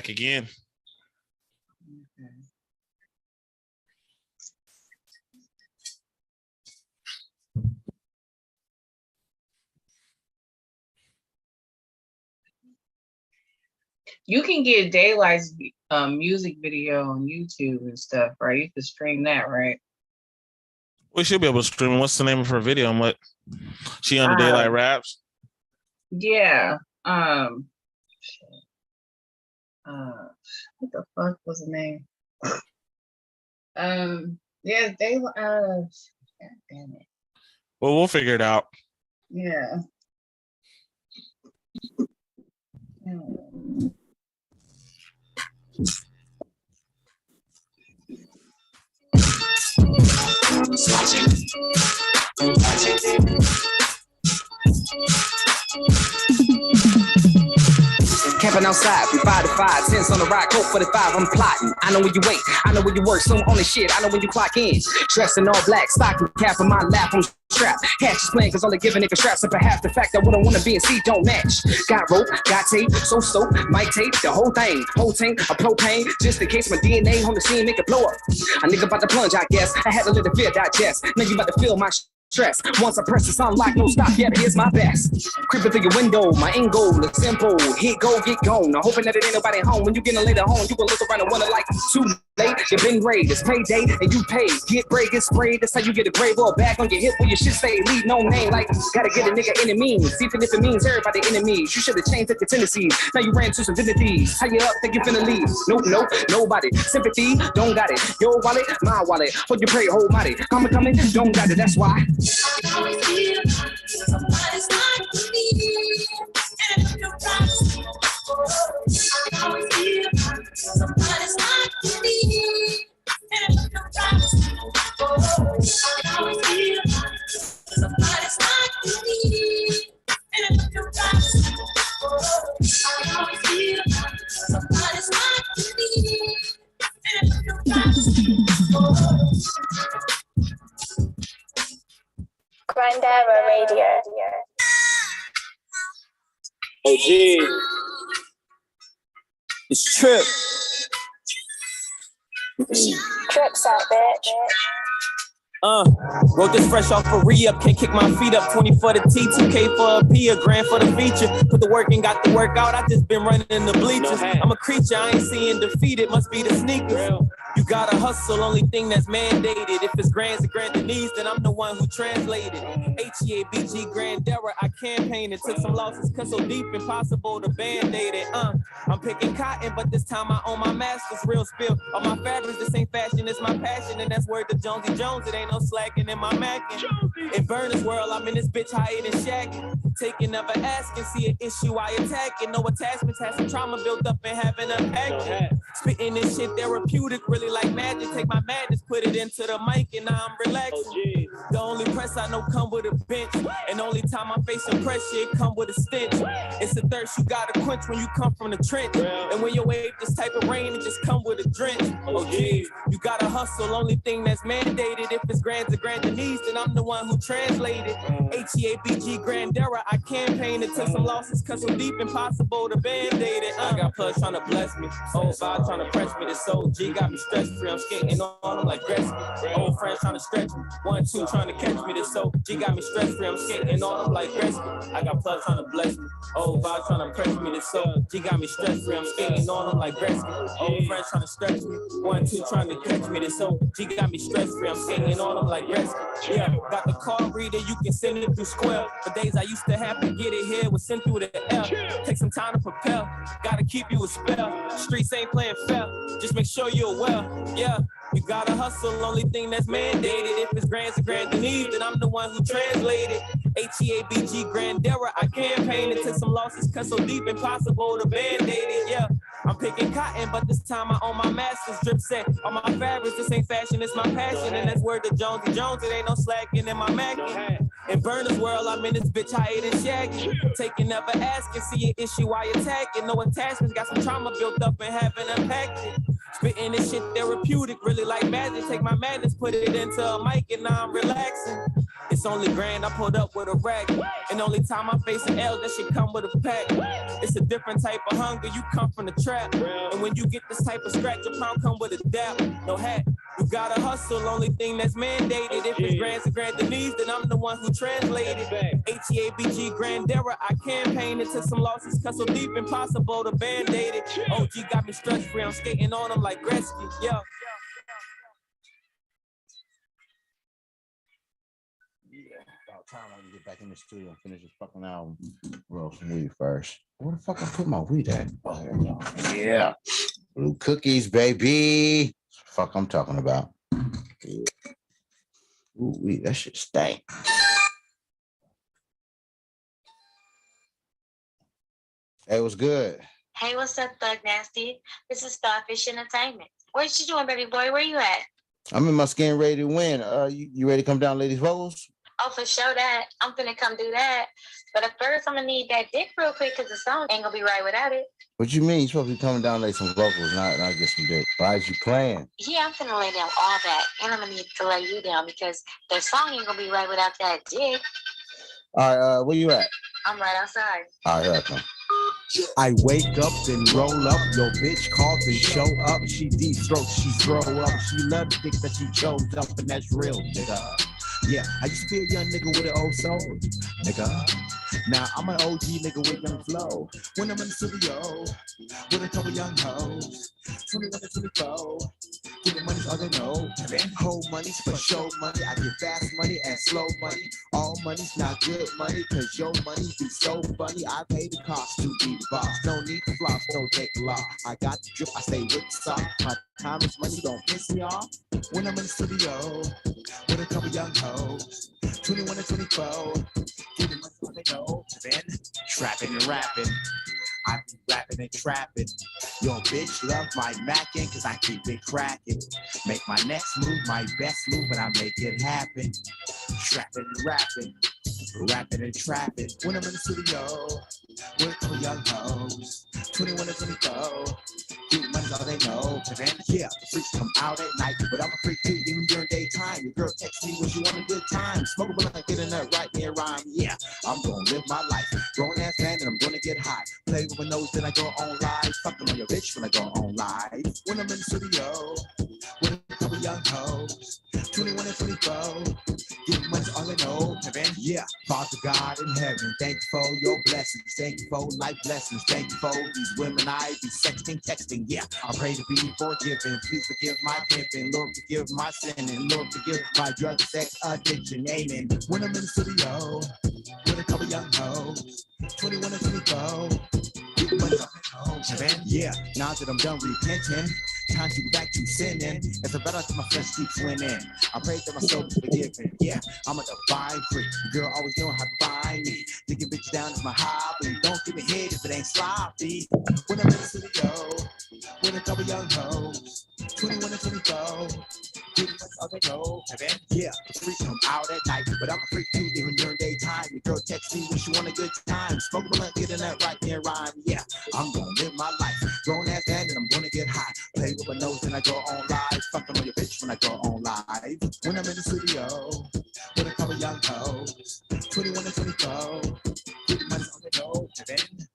again. Okay. You can get Daylight's music video on YouTube and stuff, right? You can stream that, right? We should be able to stream. What's the name of her video and what? She on the Daylight Raps? Yeah. What the fuck was the name? Yeah, Daylight. God damn it. Well, we'll figure it out. Yeah. Camping outside from 5 to 5, tents on the rock, coat 45, I'm plotting. I know where you wait, I know where you work, so on the shit, I know when you clock in. Dressed in all black, stocking cap on my lap, I'm strapped. Cash is playing, cause all they give a nigga straps up for half the fact that what I wanna be and see don't match. Got rope, got tape, so soap, mic tape, the whole tank, a propane, just in case my DNA on the scene make it blow up. A nigga about to plunge, I guess, I had to let the fear digest. Now you about to feel my stress. Once I press this unlock, no stop, yeah, here's my best. Creeping through your window, my end goal is simple. Hit, go, get gone. I'm hoping that it ain't nobody home. When you get later home, you can look around and wonder like, too late, you been raid, it's payday, and you pay. Get break, get sprayed, that's how you get a grave or a bag on your hip where your shit stay, leave no name. Like, gotta get a nigga enemies, even if it means everybody enemies. You should've changed up your tendencies, now you ran to some dignities. How you up, think you finna leave? Nope, nobody. Sympathy, don't got it. Your wallet, my wallet. What you pray, hold mighty. Coming, don't got it, that's why. Somebody's like me, and no promise. I always feel somebody's like me, and no promise. I always feel somebody's like me, and no promise. I always feel somebody's like me, and no promise. Grindera Radio. Oh, gee. It's Trip. Trips out, bitch. Wrote this fresh off a re-up, can't kick my feet up. 20 for the T, 2K for a P, a grand for the feature. Put the work in, got the work out, I just been running in the bleachers. I'm a creature, I ain't seeing defeat, it must be the sneakers. You gotta hustle, only thing that's mandated. If it's grands and grandanese, then I'm the one who translated. H-E-A-B-G Grandera, I campaigned. Took some losses, cut so deep, impossible to band-aid it. I'm picking cotton, but this time I own my masters, real spill. All my fabrics, this ain't fashion, it's my passion. And that's word to Jonesy Jones, it ain't no slacking in my macking. In Burner's world, I'm in this bitch higher than shacking. Taking, never asking, see an issue, I attack it. No attachments, had some trauma built up and haven't unpacked it. Spitting this shit therapeutic, really like magic. Take my madness, put it into the mic, and now I'm relaxing. The only press I know come with a bench, and only time I'm facing pressure, it come with a stench. It's a thirst you gotta quench when you come from the trench, and when you wave this type of rain, it just come with a drench. Oh geez, you gotta hustle, only thing that's mandated. If it's grands and grandanese, then I'm the one who translated. H-E-A-B-G Grandera, I campaigned. It took some losses, cut so deep, impossible to band-aid it. I got plugs trying to bless me, old vibe trying to press me. This old G got me stress-free, I'm skating on them like Gretzky. Old friends trying to stretch me, 1, 2 trying to catch me. This old G got me stress-free, I'm skating on them like Gretzky. I got plugs trying to bless me, old vibe trying to press me. This old G got me stress-free, I'm skating on them like Gretzky. Old friends trying to stretch me, 1, 2 trying to catch me. This old G got me stress-free, I'm skating on them like Gretzky. Yeah, got the card reader, you can send it through Square. The days I used to have to get it here was sent through the air. Take some time to prepare, gotta keep you a spell. Streets ain't playing fair, just make sure you're aware. Yeah, you gotta hustle, only thing that's mandated. If it's grands and grandanese, then I'm the one who translated. H-E-A-B-G Grandera, I campaigned. It took some losses, cut so deep, impossible to band-aid it. Yeah, I'm picking cotton, but this time I own my masters. Drip set on my fabrics, this ain't fashion, it's my passion. And that's word to Jonesy Jones, it ain't no slacking in my macking. In Burner's world, I'm in this bitch higher than Shaggy. Taking, never asking, see an issue, I attack it. No attachments, got some trauma built up and haven't unpacked it. Spitting this shit therapeutic, really like magic. Take my madness, put it into a mic, and now I'm relaxing. It's only grand, I pulled up with a rack. And only time I face an L, that shit come with a pack. It's a different type of hunger, you come from the trap. And when you get this type of scratch, your pound come with a dap. No hat, you gotta hustle, only thing that's mandated. If it's grands and grand Denise, then I'm the one who translated. H-E-A-B-G Grandera, I campaigned into some losses, cut so deep, impossible to band-aid it. OG got me stress free, I'm skating on them like Gretzky, yeah. About time I can get back in the studio and finish this fucking album. Roll some weed first. Where the fuck I put my weed at? Oh, here we go. Yeah. Blue cookies, baby. Fuck I'm talking about. Ooh, weed, that shit stank. Hey, what's good? Hey, what's up, Thug Nasty? This is Starfish Entertainment. What you doing, baby boy? Where you at? I'm in my skin ready to win. You ready to come down, ladies' vocals? Oh, for sure that. I'm finna come do that. But at first, I'm gonna need that dick real quick because the song ain't gonna be right without it. What you mean? You supposed to be coming down, lay some vocals, not get some dick. Why is you playing? Yeah, I'm finna lay down all that. And I'm gonna need to lay you down because the song ain't gonna be right without that dick. All right, where you at? I'm right outside. All right, here I come. I wake up, then roll up. Your bitch called and show up. She deep-throat, she throw up. She love the dick that she chose up, and that's real, nigga. Yeah, I used to be a young nigga with an old soul, nigga. Now I'm an OG nigga with young flow. When I'm in the studio with a couple young hoes, 21 and 24, getting money's all they know. Whole money's for show money. I get fast money and slow money. All money's not good money, cause your money be so funny. I pay the cost to be the boss. No need to floss, don't take the law. I got the drip, I stay with the sauce. My time is money, don't piss me off. When I'm in the studio with a couple young hoes, 21 and 24, getting money all they know. Then trapping and rapping. I be rapping and trapping. Your bitch love my macking, cause I keep it cracking. Make my next move my best move, and I make it happen. Trapping and rapping. Rapping and trapping. When I'm in the studio with a couple young hoes, 21 and 24, getting money's all they know. Then, yeah, the freaks come out at night, but I'm a freak too, even during daytime. Your girl texts me when she want a good time. Smoke a blunt, get a nut right near rhyme. Yeah, I'm gonna live my life. Grown ass man, and I'm gonna get high. Play with my nose, then I go on live. Fucking on your bitch when I go on live. When I'm in the studio with a couple young hoes, 21 and 24, getting money's all they know. Then, yeah, Father God in heaven, thank you for your blessings. Thank you for life lessons. Thank you for these women I be sexting, texting. Yeah, I pray to be forgiven. Please forgive my pimping. Lord, forgive my sinning. Lord, forgive my drug, sex, addiction. Amen. When I'm in the studio with a couple young hoes, 21 and 24, getting money off at home. Then, yeah, now that I'm done repenting, time to go back to sinning. As I better to my flesh keeps winning. I pray that my soul is forgiven. Yeah, I'm a divine freak. Girl always know how to find me. Digging bitches down is my hobby. Don't give me head if it ain't sloppy. When I'm in the studio with a couple young hoes, 21 and 24, getting much all they know. And then, yeah, the freaks come out at night, but I'm a freak too, even during daytime. Your girl texts me when she want a good time. Smoke a blunt, getting that right near rhyme. Yeah, I'm gonna live my life. Grown ass man, and I'm gonna get high. Play with my nose, and I go on live. Fucking on your bitch when I go on live. When I'm in the studio with a couple young hoes, 21 and 24, getting money on the road. And then,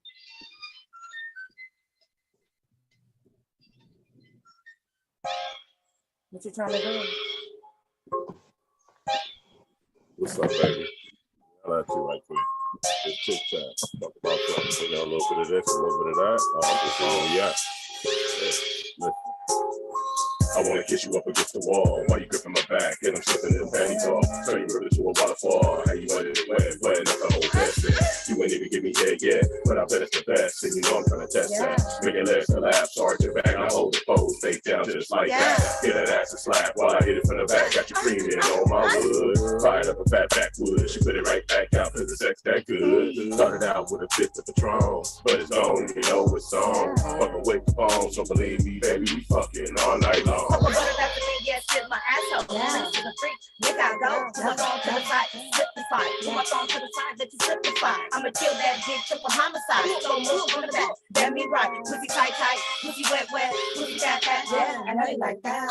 what you trying to do? What's up, baby? I'll let you right quick. Just chit chat. Talk about something. You know, a little bit of this, a little bit of that. I'm just on, yeah. Listen. I wanna kiss you up against the wall while you gripping my back, and I'm slipping in panties off. Turn your river to a waterfall. How you want it wet, that's the whole best. You ain't even give me head yet, but I bet it's the best. And you know I'm trying to test that. Make your legs collapse, charge your back, I hold the pose, face down just like that. Get that ass and slap while I hit it from the back. Got you creaming on my wood. Fired up a fat backwood. She put it right back out cause the sex that good. Started out with a fifth of Patron, but it's gone, you know it's on. Fucking with the phone, so believe me, baby, we fucking all night long. But that's the thing, yes, shit, my asshole. Yeah. To the freak, you gotta go to the phone to the side, slip the side. You my phone to the side, that you slip the side. I'ma kill that dick, triple homicide. So move on the back, damn me right. Pussy tight, tight, pussy wet, wet, pussy fat, fat. Yeah, I know you like that.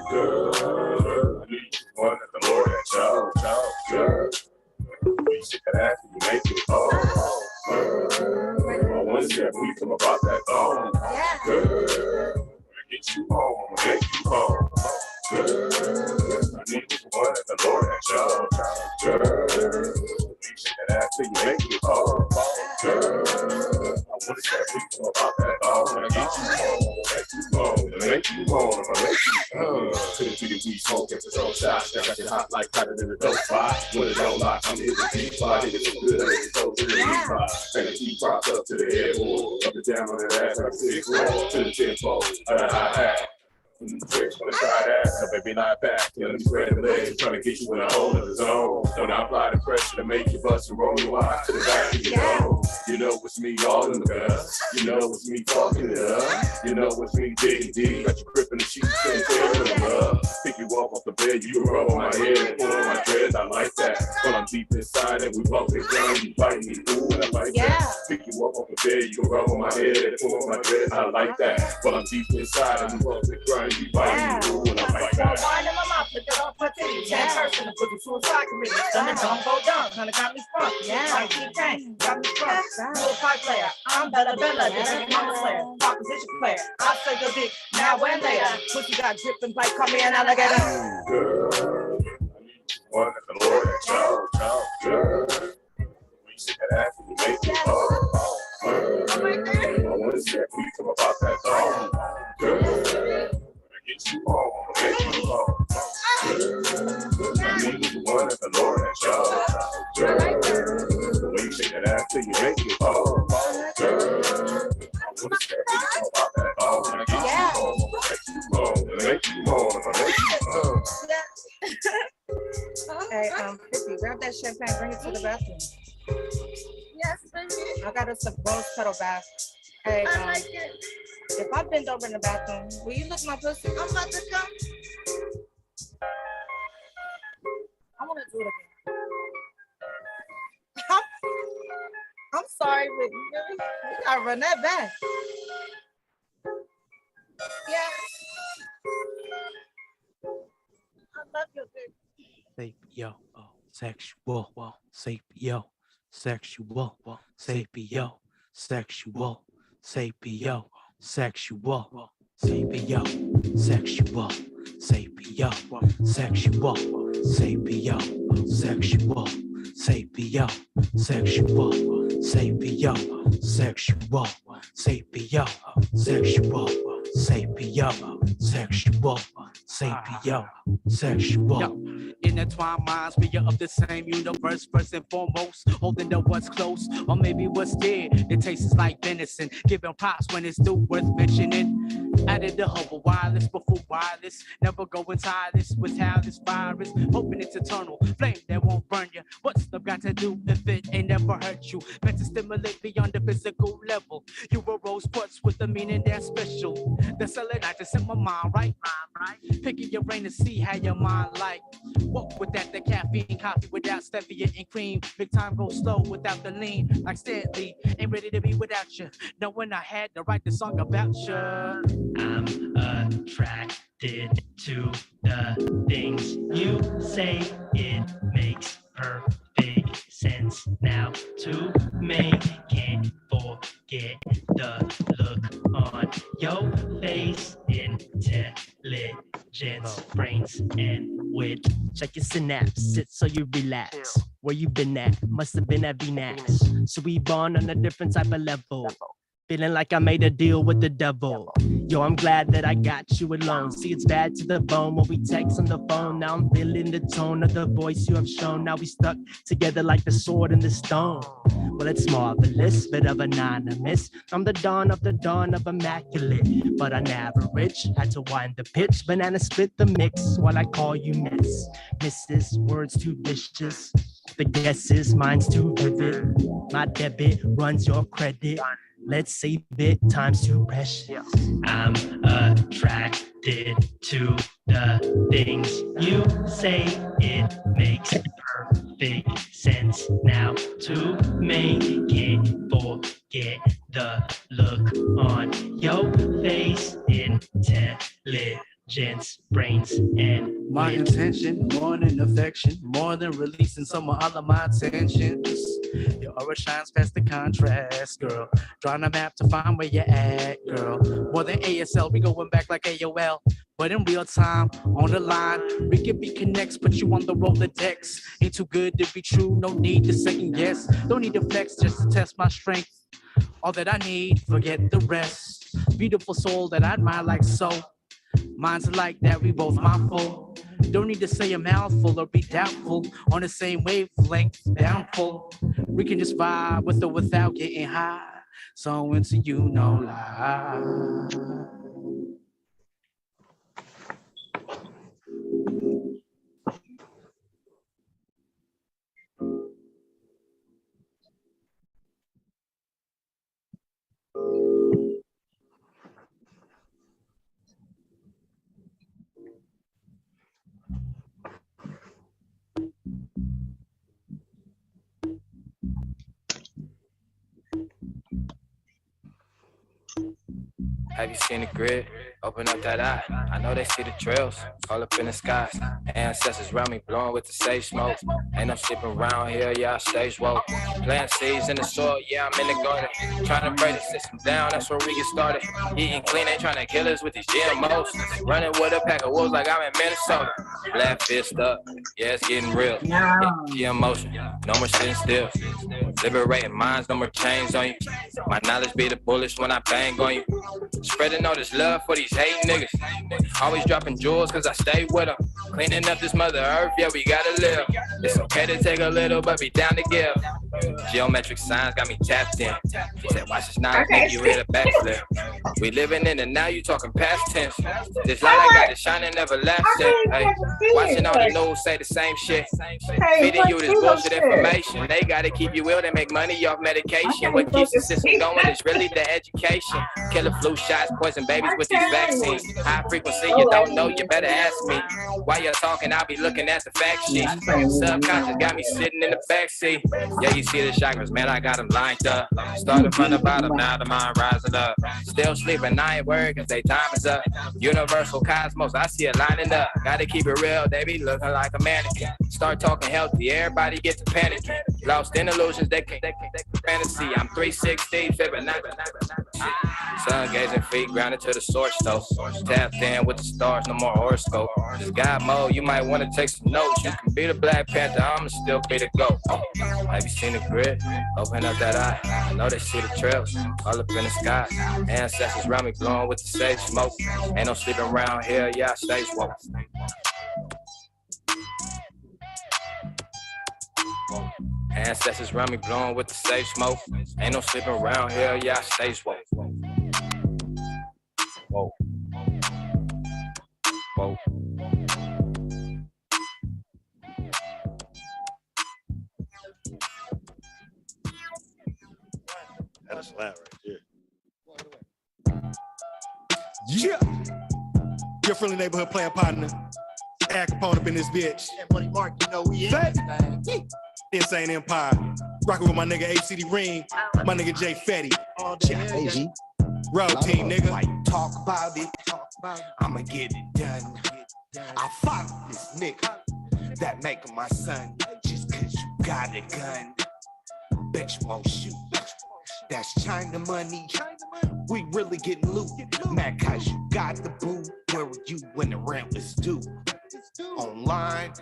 Girl, I need one at the Lord at y'all, girl. we come about that thong. Girl, get you home, make you home. Girl, I need one at the Lord that show. Girl, you shake that ass till you make me home. Girl, I wanna say we come about that thong. I get you home, make you home, make you home, make you home. Couldn't be the weed smoke and Patron shots. Got it hot like hotter than a dope spot. When it don't lock, I'm hitting the deep spot. It is so good, it's so in the deep spot. And the key propped up to the headboard. Up and down on that ass like a 6 roll to the tempo. Tricks wanna try that, so baby not back. You know, let me spread the legs, trying to get you in a whole other zone. Don't apply the pressure to make you bust and roll your eyes to the back of your nose. You know it's me all in the guts. You know it's me fucking it up. You know it's me digging deep. Got you gripping the sheets and tearing them up. Pick you up off the bed, you can rub on my head and pull on my dreads. I like that. When I'm deep inside and we bump it down, you bite me, ooh, and I like that. Pick you up off the bed, you can rub on my head and pull on my dreads. I like that. When I'm deep inside and we bump it down, you bite me, ooh, and I like that. Wine in my mouth, put it on my titties. That person put the suicide committee. Done it, don't go down. Kinda got me sprung. Like T-Tank, got me sprung. Little pipe player, I'm Bella, the baby mama slayer. Proposition player, I say the dick, now and later. Pussy got dripping like come here and alligator. Girl, one at the Lord that chow, girl. We shake that ass and you make me home. Girl, I wanna say we come about that thong. Girl, get you home, make you home. Girl, I need you one at the Lord that chow, girl. We shake that ass till you make me home. Girl, I wanna say we come about that thong. Get you home, make you home, make you home, make you home. Hey, 50, grab that champagne, bring it to the bathroom. Yes, baby. I got us a rose petal bath. Hey, I like it. if I bend over in the bathroom, will you lick my pussy? I'm about to come. I want to do it again. I'm sorry, but really, you gotta run that back. Yeah. I love your dick. Sapio, sexual, sapio, sexual, sapio, sexual, sapio, sexual, sapio, sexual, sapio, sexual, sapio, sexual, sapio, sexual, sapio, sexual, sapio, sexual, sapio, sexual, sapio, sexual. Intertwined minds, we are of the same universe. First and foremost, holding up what's close, or maybe what's dear. The taste is like venison, giving props when it's due, worth mentioning. Added the humble wireless before wireless. Never going tireless with how this virus. Hoping it's eternal, flame that won't burn you. What's love got to do if it ain't never hurt you? Meant to stimulate beyond the physical level. You were rose quartz with a meaning that's special. The selenite just in my mind, right? Picking your brain to see how your mind like. Walk without the caffeine, coffee without stevia and cream. Big time goes slow without the lean. Like Stanley, ain't ready to be without you. Knowing I had to write the song about you. I'm attracted to the things you say. It makes perfect sense now to me. Can't forget the look on your face. Intelligence, brains, and wit. Check your synapse, sit so you relax. Where you been at? Must have been at VNAX. So we born on a different type of level. Feeling like I made a deal with the devil. Yo, I'm glad that I got you alone. See, it's bad to the bone when we text on the phone. Now I'm feeling the tone of the voice you have shown. Now we stuck together like the sword and the stone. Well, it's marvelous, bit of anonymous. I'm the dawn of immaculate, but I'm average. Had to wind the pitch, banana split the mix while I call you miss. Mrs. Words too vicious. The guesses, mine's too vivid. My debit runs your credit. Let's save it, time's too precious. I'm attracted to the things you say. It makes perfect sense now to me. Can't forget the look on your face. Intelligence, intelligence, brains, and my intention, more than affection, more than releasing some of all of my tensions. Your aura shines past the contrast, girl. Drawing a map to find where you're at, girl. More than ASL, we going back like AOL. But in real time, on the line, we can be connects, put you on the Rolodex. Ain't too good to be true, no need to second guess. Don't need to flex just to test my strength. All that I need, forget the rest. Beautiful soul that I admire like so. Minds like that, we both mindful. Don't need to say a mouthful or be doubtful. On the same wavelength, downful. We can just vibe with or without getting high. So into you, no lie. Have you seen the grid? Open up that eye. I know they see the trails all up in the skies. Ancestors around me blowing with the sage smoke. Ain't no sleeping around here, yeah, I stay woke. Plant seeds in the soil, yeah, I'm in the garden. Trying to break the system down, that's where we get started. Eating clean, ain't trying to kill us with these GMOs. Running with a pack of wolves like I'm in Minnesota. Black fist up, yeah, it's getting real. Yeah, emotion, no more sitting still. Liberating minds, no more chains on you. My knowledge be the bullets when I bang on you. Spreading all this love for these hate niggas. Always dropping jewels cause I stay with them. Cleaning up this mother earth, yeah, we gotta live. It's okay to take a little, but be down to give. Geometric signs got me tapped in. He said, watch this now, make you hit a backflip. We living in the now, you talking past tense. This light I got is shining everlasting. Hey, watching all the news say the same shit. Feeding you this bullshit information. They gotta keep you ill, they make money off medication. What keeps the system going is really the education. Killer flu shots, poison babies with these vaccines. High frequency, you don't know, you better ask me. While you're talking, I'll be looking at the fact sheet. Subconscious got me sitting in the backseat. Yeah, you see the chakras, man, I got them lined up. Started from the bottom, now the mind rising up. Still sleeping, I ain't worried cause they time is up. Universal cosmos, I see it lining up. Gotta keep it real, they be looking like a mannequin. Start talking healthy, everybody gets to panicking. Lost in illusions, they fantasy. I'm 360, Fibonacci. Sun gazing feet grounded to the source though. Tapped in with the stars, no more horoscope. This God mode, you might want to take some notes. You can be the Black Panther, I'ma still be the GOAT. Have you seen the grid? Open up that eye. I know they see the trails all up in the sky. Ancestors around me blowing with the sage smoke. Ain't no sleeping around here, yeah, I stay woke. Ancestors around me blowing with the sage smoke. Ain't no sleeping around here, yeah, I stay woke. Whoa. Whoa. That's loud right there. Yeah. Your friendly neighborhood player partner. Al Capone up in this bitch. Yeah, Buddy Mark, you know we in. Insane Empire. Rocking with my nigga HCD Ring. My nigga Jay Fetty. Baby. Road team, nigga. Like, talk about it. I'ma get it done. I follow this nigga that make him my son. Just cause you got a gun. Bet you won't shoot. That's China money. We really getting loot. Mad cause you got the boot. Where were you when the rent was due? Online.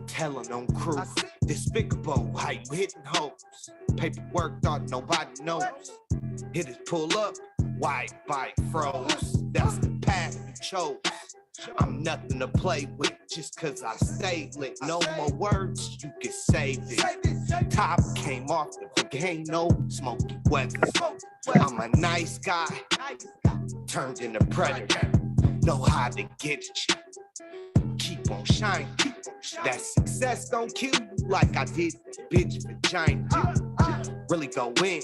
Telling on crew. Despicable how you hitting hoes. Paperwork thought nobody knows. Hit it, pull up. White bike froze. That's the path you chose. I'm nothing to play with just cause I stayed lit. No more words, you can save it. Top came off the volcano, smoky weather. I'm a nice guy, turned into predator. Know how to get you. Keep on shining. That success don't kill you like I did bitch vagina. Really go in.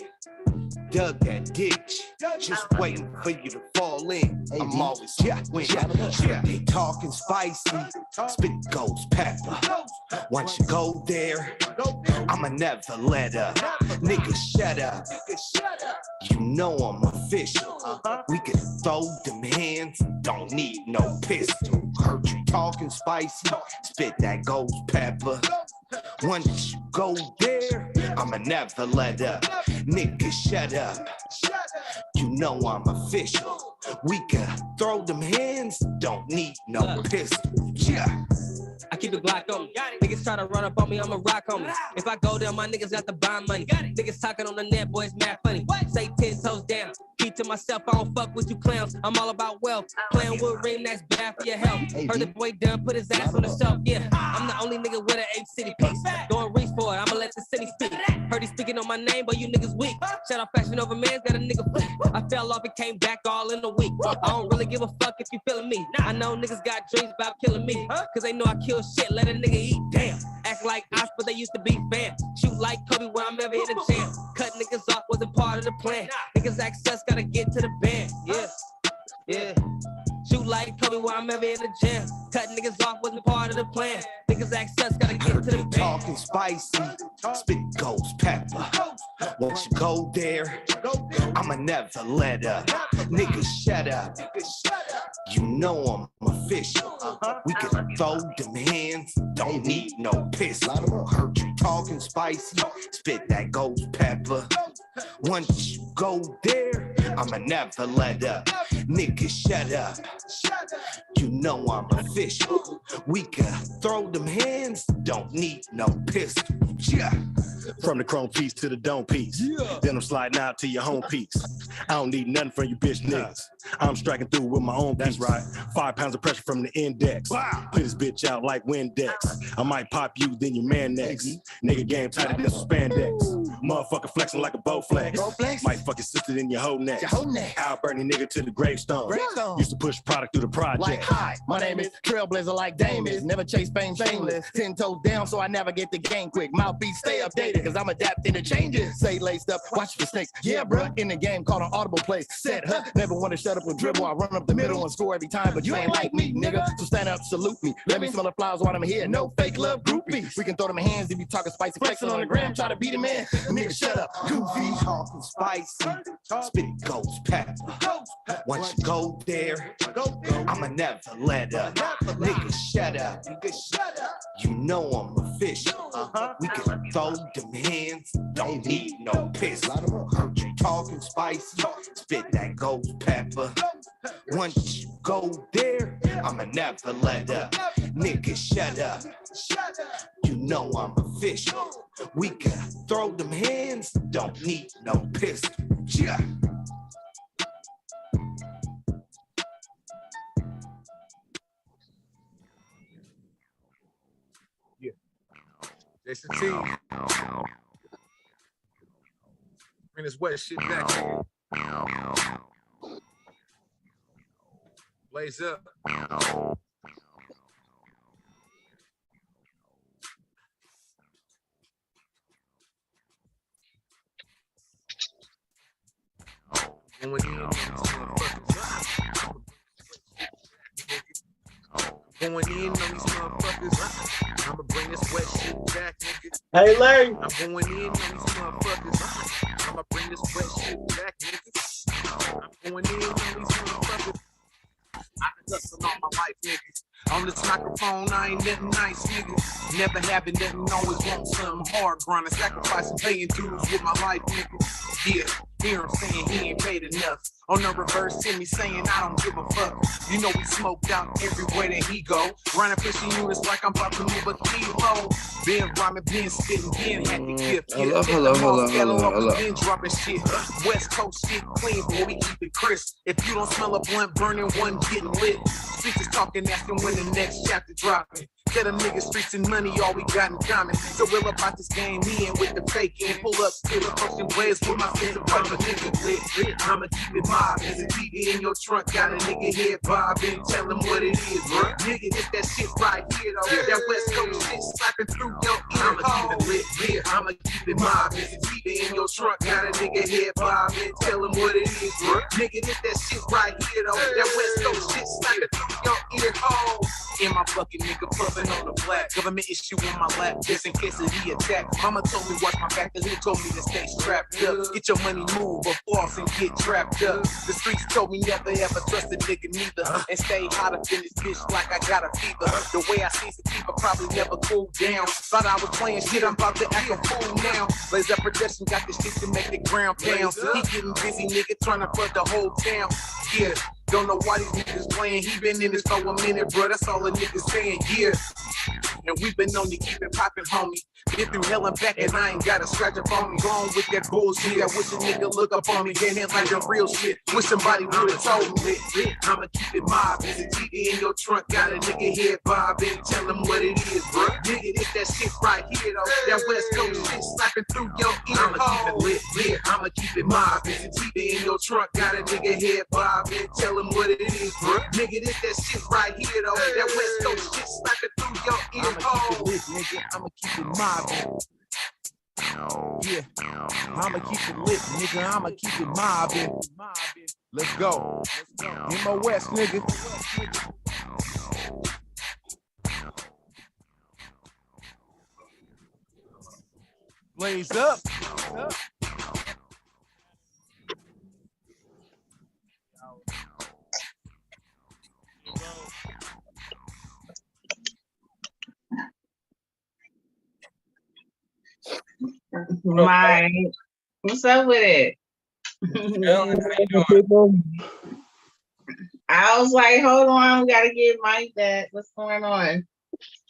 dug that ditch, just waiting for you to fall in. I'm always winning. They talking spicy, spit goes pepper. Once you go there, I'ma never let up. Nigga, shut up. You know I'm official. We can throw them hands, don't need no pistol. Heard you talking spicy, spit that ghost pepper. Once you go there, I'ma never let up. Nigga, shut up. You know I'm official. We can throw them hands, don't need no pistol. Yeah. I keep the Glock on me. Niggas try to run up on me, I'ma rock on me. If I go there, my niggas got to buy money. Niggas talking on the net, boys mad funny. Say 10 toes down. Keep to myself, I don't fuck with you clowns. I'm all about wealth. Playing with ring, that's bad for your health. Heard the boy done put his ass on the shelf. Yeah, I'm the only nigga with an 8 city piece. Don't reach for it, I'ma let the city speak. Heard he speaking on my name, but you niggas weak. Shout out Fashion Over Man's got a nigga flick. I fell off and came back all in a week. I don't really give a fuck if you feeling me. I know niggas got dreams about killing me. Cause they know I kill shit, let a nigga eat. Damn, act like us, but they used to be fam. Shoot like Kobe when I'm ever in the jam. Cut niggas off wasn't part of the plan. Niggas access gotta get to the band. Yeah. Shoot like Kobe when I'm ever in the gym. Cut niggas off wasn't part of the plan. Niggas access gotta get to the band. Talking spicy, spit goes pepper. Once you go there, I'ma never let up. Nigga, shut up. You know I'm official. We can throw them hands, don't need no pistol. Heard you talking spicy, spit that goes pepper. Once you go there, I'ma never let up. Nigga, shut up. You know I'm official. We can throw them hands, don't need no pistol. Yeah. From the chrome piece to the dome piece. Then I'm sliding out to your home piece. I don't need nothing from you bitch niggas. I'm striking through with my own piece. That's right. 5 pounds of pressure from the index. Wow. Put this bitch out like Windex. I might pop you, then your man next. Nigga game tighter than some spandex. Motherfucker flexing like a Bowflex. Might fuck your sister in your whole neck. I'll burn your nigga to the gravestone. Used to push product through the project. Like, hi, my name is Trailblazer like Dame is. Never chase fame shameless. 10 toes down so I navigate the game quick. Mouthpiece stay updated cause I'm adapting to changes. Stay laced up, watch for snakes. Yeah, bruh, in the game called an audible play. Set, huh? Never want to shut up or dribble. I run up the middle and score every time, but you ain't like me, nigga. So stand up, salute me. Let me smell the flowers while I'm here. No fake love groupies. We can throw them hands if you talking spicy. Flexing on the gram, try to beat him in. Nigga, shut up. Goofy, talking spicy, spit goes pepper. Once you go there, I'ma never let up. Nigga, shut up. You know I'm official. We can throw them hands, don't need no pistol. Heard you talking spicy, spit that goes pepper. Once you go there, I'ma never let up. Nigga, shut up. You know I'm official. We can throw them hands, don't need no pistol. Yeah. Jason T. Bring this wet shit back, nigga. Blaze up. Going in on these motherfuckers. I'ma bring this wet shit back, nigga. Hey, Larry. I'm going in on these motherfuckers. I'ma bring this wet shit back, nigga. I'm going in on these motherfuckers. I been hustling all my life, nigga. On this microphone, I ain't nothing nice, nigga. Never having nothing, always want something hard. Grinding, sacrificing, paying dues with my life, nigga. Yeah, hear him saying he ain't paid enough. On the reverse, hear me saying I don't give a fuck. You know we smoked out everywhere that he go. Running pushing units like I'm about to move a kilo. Been rhyming, been spitting, been had the gift. Hello. Been dropping shit. West Coast shit clean, boy, we keep it crisp. If you don't smell a blunt burning, one getting lit. Speakers talking, asking when the next chapter dropping. Said a nigga streets and money, all we got in common. So real about this game, he ain't with the fake and pull up, still a fucking ways with my sister, fuck a nigga lit. I'ma keep it mob, there's a TV in your trunk, got a nigga head bobbing, tell him what it is, bro. Nigga, it's that shit right here, though. That West Coast shit slapping through your ear. I'ma keep it lit, yeah, I'ma keep it mob. There's a TV in your trunk, got a nigga head bobbing, tell him what it is, bro. Nigga, it's that shit right here, though. That West Coast shit slapping through your ear hole. In my fucking nigga puffin' on the black. Government issue on my lap, just in case of the attack. Mama told me watch my back, cause he told me to stay strapped up. Get your money moved or false and get trapped up. The streets told me never ever trust a nigga neither. And stay hot up in this bitch like I got a fever. The way I see some people probably never cool down. Thought I was playing shit, I'm about to act a fool now. Blaze Up Production got this shit to make the ground pound. He getting busy, nigga, trying to flood the whole town. Yeah. Don't know why these niggas playing. He been in this for a minute, bro. That's all the niggas saying, yeah. And we been known to keep it poppin', homie. Been through hell and back, and I ain't got a scratch up on me. Gone with that bullshit. I wish a nigga look up on me. Get him like the real shit. Wish somebody would've told me. I'ma keep it mob. There's a TV in your trunk. Got a nigga head bobbing. Tell him what it is, bro. Nigga, it's that shit right here, though. That West Coast shit slapping through your ear. I'ma keep it lit, yeah. I'ma keep it mob. There's a TV in your trunk. Got a nigga head bobbing. Tell him what it is, bro. Nigga, this that shit right here, though. That West Coast shit slapping through your ear hole. I'ma keep it mobbing. Yeah, I'ma keep it lit, nigga. I'ma keep it mobbing. Let's go. In my West, nigga. Blaze up. My, what's up with it? I was like, hold on, we gotta get Mike back. What's going on?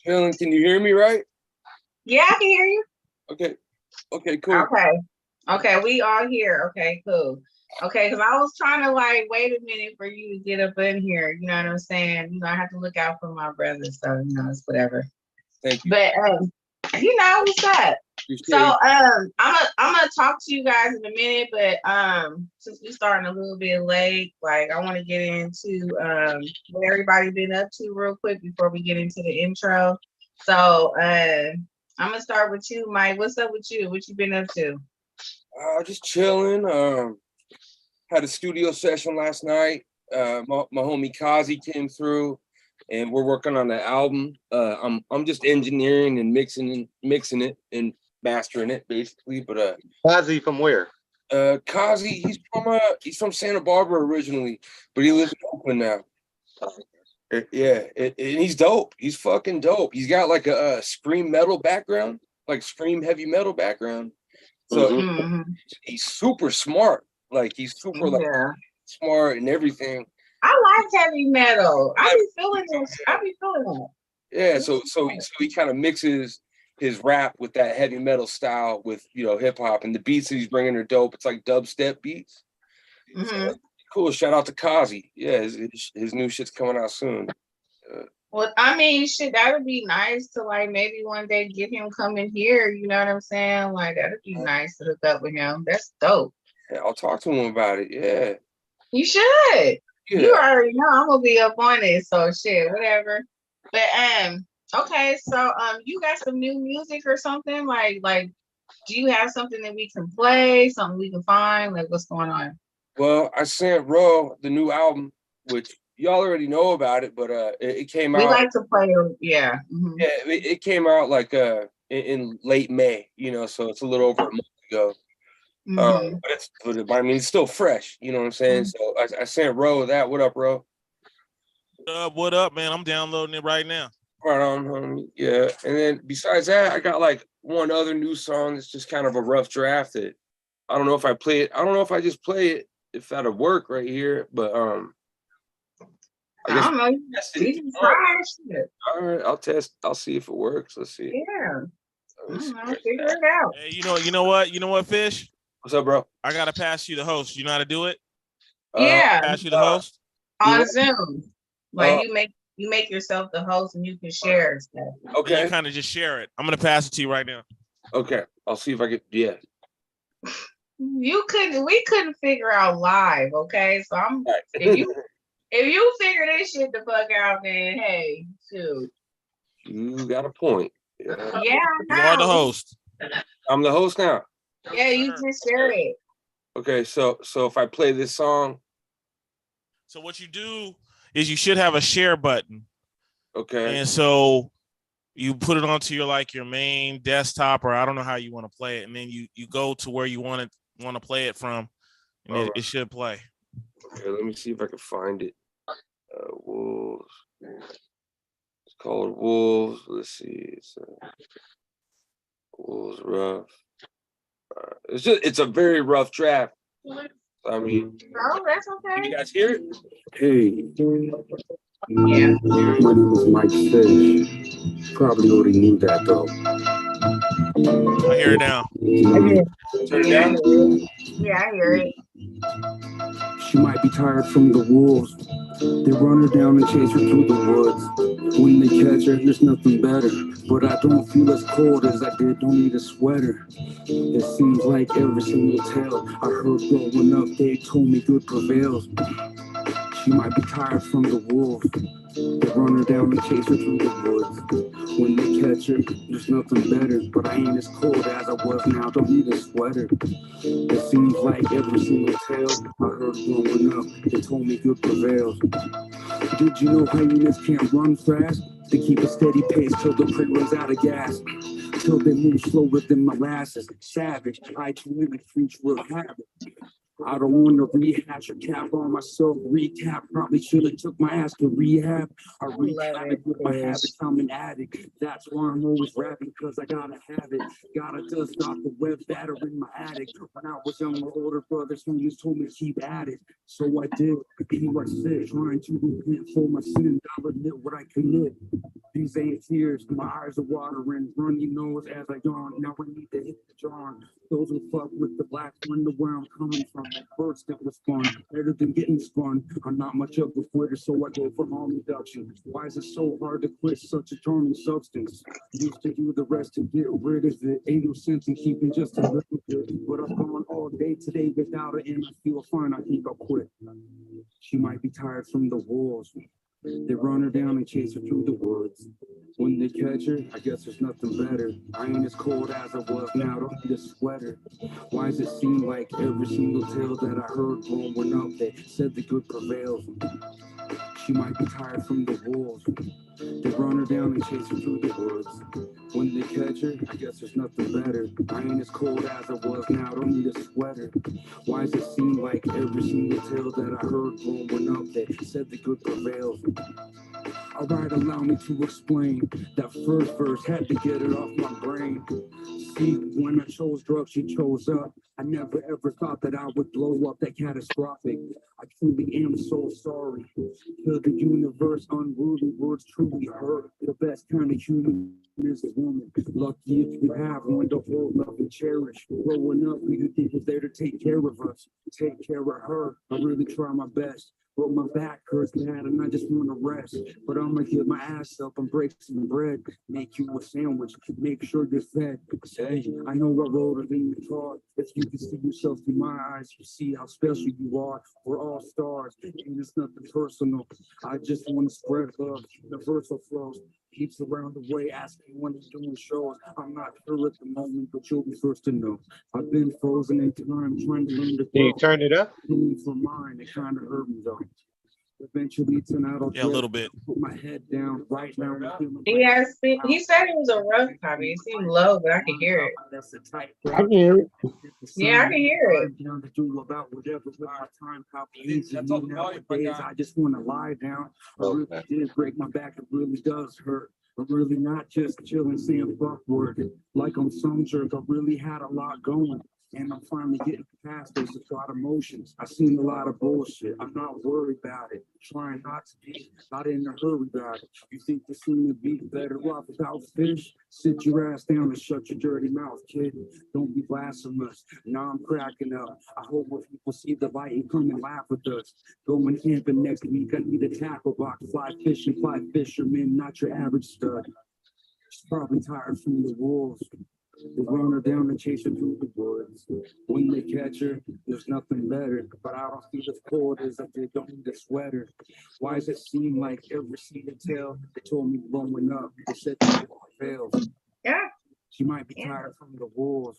Helen, can you hear me right? Yeah, I can hear you. Okay. Okay, cool. Okay, we all here. Okay, cool. Okay, because I was trying to like wait a minute for you to get up in here. You know what I'm saying? You know, I have to look out for my brother, so you know, it's whatever. Thank you. But you know what's up. So I'm gonna talk to you guys in a minute, but since we're starting a little bit late, like I want to get into what everybody been up to real quick before we get into the intro. So I'm gonna start with you, Mike. What's up with you? What you been up to? Just chilling. Had a studio session last night. My homie Kazi came through, and we're working on the album. I'm just engineering and mixing it and mastering it basically. But Kazi from where? Kazi, he's from Santa Barbara originally, but he lives in Oakland now. Yeah, and he's dope. He's fucking dope. He's got like a scream metal background, like scream heavy metal background. So he's super smart. Like he's super like smart and everything. I like heavy metal. I be feeling it. Yeah, so he kind of mixes his rap with that heavy metal style with, you know, hip hop, and the beats that he's bringing are dope. It's like dubstep beats. So, cool. Shout out to Kazi. Yeah, his new shit's coming out soon. Well, I mean, shit, that would be nice to like maybe one day get him coming here. You know what I'm saying? Like that'd be nice to hook up with him. That's dope. Yeah, I'll talk to him about it. Yeah. You should. Yeah. You already know I'm gonna be up on it. So shit, whatever. But okay, so you got some new music or something? Like do you have something that we can play, something we can find? Like what's going on? Well, I sent Ro the new album, which y'all already know about it, but it came out. We like to play it, yeah. Yeah, it came out like in late May, you know, so it's a little over a month ago. But I mean, it's still fresh, you know what I'm saying? So I sent Ro that. What up, Ro? What up, man? I'm downloading it right now. Right on, homie. Yeah, and then besides that, I got like one other new song that's just kind of a rough draft that I don't know if I play it. I don't know if I just play it, if that'll work right here, but I don't know. You can try shit. All right, I'll test. I'll see if it works. Let's see. Yeah. Figure it out. Hey, you know what, Fish? What's up, bro? I gotta pass you the host. You know how to do it? Yeah. Pass you the host on Zoom. Like you make you make yourself the host and you can share stuff. Okay. You kind of just share it. I'm gonna pass it to you right now. Okay. I'll see if I can. Yeah. We couldn't figure out live, okay? So if you figure this shit the fuck out, then hey, shoot. You got a point. Yeah, You are the host. I'm the host now. Yeah, you just share it. Okay, so if I play this song. So what you do is you should have a share button. Okay. And so you put it onto your main desktop, or I don't know how you want to play it, and then you go to where you want to play it from, and it should play. Okay, let me see if I can find it. Wolves. It's called Wolves. Let's see. It's Wolves rough. It's a very rough draft. I mean, oh, that's okay. Can you guys hear it? Hey. Yeah. My name is Mike Fish. Probably already knew that though. I hear it now. Turn it down. Yeah, I hear it. She might be tired from the wolves. They run her down and chase her through the woods. When they catch her, there's nothing better. But I don't feel as cold as I did, don't need a sweater. It seems like every single tale I heard growing up, they told me good prevails. She might be tired from the wolves. They run her down and chase her through the woods. When they catch her, there's nothing better. But I ain't as cold as I was now, don't need a sweater. It seems like every single tale I heard growing up, they told me good prevails. Did you know hyenas can't run fast? They keep a steady pace till the prey runs out of gas. Till they move slower than molasses. Savage, I too am a creature of habit. I don't want to rehash or cap on myself. Recap, probably should have took my ass to rehab. I recap with my habits, I'm an addict. That's why I'm always rapping, cause I gotta have it. Gotta dust off the web batter in my attic. When I was young, my older brothers homies told me to keep at it. So I did, what I said, trying to repent for my sins. I'll admit what I commit. These ain't tears, my eyes are watering. Runny nose as I yawn, now I need to hit the John. Those who fuck with the black wonder where I'm coming from. First it was fun, better than getting spun. I'm not much of a quitter, so I go for harm reduction. Why is it so hard to quit such a charming substance? Used to do the rest to get rid of it. Ain't no sense in keeping just a little bit. But I've gone all day today without it, and I feel fine. I think I'll quit. She might be tired from the wolves. They run her down and chase her through the woods. When they catch her, I guess there's nothing better. I ain't as cold as I was now, don't need a sweater. Why does it seem like every single tale that I heard growing up that said the good prevails? She might be tired from the wolves. They run her down and chase her through the woods. When they catch her, I guess there's nothing better. I ain't as cold as I was now, don't need a sweater. Why does it seem like every single tale that I heard growing up that said the good prevails? Alright, allow me to explain. That first verse had to get it off my brain. See, when I chose drugs, she chose up. I never ever thought that I would blow up that catastrophic. I truly am so sorry. To the universe, unruly words truly hurt. The best kind of human is a woman. Lucky if you have one to hold, love, and cherish. Growing up, we think was there to take care of us, take care of her. I really try my best. But my back hurts bad and I just want to rest. But I'm gonna get my ass up and break some bread. Make you a sandwich, make sure you're fed. Say, I know I wrote it in your car. If you can see yourself through my eyes, you see how special you are. We're all stars, and it's nothing personal. I just want to spread love, universal flows. Keeps around the way, asking when he's doing shows. I'm not sure at the moment, but you'll be first to know. I've been frozen in time, trying to learn to grow. Can you turn it up? For mine, it kind of hurt me though. Eventually tonight I'll a little bit. Put my head down right now. Yes, he said it was a rough copy. It seemed low, but I could hear it. I can hear it. Yeah, I can hear it. Down to do about whatever with my time copy easy. Nowadays, I just want to lie down. I really did break my back. It really does hurt. But really not just chilling, saying fuck word. Like I'm some jerk, I really had a lot going. And I'm finally getting past those thought emotions. I've seen a lot of bullshit. I'm not worried about it. Trying not to be, not in a hurry about it. You think the scene would be better off without fish? Sit your ass down and shut your dirty mouth, kid. Don't be blasphemous. Now I'm cracking up. I hope more people see the light and come and laugh with us. Going camping next week, I need a tackle box. Fly fishing, fly fisherman, not your average stud. She's probably tired from the wolves. They run her down and chase her through the woods. When they catch her, there's nothing better. But I don't feel as cold as if they don't need a sweater. Why does it seem like every season tale they told me growing up? They said that it fails. Yeah. She might be tired from the wolves.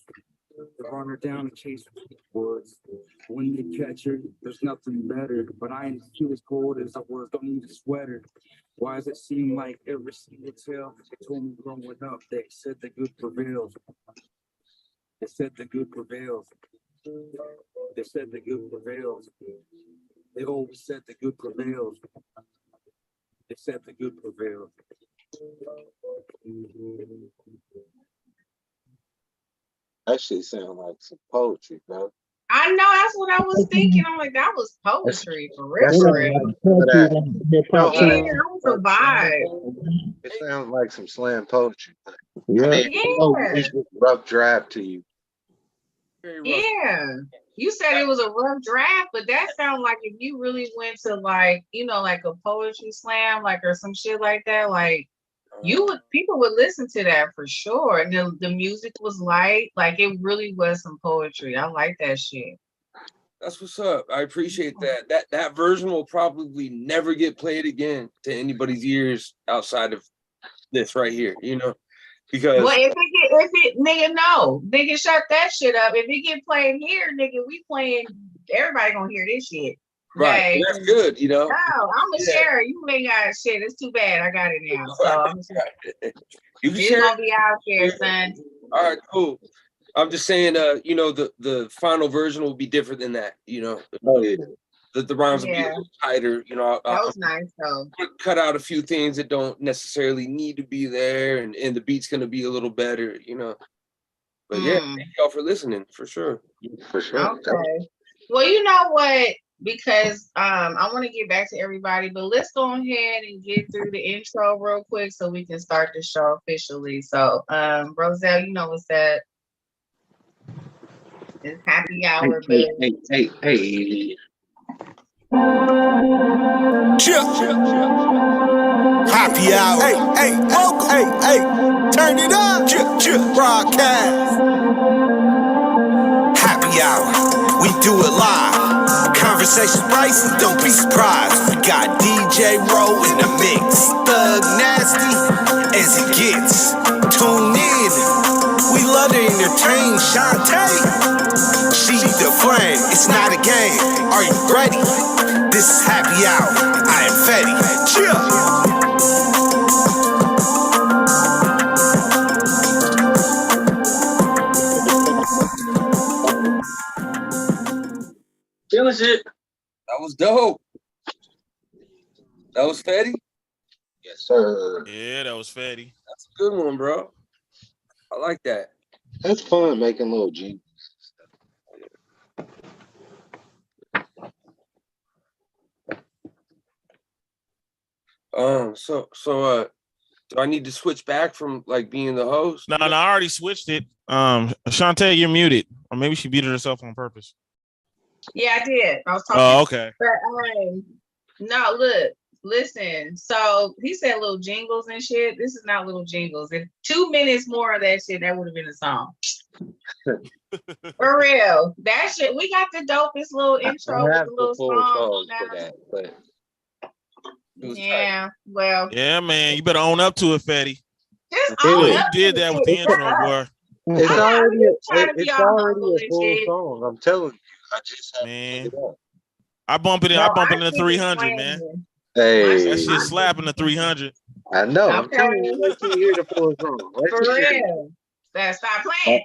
They run her down and chase her through the woods. When they catch her, there's nothing better. But I ain't feel as cold as I was, don't need a sweater. Why does it seem like every single tale they told me growing up, they said the good prevails. They said the good prevails. They said the good prevails. They always said the good prevails. They said the good prevails. That shit sound like some poetry, bro. I know that's what I was thinking. I'm like, that was poetry for real. That's For like real. that. Yeah, that was a vibe. It sounds like some slam poetry. Yeah. I mean, it's just rough draft to you. Yeah. You said it was a rough draft, but that sounds like if you really went to like, you know, like a poetry slam, like or some shit like that, like people would listen to that for sure. And the music was light, like it really was some poetry. I like that shit. That's what's up. I appreciate that. That version will probably never get played again to anybody's ears outside of this right here, you know, because well, if it nigga no, nigga shut that shit up. If it get played here, nigga, we playing. Everybody gonna hear this shit. right, Okay? that's good, you know. No, I'm a share. You ain't got shit. It's too bad. I got it now. So I'm You can it's share. gonna be out there, son. All right, cool. I'm just saying, you know, the final version will be different than that, you know. Oh yeah. The rhymes will be a Yeah. little tighter, you know. That was nice though. Cut out a few things that don't necessarily need to be there, and the beat's gonna be a little better, you know. But yeah, thank y'all for listening, for sure. For sure. Okay. Well, you know what? Because I want to get back to everybody, but let's go ahead and get through the intro real quick so we can start the show officially. So, Roselle, you know what's that? It's happy hour, Hey, baby. hey. Happy hour. Hey, welcome. Hey, turn it up. Broadcast. Happy hour. We do it live. Conversation spicy, don't be surprised. We got DJ Rowe in the mix. Thug Nasty as it gets. Tune in. We love to entertain Shantae. She's the flame. It's not a game. Are you ready? This is happy hour. I am Fetty. Chill. Feeling shit. That was dope. That was Fetty? Yes, sir. Yeah, that was Fetty. That's a good one, bro. I like that. That's fun making little G. Do I need to switch back from like being the host? No, I already switched it. Shantae, you're muted. Or maybe she beat herself on purpose. Yeah, I did. I was talking. Oh, okay. But no, look, listen. So he said little jingles and shit. This is not little jingles. If 2 minutes more of that shit, that would have been a song. For real. That shit. We got the dopest little intro with the little song. For that, but Yeah, well. Yeah, man, you better own up to it, Fetty. Just You did that with the intro, boy. It's already be all humble a and full shit. song. I'm telling you. I just have Man. to put it up. I bump it in. No, I bump it in I the think 300, it's man. Hey, That shit slapping the 300. I know. I'm Okay. telling you, wait till you hear the full song. Wait For till you hear it. real. Stop playing.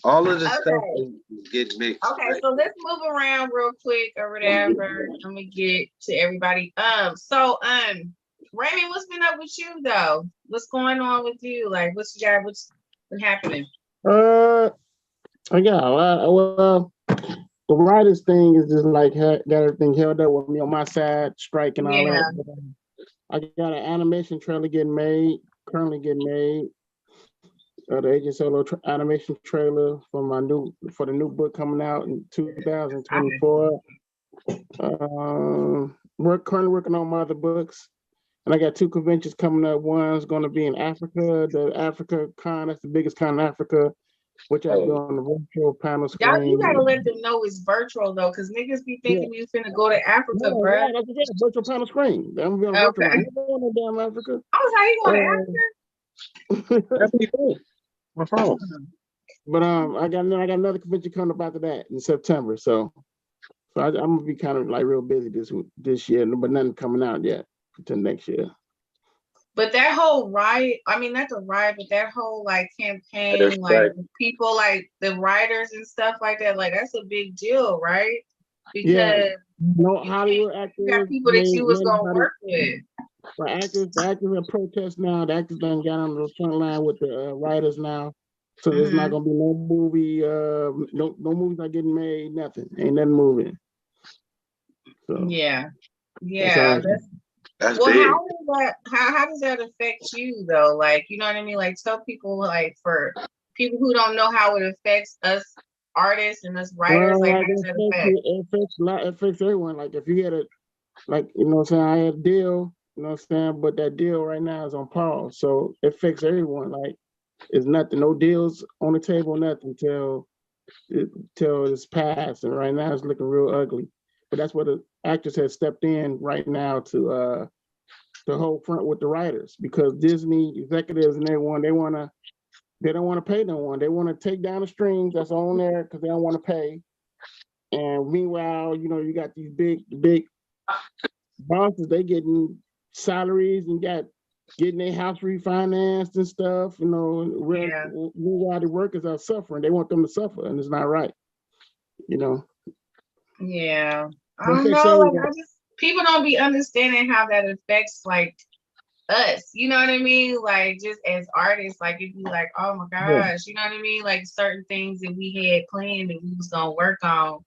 All of the Okay. stuff is getting mixed. Okay, right? so let's move around real quick or whatever. Let me get to everybody. Raymond, what's been up with you though? What's going on with you? Like, what's been happening? I got a lot. Well, the writers thing is just like got everything held up with me on my side, strike and all that. But, I got an animation trailer currently getting made. The Agent Solo animation trailer for the new book coming out in 2024. Currently working on my other books, and I got 2 conventions coming up. One's going to be in Africa, the Africa Con. That's the biggest con in Africa, which I do on the virtual panel screen. Y'all, you gotta let them know it's virtual though, because niggas be thinking you finna go to Africa, bro. Yeah, that's a virtual panel screen. I'm going to virtual. I'm going to damn Africa. I was like, you going to Africa? That's cool. My phone. But I got another convention coming up after that in September. So I'm gonna be kind of like real busy this year, but nothing coming out yet until next year. But that whole riot, I mean, not the riot, but that whole like campaign, like people, like the writers and stuff like that, like that's a big deal, right? Because Hollywood actors, you got people that you was gonna work with. The actors are protest now. The actors done got on the front line with the writers now. So there's not gonna be no movie, no movies are getting made, nothing. Ain't nothing moving. So yeah. That's well, big. How does that affect you though? Like, you know what I mean? Like, tell people, like, for people who don't know how it affects us artists and us writers, like, how does that affect? It affects everyone. Like, if you get like, you know what I'm saying, I had a deal, you know what I'm saying, but that deal right now is on pause. So it affects everyone. Like, it's nothing, no deals on the table, nothing till it's passed. And right now it's looking real ugly. But that's what the actors have stepped in right now to hold front with the writers, because Disney executives and everyone, they don't want to pay no one. They want to take down the strings that's on there because they don't want to pay. And meanwhile, you know, you got these big bosses, they getting salaries and getting their house refinanced and stuff, you know, meanwhile the workers are suffering. They want them to suffer, and it's not right, you know. Yeah. I don't know, like, people don't be understanding how that affects like us, you know what I mean? Like, just as artists, like, it'd be like, oh my gosh, you know what I mean? Like, certain things that we had planned that we was gonna work on,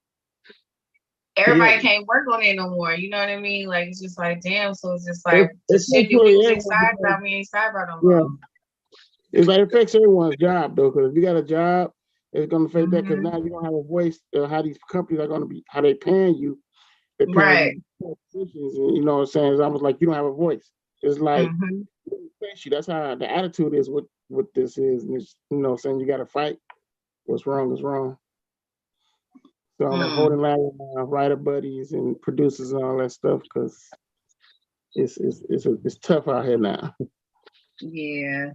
everybody can't work on it no more, you know what I mean? Like, it's just like, damn. So it's just like the shit that we was excited about, we ain't excited about no more. It's like, it affects everyone's job though, because if you got a job, it's gonna affect that, because now you don't have a voice. How these companies are gonna be, how they paying you, right? You know what I'm saying? It's almost like you don't have a voice. It's like that's how the attitude is. What this is, and it's, you know what I'm saying, you got to fight. What's wrong is wrong. So I'm holding line with my writer buddies and producers and all that stuff, because it's tough out here now. Yeah.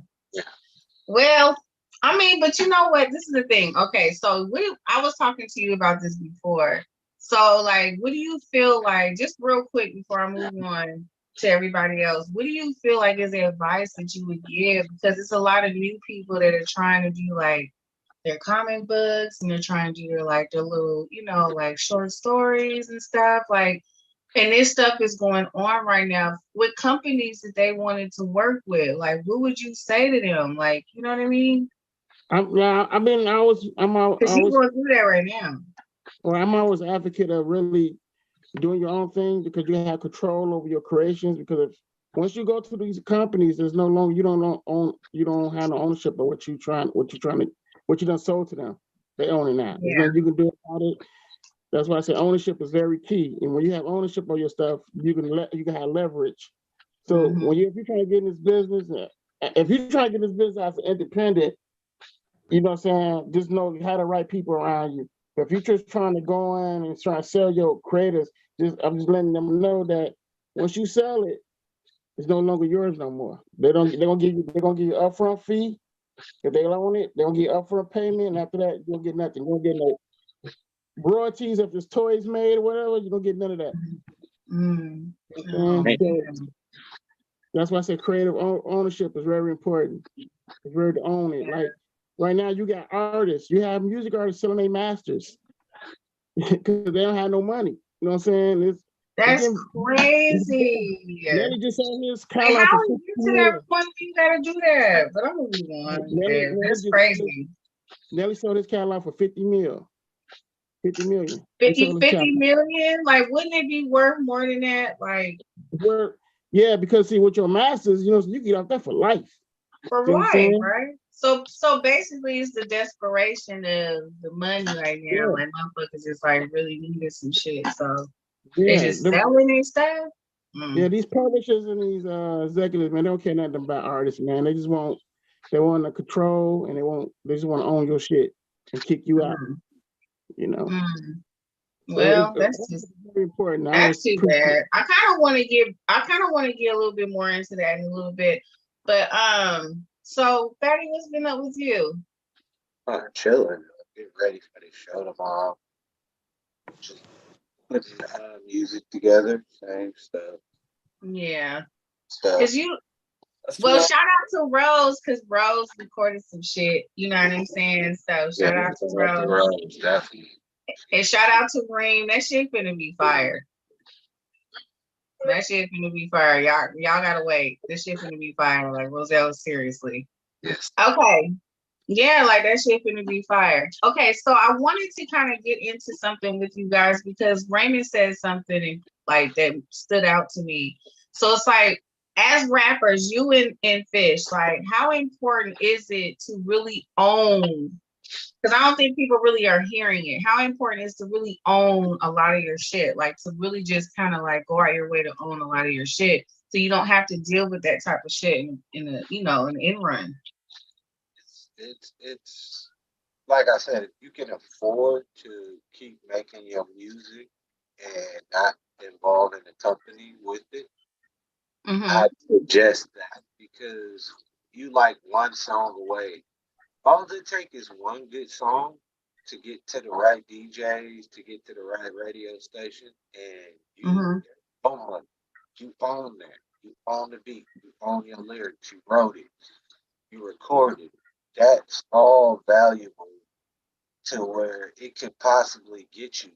Well, I mean, but you know what? This is the thing. Okay, so I was talking to you about this before. So, like, what do you feel like, just real quick before I move on to everybody else, what do you feel like is the advice that you would give? Because it's a lot of new people that are trying to do like their comic books, and they're trying to do their little, you know, like short stories and stuff. Like, and this stuff is going on right now with companies that they wanted to work with. Like, what would you say to them? Like, you know what I mean? I'm always because you're going through that right now. Well, I'm always an advocate of really doing your own thing, because you have control over your creations. Because once you go to these companies, there's no longer, you don't have no ownership of what you done sold to them. They own it now. There's nothing you can do about it. That's why I say ownership is very key. And when you have ownership of your stuff, you can have leverage. So if you're trying to get in this business, as an independent, you know what I'm saying, just know how to right people around you. But if you're just trying to go in and try to sell your creators, I'm just letting them know that once you sell it, it's no longer yours no more. They're gonna give you upfront fee. If they own it, they're gonna give you upfront payment, and after that, you don't get nothing. You don't get no royalties if there's toys made or whatever. You don't get none of that. So that's why I say creative ownership is very important. It's very to own it. Like right now, you got artists. You have music artists selling their masters because they don't have no money. You know what I'm saying? That's crazy. Nelly just on his how are you to that point? You gotta do that, but I'm gonna move on. That's crazy. Nelly sold his catalog for 50 million. 50 million. 50 million? Like, wouldn't it be worth more than that? Like, yeah, because see, with your masters, you know, you get off that for life. for You know what I'm life, saying? right? So basically, it's the desperation of the money right now. Yeah. Like, motherfuckers just like really needed some shit, so Yeah, they just selling their stuff. Yeah, these publishers and these executives, man, they don't care nothing about artists, man. They want the control, and they just want to own your shit and kick you out. You know. So Well, that's just very important. that's too bad. I kind of want to get a little bit more into that in a little bit, but so Fatty, what's been up with you? Chilling, getting ready for the show tomorrow. Just putting music together, same stuff. Yeah, Stuff. cause you. Well, shout out to Rose, cause Rose recorded some shit. You know what I'm saying? So shout out to Rose. Definitely. And shout out to Reem. That shit finna be fire. That shit finna be fire. Y'all gotta wait. This shit finna be fire. Like Roselle, seriously. Yes. Okay. Yeah, like that shit finna be fire. Okay, so I wanted to kind of get into something with you guys because Raymond said something like that stood out to me. So it's like, as rappers, you and Fish, like, how important is it to really own? Because I don't think people really are hearing it. How important is to really own a lot of your shit? Like, to really just kind of like go out your way to own a lot of your shit, so you don't have to deal with that type of shit in an in run. It's like I said, if you can afford to keep making your music and not involve in the company with it, I suggest that, because you like one song away. All it takes is one good song to get to the right DJs, to get to the right radio station, and you own it. You own that. You own the beat. You own your lyrics. You wrote it. You recorded it. That's all valuable to where it could possibly get you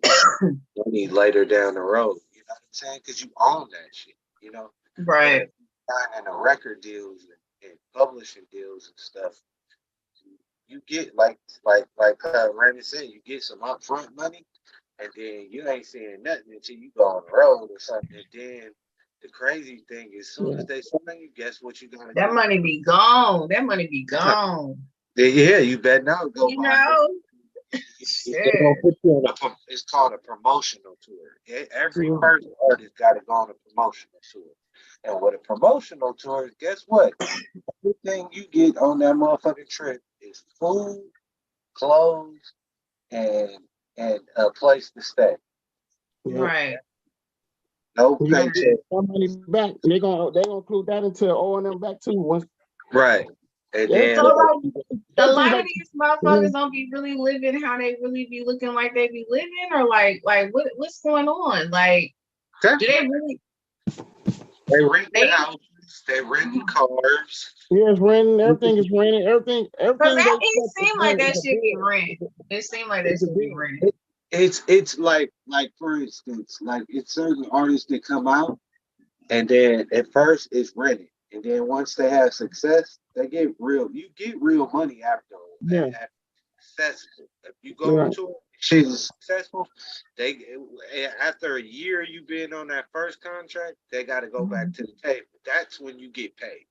money later down the road. You know what I'm saying? Because you own that shit. You know, right? Signing the record deals and publishing deals and stuff, you get like Randy said, you get some upfront money, and then you ain't seeing nothing until you go on the road or something. And then the crazy thing is, as soon as they sign you, guess what you gotta do? That money be gone. That money be gone. Yeah, you better not go. You know. It's called a promotional tour. Every first artist got to go on a promotional tour. And with a promotional tour, guess what? Everything you get on that motherfucking trip is food, clothes, and a place to stay. Right. No You gonna paycheck. get some money back. They gonna include that into O&M back too. Once. Right. And then, So like, a lot of these motherfuckers don't be really living how they really be looking like they be living, or like what's going on? Like, do they really? They rent the houses. They rent cars. Yeah, it's raining. Everything is raining. Everything. Because it seemed like that should be rent. It seemed like that should be rent. It's like for instance, like it's certain artists that come out, and then at first it's rented, and then once they have success, they get real. You get real money after. Yeah. Successful. If you go to it, shit is successful. They after a year you've been on that first contract, they got to go back to the table. That's when you get paid.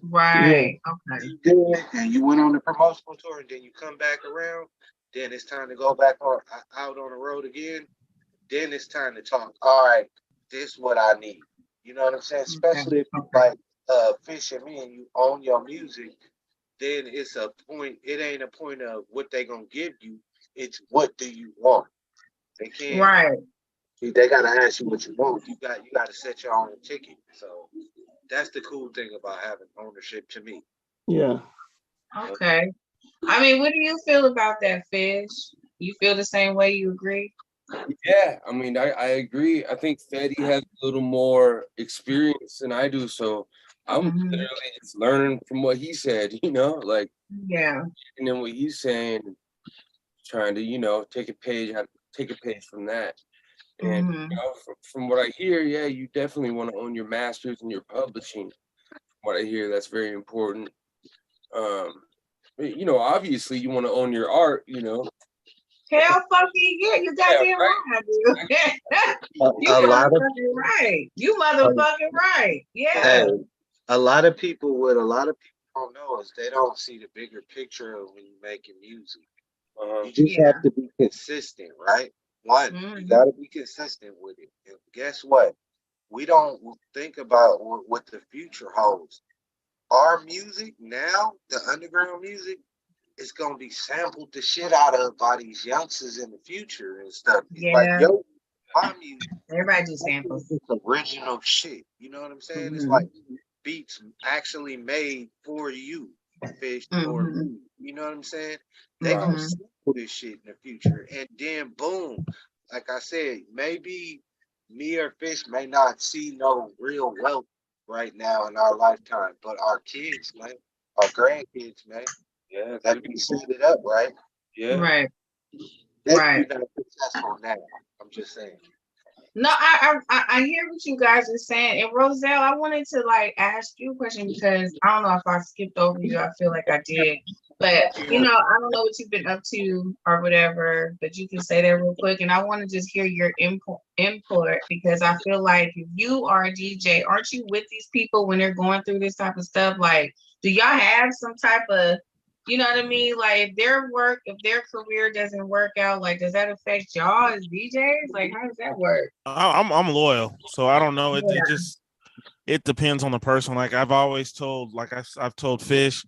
Right. Okay. You did it, and you went on the promotional tour, and then you come back around. Then it's time to go back out on the road again. Then it's time to talk. All right, this is what I need. You know what I'm saying? Especially if you like Fish and me and you own your music, then it's a point. It ain't a point of what they gonna give you. It's what do you want. They can't. Right. They gotta ask you what you want. You got to set your own ticket. So that's the cool thing about having ownership to me. Yeah. Okay. I mean, what do you feel about that, Fish? You feel the same way? You agree? Yeah, I mean, I agree. I think Fetty has a little more experience than I do, so I'm literally just learning from what he said, you know, like, yeah, and then what he's saying, trying to, take a page from that. And you know, from what I hear, yeah, you definitely want to own your masters and your publishing. From what I hear, that's very important. You know, obviously you want to own your art, you know. Hell fucking yeah, you goddamn right, dude. You A lot of motherfucking right. You motherfucking right. Yeah. Hey, a lot of people don't know is they don't see the bigger picture of when you're making music. You just have to be consistent, right? One, you got to be consistent with it. And guess what? We don't think about what the future holds. Our music now, the underground music, is gonna be sampled the shit out of by these youngsters in the future and stuff. Yeah. Like, yo, my music, everybody do samples. It's original shit. You know what I'm saying? It's like beats actually made for you, Fish, or me. You know what I'm saying? They gonna sample this shit in the future, and then boom, like I said, maybe me or Fish may not see no real wealth right now in our lifetime, but our kids, man, our grandkids, man. Yeah, that be set it up, right? Yeah. Right. That's Right. successful now. I'm just saying. No, I hear what you guys are saying. And Roselle, I wanted to like ask you a question because I don't know if I skipped over you. I feel like I did. But you know, I don't know what you've been up to or whatever, but you can say that real quick. And I want to just hear your input because I feel like if you are a DJ, aren't you with these people when they're going through this type of stuff? Like, do y'all have some type of, you know what I mean? Like if their career doesn't work out, like does that affect y'all as DJs? Like how does that work? I'm loyal, so I don't know. It depends on the person. Like I've always told, like I've told Fish,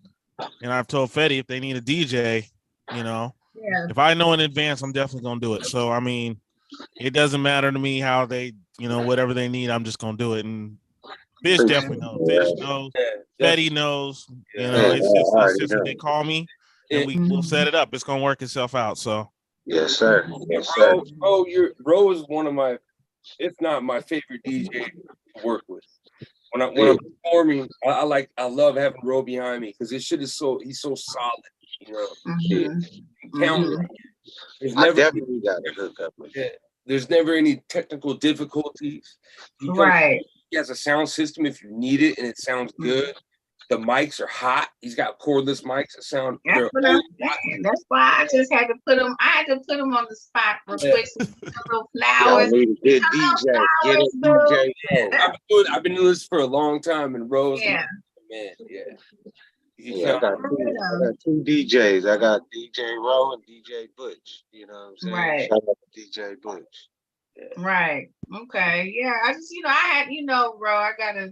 and I've told Fetty if they need a DJ, you know, if I know in advance, I'm definitely gonna do it. So I mean, it doesn't matter to me how they, you know, whatever they need, I'm just gonna do it. And Fish definitely knows. Fish knows. Fetty knows. You know, it's just if they call me, and we'll set it up. It's gonna work itself out. So. Yes, sir. Yes, sir. Bro is one of my, if not my favorite DJ to work with. When I'm performing, I love having Ro behind me because this shit is he's so solid. You know, I definitely got to hook up with it. There's never any technical difficulties. He has a sound system if you need it, and it sounds good. The mics are hot. He's got cordless mics that sound. That's why I just had to put him. I had to put him on the spot real quick. Some little flowers. Need a good DJ. Get a DJ. I've been doing this for a long time, and Rose. Yeah. Man, I got two DJs. I got DJ Rowe and DJ Butch. You know what I'm saying? Right. Shout out to DJ Butch. Right. Okay. Yeah. I just, you know, I had, you know, bro, I gotta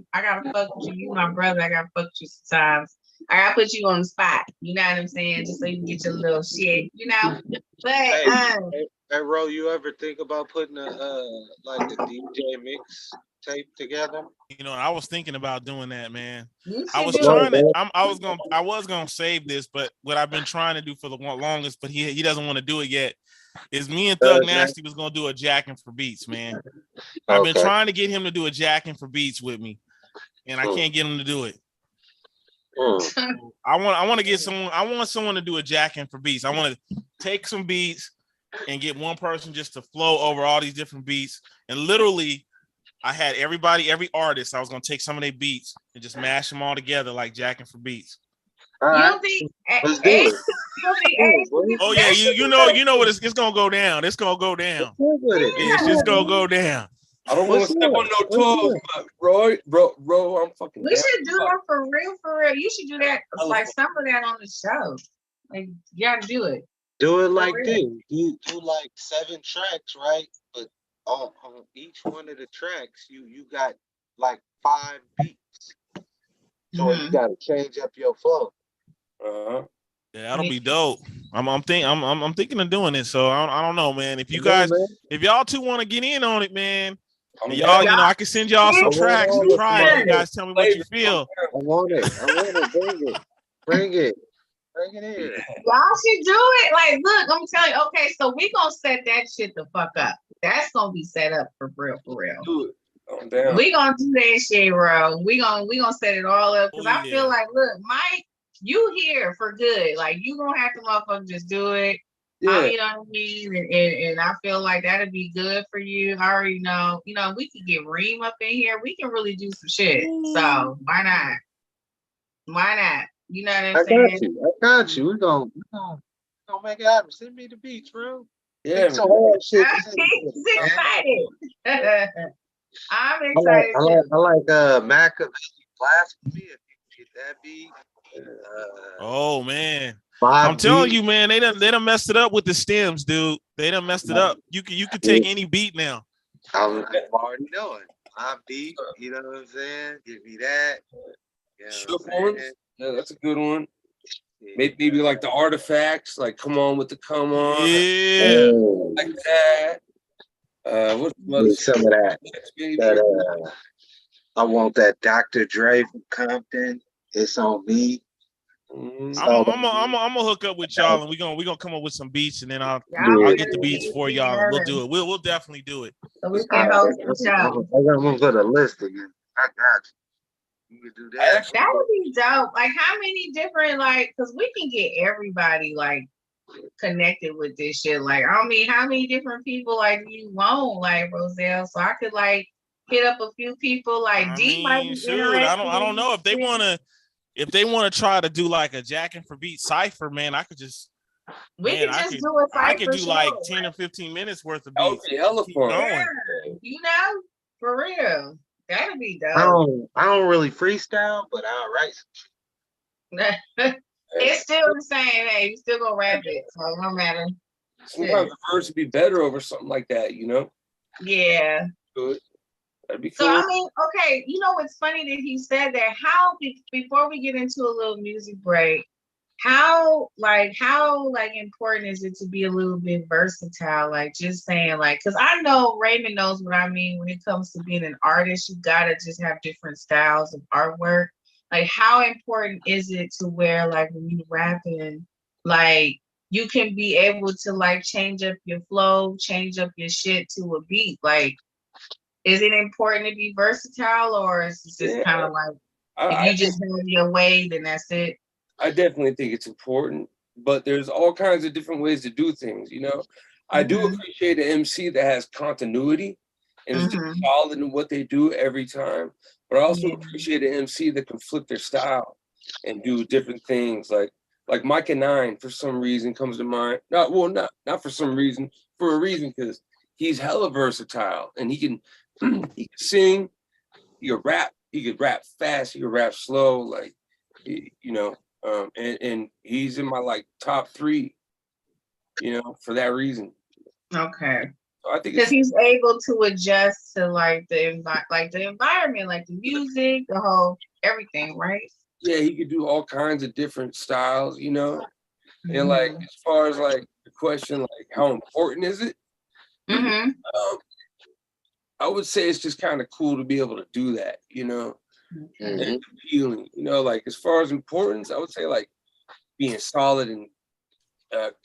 fuck with you. You my brother. I gotta fuck with you sometimes. I gotta put you on the spot. You know what I'm saying? Just so you can get your little shit, you know. But hey, Ro, you ever think about putting a like a DJ mix tape together? You know, I was thinking about doing that, man. I was gonna save this, but what I've been trying to do for the longest, but he doesn't want to do it yet. Is me and Thug Nasty was gonna do a jacking for beats, man. I've been trying to get him to do a jacking for beats with me, and I can't get him to do it. I want to get someone. I want someone to do a jacking for beats. I want to take some beats and get one person just to flow over all these different beats. And literally, I had every artist. I was gonna take some of their beats and just mash them all together like jacking for beats. You don't think oh yeah, you know what it's gonna go down. It's gonna go down. It's just gonna go down. I don't want to step on no toes, but bro, I'm fucking. We should do that for real. You should do that, like some of that on the show. Like you gotta do it. Do it like this. Do like 7 tracks, right? But on each one of the tracks, you got like 5 beats. So you gotta change up your flow. Yeah, that'll be dope. I'm thinking of doing it. So I don't know, man. If you guys, if y'all two want to get in on it, man, y'all, you know, I can send y'all some tracks and try it. You guys tell me what you feel. I want it. Bring it in. Y'all should do it. Like, look, I'm telling you. Okay, so we gonna set that shit the fuck up. That's gonna be set up for real. Do it. We gonna do that shit, bro. We gonna set it all up because I feel like, look, Mike, you here for good. Like you gonna have to motherfucker just do it. Yeah. You know what I mean? And I feel like that'd be good for you. I already know. You know, we can get Reem up in here. We can really do some shit. So why not? You know what I'm I saying? got you. I got you. We're gonna make it happen. Send me the beats, bro. Yeah, It's some hard shit. He's excited. I'm I excited too. like Machiavelli Blasphemy. If you get that beat. Oh man. Five I'm telling beat. you, man, they done messed it up with the stems, dude. They done messed it up. You could take any beat now. I'm already knowing. 5 beat. You know what I'm saying? Give me that. You know Shook what I'm ones. saying? Yeah, that's a good one. Maybe like the artifacts, like come on with the come on. Yeah. Like that. What's Need some of that. That I want that Dr. Dre from Compton. It's on me. I'm gonna hook up with y'all and we gonna come up with some beats and then I'll get the beats for y'all and we'll do it. We'll definitely do it. So we can host the show. I'm gonna put a list again. I got you. You can do that. That would be dope. Like how many different because we can get everybody like connected with this shit. Like I mean, how many different people like you want like Roselle? So I could like hit up a few people like D might be interested. I don't know if they wanna try to do like a Jacking for Beat cipher, man. I could just do a cipher. I could do like 10 or 15 minutes worth of beats. That would be hella fun. Yeah, you know, for real. That'd be dope. I don't really freestyle, but I'll write some shit. It's still the same. Hey, you still gonna rap it, so it don't matter. Sometimes the verse would be better over something like that, you know? Yeah. Good. That'd be cool. So I mean, okay, you know what's funny that he said that. How before we get into a little music break, how important is it to be a little bit versatile? Like just saying because I know Raymond knows what I mean when it comes to being an artist. You gotta just have different styles of artwork. Like how important is it to where like when you rapping, like you can be able to like change up your flow, change up your shit to a beat? Like, is it important to be versatile, or is it just kind of like if you just have your way, then that's it? I definitely think it's important, but there's all kinds of different ways to do things, you know? I do appreciate an MC that has continuity and is just solid in what they do every time, but I also appreciate an MC that can flip their style and do different things. Like Micah 9, for some reason, comes to mind. Not for some reason, for a reason, because he's hella versatile and he can sing, he could rap fast, he could rap slow, like, you know. And he's in my like top 3, you know, for that reason. Okay. So I think because he's able to adjust to like the environment, like the music, the whole everything, right? Yeah, he could do all kinds of different styles, you know. And like as far as like the question, like how important is it? I would say it's just kind of cool to be able to do that, you know. And appealing, you know, like as far as importance, I would say like being solid and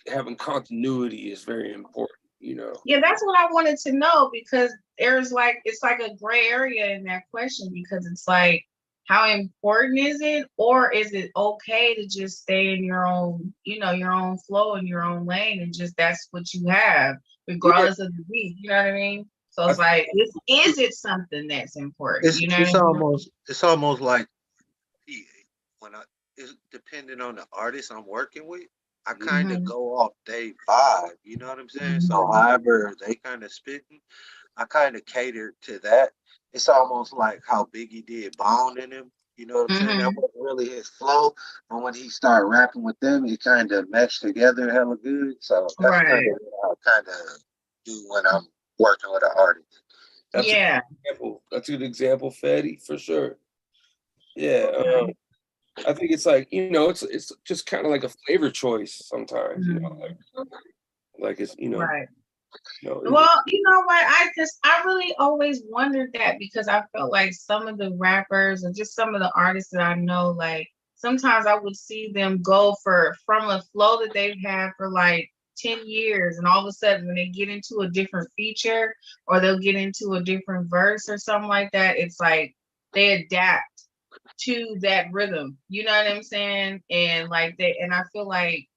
having continuity is very important, you know. Yeah, that's what I wanted to know, because there's like it's like a gray area in that question, because it's like how important is it, or is it okay to just stay in your own, you know, your own flow and your own lane, and just that's what you have regardless of the beat, you know what I mean? So it's like, is it something that's important? It's almost like it's depending on the artist I'm working with. I kind of go off their vibe, you know what I'm saying? So however they kind of spitting, I kind of cater to that. It's almost like how Biggie did Bone in him, you know what I'm saying? That wasn't really his flow, but when he started rapping with them, it kind of meshed together hella good. So that's kind of what I kind of do when I'm working with an artist. That's a good example, Fetty, for sure. Yeah, I think it's like, you know, it's just kind of like a flavor choice sometimes, you know, like it's, you know. Right. You know, well, you know what? I really always wondered that, because I felt like some of the rappers and just some of the artists that I know, like sometimes I would see them go from a flow that they've had for like 10 years, and all of a sudden when they get into a different feature or they'll get into a different verse or something like that, it's like they adapt to that rhythm, you know what I'm saying? And like and I feel like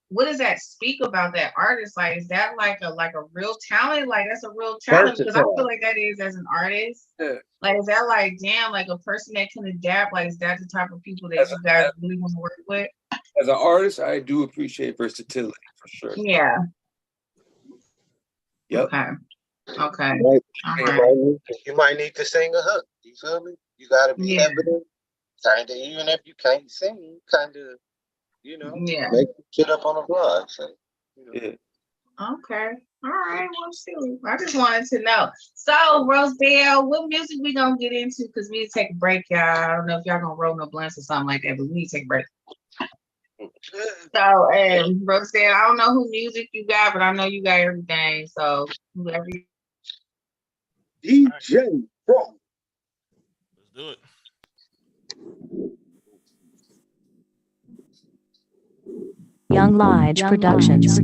what does that speak about that artist? Like, is that like a real talent? Like, that's a real talent because I feel like that is as an artist. Yeah. Like, is that like, damn, like a person that can adapt? Like, is that the type of people that you guys really want to work with? As an artist, I do appreciate versatility for sure. Yeah. Yep. Okay. Okay. You might need to sing a hook. You feel me? You gotta be evident. Kinda, even if you can't sing, kinda, you know, make shit up on the blog. So, you know. Yeah. Okay. All right. Well, shoot. I just wanted to know. So, Rosedale, what music we gonna get into? Because we need to take a break, y'all. I don't know if y'all gonna roll no blunts or something like that, but we need to take a break. So, Rosedale, I don't know who music you got, but I know you got everything. So, whoever you DJ Pro. Let's do it. Young Lige Productions.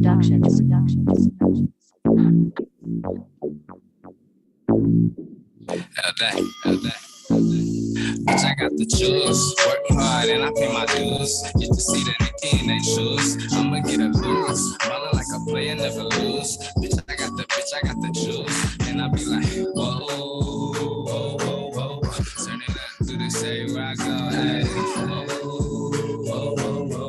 Bitch, I got the juice. Work hard and I pay my dues. Get to see the Nicki in they shoes. I'ma get a lose. Ballin' like a player, never lose. Bitch, I got the juice. And I be like, whoa, whoa, whoa, whoa. Turn it up to the same where I go. Hey, whoa, whoa, whoa, whoa.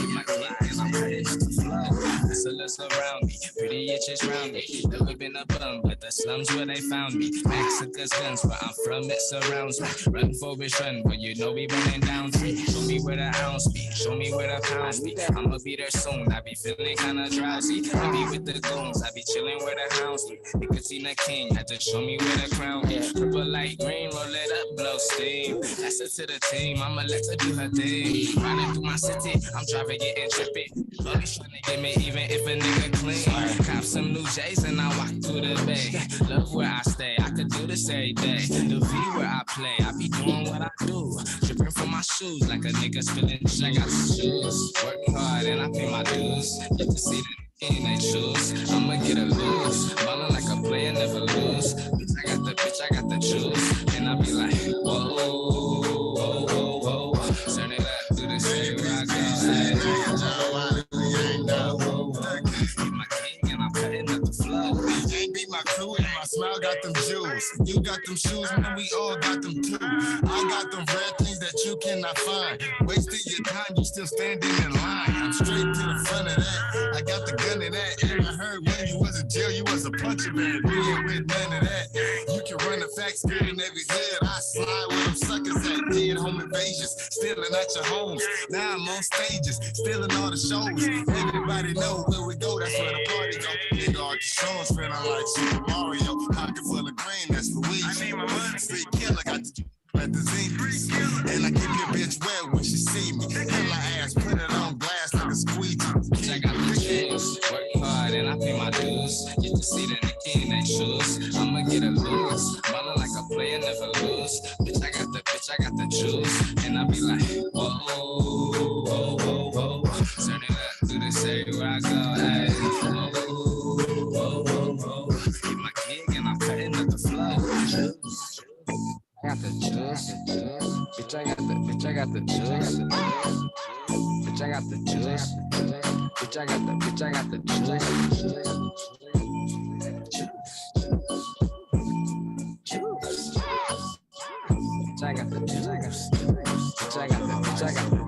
My clients, I'm ready to flow. Hustlers around me, pretty itches round me. Never been a bum, but the slums where they found me. Mexicans guns, where I'm from, it surrounds me. Run for bitch, run, but you know we running down free. Show me where the ounce be, show me where the pounds be. I'ma be there soon, I be feeling kinda drowsy. I be with the goons, I be chilling where the hounds be. Nicotina King, had to show me where the crown be. Purple light green, roll it up, blow steam. Pass it to the team, I'ma let her do her thing. Riding through my city, I'm driving, getting trippy. Always trying to get me even if a nigga clean. Cop some new J's and I walk through the bay. Love where I stay, I could do this every day. The V where I play, I be doing what I do. Dripping from my shoes like a nigga spilling. I got the shoes, work hard and I pay my dues. Get to see the in they choose. I'ma get a lose. Ballin' like a player, never lose. Bitch, I got the juice. And I be like, whoa, whoa, whoa, whoa. Turn it up, do the same where I go. My king and I'm cutting up the flow. Ain't be my crew and my smile got them jewels. You got them shoes, man, we all got them too. I got them rare things that you cannot find. Wasting your time, you still standing in line. I'm straight to the front of that. I got the gun in that. And I heard when you was in jail, you was a puncher man. We ain't with none of that. You can run the facts good in every hood. I slide with them suckers that did home invasions, stealing at your homes. Now I'm on stages, stealing all the shows. Everybody know where we go, that's where the party go. Nigga, all the shows feeling like Super Mario. Pocket full of green, that's Luigi. I need my money. Street killer, got the at the Zingers. And I keep your bitch wet when she see me. Kill her ass, put it on glass like a squeegee. Bitch, I got the juice. Work hard and I pay my dues. Get to see the Nicki in they shoes. I'ma get a lose. Ballin' like a player, never lose. Bitch, I got the juice. And I be like, whoa, whoa, whoa, whoa. Turn it up, do the same where I go. Hey, whoa, whoa, whoa, whoa. Keep my gig and I'm cutting up the flow. Got the juice, bitch. I got the juice. Bitch, I got the juice. Bitch, I got the juice. Bitch, I got the juice. Bitch, I got the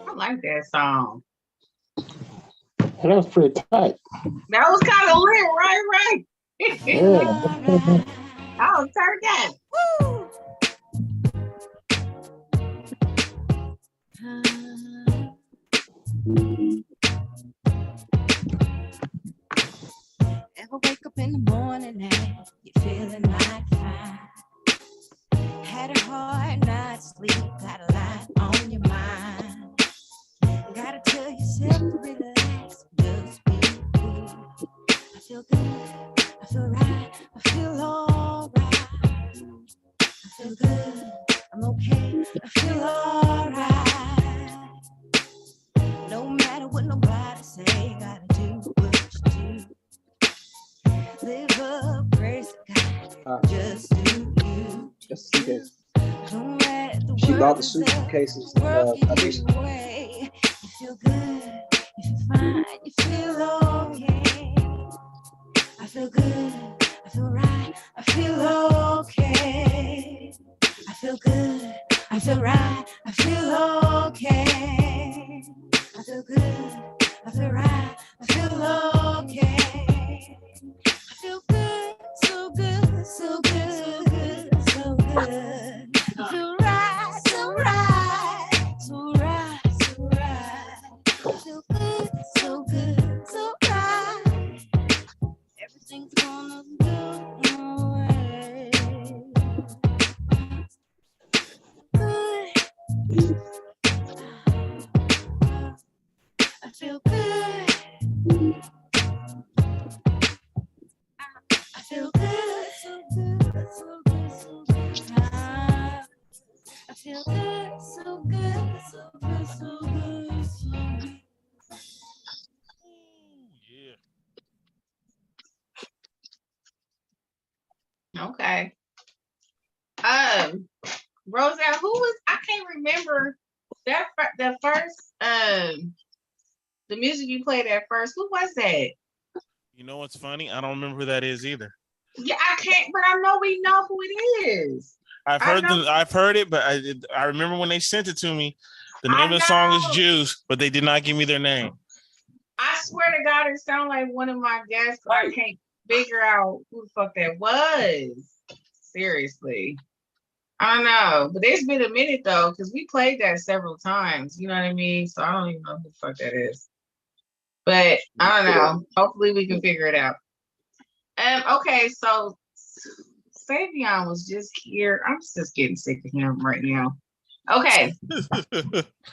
I like that song. That was pretty tight. That was kind of lit, right? Yeah. I was turned that. Woo! Ever wake up in the morning and you're feeling like fine? Had a hard night's sleep, got a lot on your mind. Gotta tell yourself to relax, just be cool. I feel good, I feel right, I feel alright. I feel good, I'm okay, I feel alright. No matter what nobody say, gotta do suitcase. She bought the suitcases. I think You feel good, you feel fine, you feel okay. I feel good, I feel right, I feel okay. I feel good, I feel right, I feel okay. I feel good, I feel right, I feel okay. I feel good, so good, so good, so good. I feel right, so right, so right, so right. I feel good, so good, so right. Everything's gonna go my way. Good. I feel good. I feel good, so good, so good, so good. I feel good, so good, so good, so good, so good. Okay. Roselle, who was, I can't remember that the first the music you played at first. Who was that? You know what's funny? I don't remember who that is either. Yeah, I can't, but I know we know who it is. I've heard it, but I remember when they sent it to me. The name of the song is Juice, but they did not give me their name. I swear to God, it sounded like one of my guests, but I can't figure out who the fuck that was. Seriously. I don't know, but it's been a minute though, because we played that several times. You know what I mean? So I don't even know who the fuck that is. But I don't know. Hopefully we can figure it out. Okay, so Savion was just here. I'm just getting sick of him right now. Okay.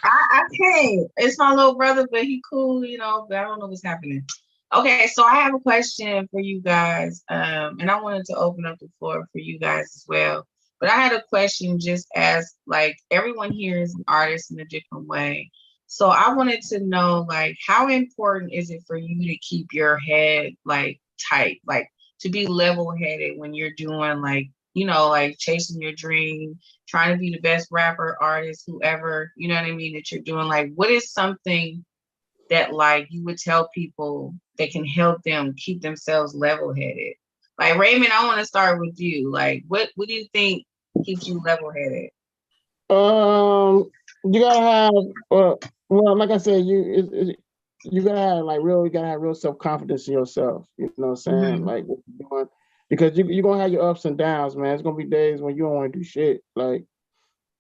I can't. It's my little brother, but he cool, you know, but I don't know what's happening. Okay, so I have a question for you guys. And I wanted to open up the floor for you guys as well. But I had a question just as like everyone here is an artist in a different way. So I wanted to know, like, how important is it for you to keep your head like tight, like to be level-headed when you're doing like, you know, like chasing your dream, trying to be the best rapper, artist, whoever, you know what I mean, that you're doing? Like, what is something that like you would tell people that can help them keep themselves level-headed? Like Raymond, I want to start with you. Like, what do you think keeps you level-headed? You gotta have well, like I said, you gotta have real self-confidence in yourself. You know what I'm saying? Mm-hmm. Like what you're doing, because you're gonna have your ups and downs, man. It's gonna be days when you don't want to do shit, like,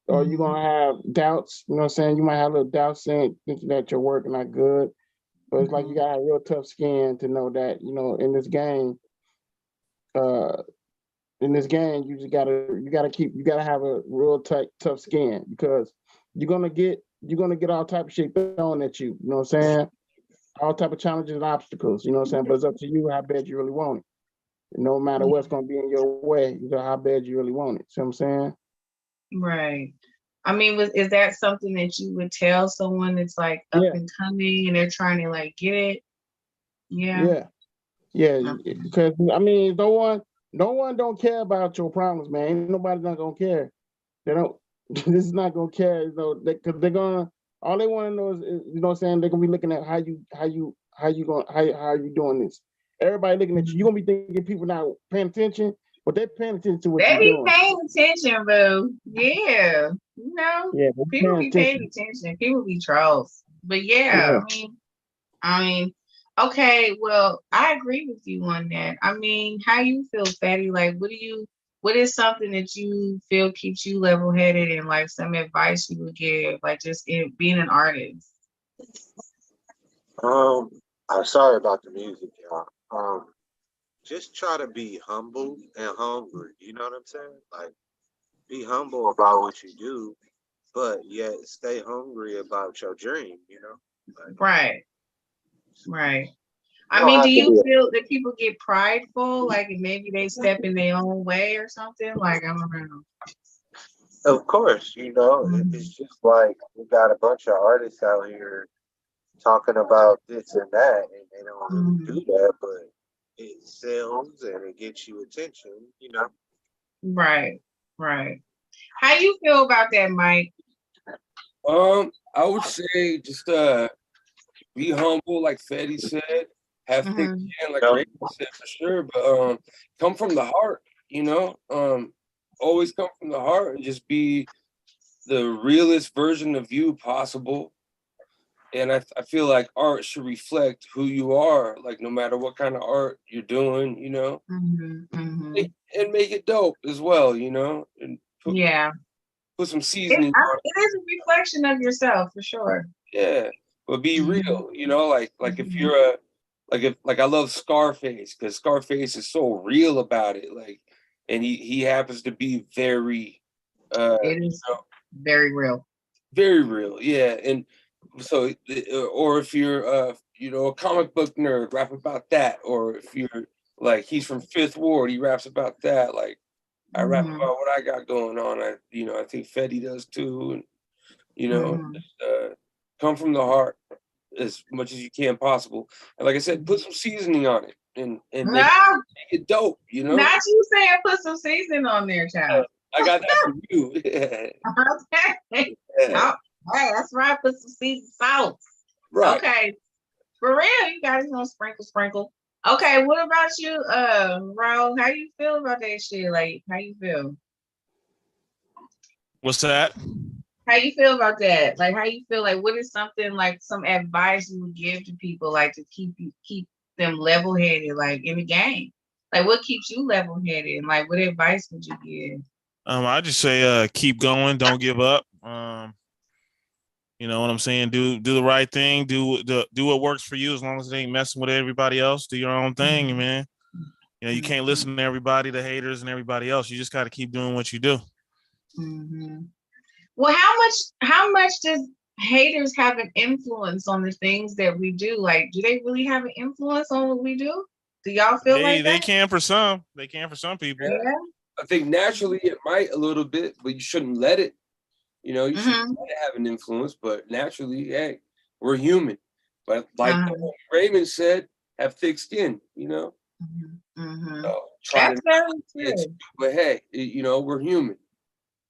or you're gonna have doubts. You know what I'm saying? You might have a little doubts thinking that your work is not good, but it's like you gotta have real tough skin to know that, you know, in this game, you just gotta have a real tough skin, because you're gonna get all type of shit thrown at you. You know what I'm saying? All type of challenges and obstacles. You know what I'm saying? But it's up to you how bad you really want it. No matter what's gonna be in your way, you know how bad you really want it. See what I'm saying? Right. I mean, is that something that you would tell someone that's like up and coming and they're trying to like get it? Yeah. Yeah. Because I mean, no one don't care about your problems, man. Ain't nobody not gonna care. They don't. This is not gonna care, you know, because they're gonna. All they want to know is, you know what I'm saying, they're gonna be looking at how are you doing this. Everybody looking at you. You're gonna be thinking people not paying attention, but they're paying attention to what you're doing. They be paying attention, boo. Yeah. You know, people be paying attention. People be trolls. But yeah. I mean, okay, well, I agree with you on that. I mean, how you feel, Fatty? Like, what is something that you feel keeps you level-headed, and like some advice you would give, like just in being an artist? I'm sorry about the music, y'all. Just try to be humble and hungry. You know what I'm saying? Like, be humble about what you do, but yet stay hungry about your dream. You know? Like, Right. I mean, do you feel that people get prideful, like maybe they step in their own way or something? Like, I don't know. Of course, you know, it's just like we got a bunch of artists out here talking about this and that, and they don't really do that, but it sells and it gets you attention, you know. Right. Right. How you feel about that, Mike? I would say just be humble, like Fetty said. Have thick skin, like Ray said, for sure. But come from the heart, you know. Always come from the heart and just be the realest version of you possible. And I feel like art should reflect who you are, like no matter what kind of art you're doing, you know. And make it dope as well, you know. And put some seasoning on it. It is a reflection of yourself for sure. Yeah, but be real, you know, like if you're a like I love Scarface because Scarface is so real about it, like, and he happens to be very it is very real. Very real, yeah. And so, or if you're you know, a comic book nerd, rap about that, or if you're like he's from Fifth Ward, he raps about that. Like I rap about what I got going on. I think Fetty does too, and you know, just, come from the heart as much as you can possible. And like I said, put some seasoning on it and make it dope, you know? Not you saying put some seasoning on there, child. I got that from you. Okay. Hey, that's right. Put some seasoned salts. Right. Okay. For real, you guys gonna sprinkle. Okay, what about you, Ro? How you feel about that shit? Like, how you feel? What's that? How you feel about that? Like, how you feel? Like, what is something like some advice you would give to people, like to keep them level headed, like in the game? Like, what keeps you level headed? And like, what advice would you give? I just say keep going, don't give up. You know what I'm saying? Do the right thing. Do what works for you as long as it ain't messing with everybody else. Do your own thing, man. You know, you can't listen to everybody, the haters and everybody else. You just got to keep doing what you do. Well, how much does haters have an influence on the things that we do? Like, do they really have an influence on what we do? Do y'all feel like that? They can for some. They can for some people. Yeah. I think naturally it might a little bit, but you shouldn't let it. You know, you shouldn't let it have an influence, but naturally, hey, we're human. But like Raymond said, have thick skin, you know? So try That's very true. But hey, you know, we're human.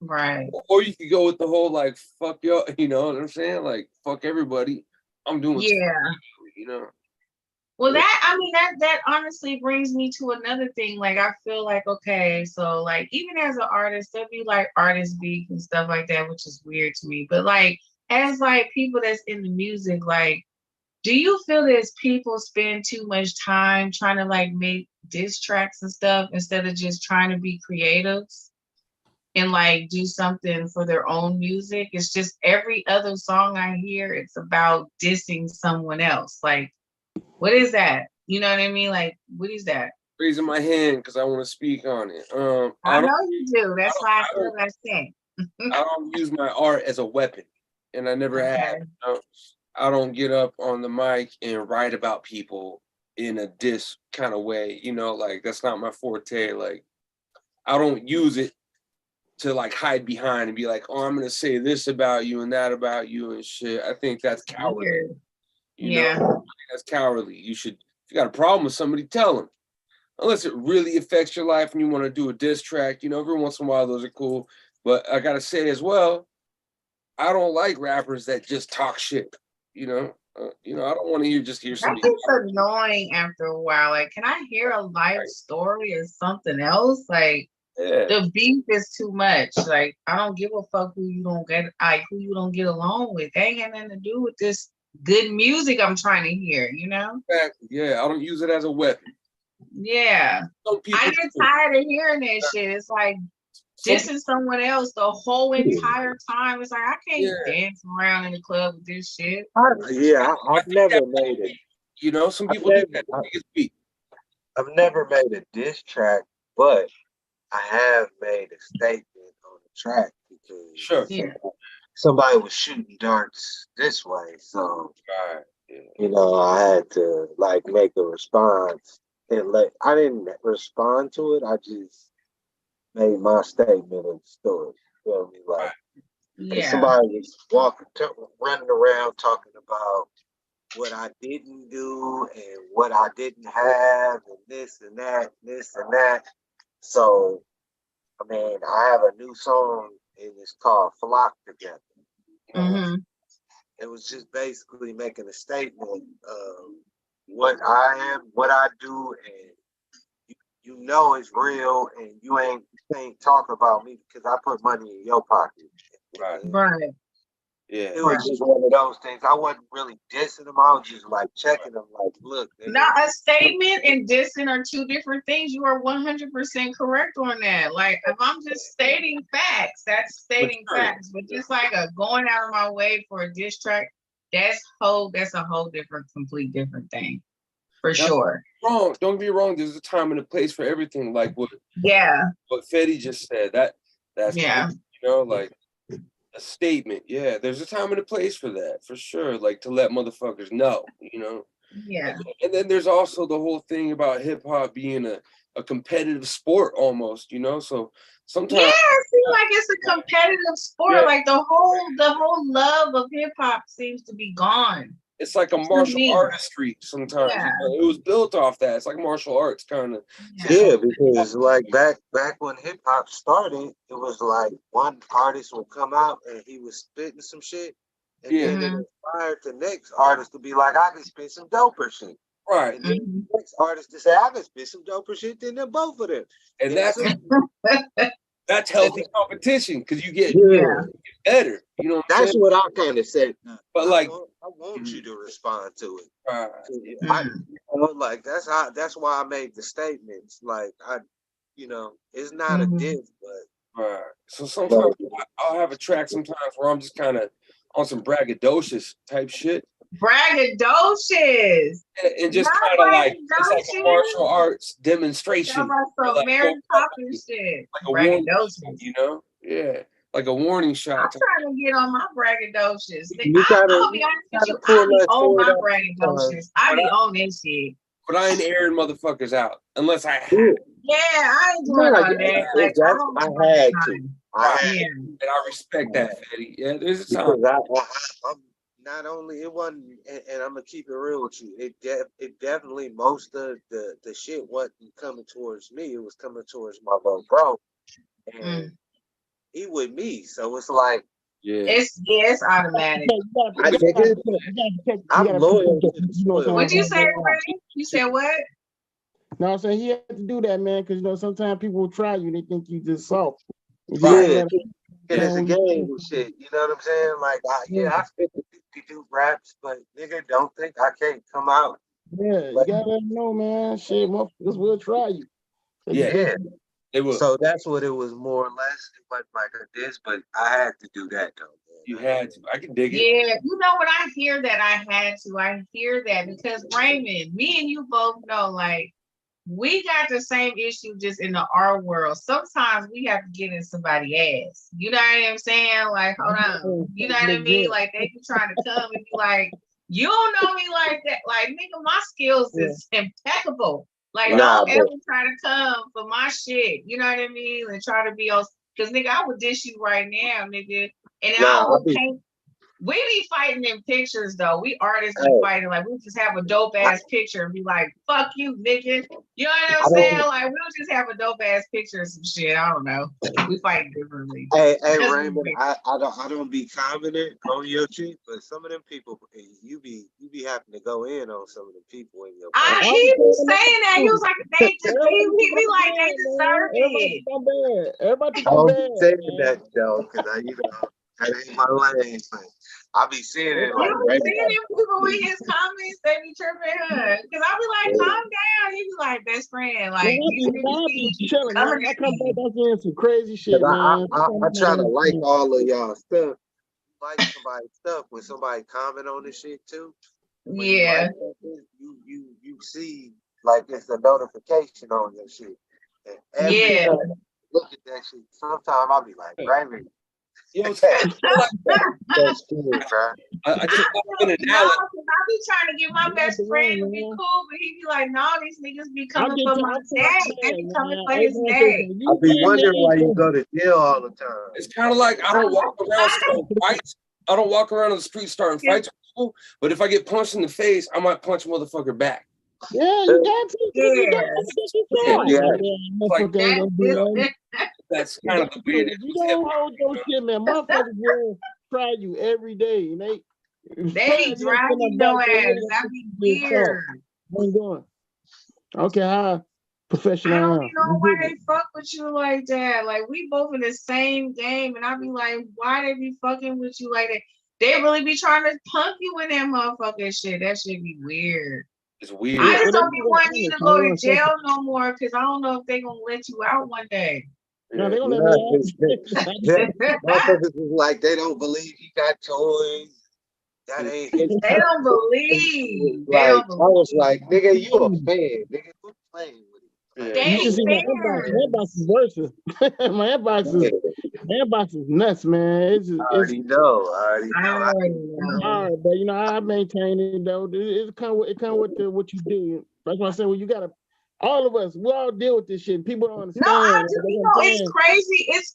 Right. Or you could go with the whole like fuck y'all, you know what I'm saying? Like fuck everybody. I'm doing you know. Well, that honestly brings me to another thing. Like, I feel like, okay, so like even as an artist, there'll be like artist beef and stuff like that, which is weird to me. But like as like people that's in the music, like, do you feel that people spend too much time trying to like make diss tracks and stuff instead of just trying to be creatives and like do something for their own music? It's just every other song I hear, it's about dissing someone else. Like, what is that? You know what I mean? Like, what is that? Raising my hand because I want to speak on it. I know you do. That's why I feel like saying. I don't use my art as a weapon, and I never have. You know? I don't get up on the mic and write about people in a diss kind of way. You know, like that's not my forte. Like, I don't use it to like hide behind and be like, oh, I'm gonna say this about you and that about you and shit. I think that's cowardly. You know, that's cowardly. You should, if you got a problem with somebody, tell them. Unless it really affects your life and you want to do a diss track, you know, every once in a while those are cool. But I gotta say as well, I don't like rappers that just talk shit. You know, I don't want to hear somebody. That gets annoying after a while. Like, can I hear a life story or something else? Like, the beef is too much. Like, I don't give a fuck who you don't get along with. That ain't got nothing to do with this good music I'm trying to hear, you know? Yeah, I don't use it as a weapon. Yeah. I get tired of hearing that shit. It's like dissing someone else the whole entire time. It's like, I can't dance around in the club with this shit. I've never made it. You know, some people do that. I've never made a diss track, but I have made a statement on the track because somebody was shooting darts this way. So, you know, I had to like make a response. And I didn't respond to it. I just made my statement of the story. You feel me? Like, somebody was running around talking about what I didn't do and what I didn't have and this and that, this and that. So I mean, I have a new song and it's called Flock Together. It was just basically making a statement of what I am, what I do, and you know it's real, and you can't talk about me because I put money in your pocket. Right. Yeah. It was just one of those things. I wasn't really dissing them. I was just like checking them, like, look. Now, a statement and dissing are two different things. You are 100% correct on that. Like, if I'm just stating facts, that's stating facts. But just like a going out of my way for a diss track, that's a whole different, complete different thing, for sure. Wrong. Don't be wrong. There's a time and a place for everything. Like what Fetty just said. That's you know, like a statement. Yeah, there's a time and a place for that, for sure. Like to let motherfuckers know, you know. Yeah. And then there's also the whole thing about hip hop being a competitive sport almost, you know. So sometimes it seems like it's a competitive sport. Yeah. Like the whole love of hip hop seems to be gone. It's like a martial artistry sometimes. Yeah. You know? It was built off that. It's like martial arts kind of. Yeah, because like back when hip hop started, it was like one artist would come out and he was spitting some shit, and then it inspired the next artist to be like, I can spit some doper shit. Right. And then the next artist to say, I can spit some doper shit than them both of them. And that's healthy competition because you get better. You know, that's what I kind of said. But like, I want you to respond to it. Like that's why I made the statements. Like it's not a diss, but so sometimes I'll have a track sometimes where I'm just kind of on some braggadocious type shit. Braggadocious. And just kind of like it's like a martial arts demonstration. Like very popular shit. Like a warning, you know? Yeah. Like a warning shot. I'm trying to get on my braggadocious. I'll be honest with you, I be on my braggadocious. I be on this shit. But I ain't airing motherfuckers out unless I have. Yeah, I ain't doing all that. Like, I had to. And I respect that, Fetty. Yeah, there's a time. I'm not only it wasn't, and I'm gonna keep it real with you. It definitely most of the shit wasn't coming towards me. It was coming towards my little bro, and he with me. So it's like, it's automatic. I'm loyal. What'd you say, Ray? You said what? No, I'm saying he had to do that, man, because sometimes people will try you and they think you just soft. Yeah. And it's a game and shit. You know what I'm saying? Like, I spit the 52 raps, but nigga don't think I can't come out. Yeah, you gotta let them know, man. Shit, motherfuckers will try you. Yeah. It was. So that's what it was, more or less. It wasn't like a diss, but I had to do that though. Man. You had to. I can dig it. Yeah, you know when I hear that, I hear that because Raymond, me and you both know, like, we got the same issue just in the art world. Sometimes we have to get in somebody's ass. You know what I'm saying? Like, hold on. You know what I mean? Like, they be trying to come and be like, you don't know me like that. Like, nigga, my skills is impeccable. Like, don't ever try to come for my shit. You know what I mean? And try to be on, because nigga, I would dish you right now, nigga. And then I would paint. We be fighting in pictures though. We artists be fighting, like we just have a dope ass picture and be like, fuck you, nigga. You know what I'm saying? Like we'll just have a dope ass picture of some shit. I don't know. We fight differently. Hey Raymond, I don't be commenting on your shit, but some of them people, you be having to go in on some of the people in your he was saying that. He was like, they just be like they deserve it. Everybody go bad. I'm saying that though, because that ain't my lane, but I be seeing it like seeing people in his comments, they be tripping her. Cause I be like, calm down. He be like, best friend. Like you chilling, man. I come back doing some crazy shit, man. I try to like all of y'all stuff. Like somebody's stuff when somebody comment on this shit too. Yeah. You see like it's a notification on your shit. And every time I look at that shit, sometimes I'll be like, Raymond. Yo, that's true, bro. I be trying to get my best friend to be cool, but he be like, no, these niggas be coming for my day. They be coming for his day. I be wondering why you go to jail all the time. It's kind of like I don't walk around starting fights. I don't walk around on the street starting fights with people, but if I get punched in the face, I might punch a motherfucker back. Yeah, you got to. That's kind of the weird. If you don't hold your shit, man, motherfuckers will try you every day, and they be dragging your ass. That'd be weird. What doing? Okay, how professional I I don't am. know why they fuck with you like that. Like we both in the same game, and I be like, why they be fucking with you like that? They really be trying to punk you in that motherfucking shit. That shit be weird. It's weird. I just don't be wanting you to go to jail no more because I don't know if they gonna let you out one day. No, they gonna let me Motherfuckers is like they don't believe he got toys. That ain't his. They don't believe. Like, I was like, nigga, you a fan, nigga. Quit playing with it. They You should see my inbox. My inbox is worse. My inbox is nuts, man. It's just, I already know. it's hard, but you know I maintain it though. It kind of what you do. That's why I say, well, you gotta. All of us, we all deal with this shit. People don't understand. No, I do. You know, it's crazy. It's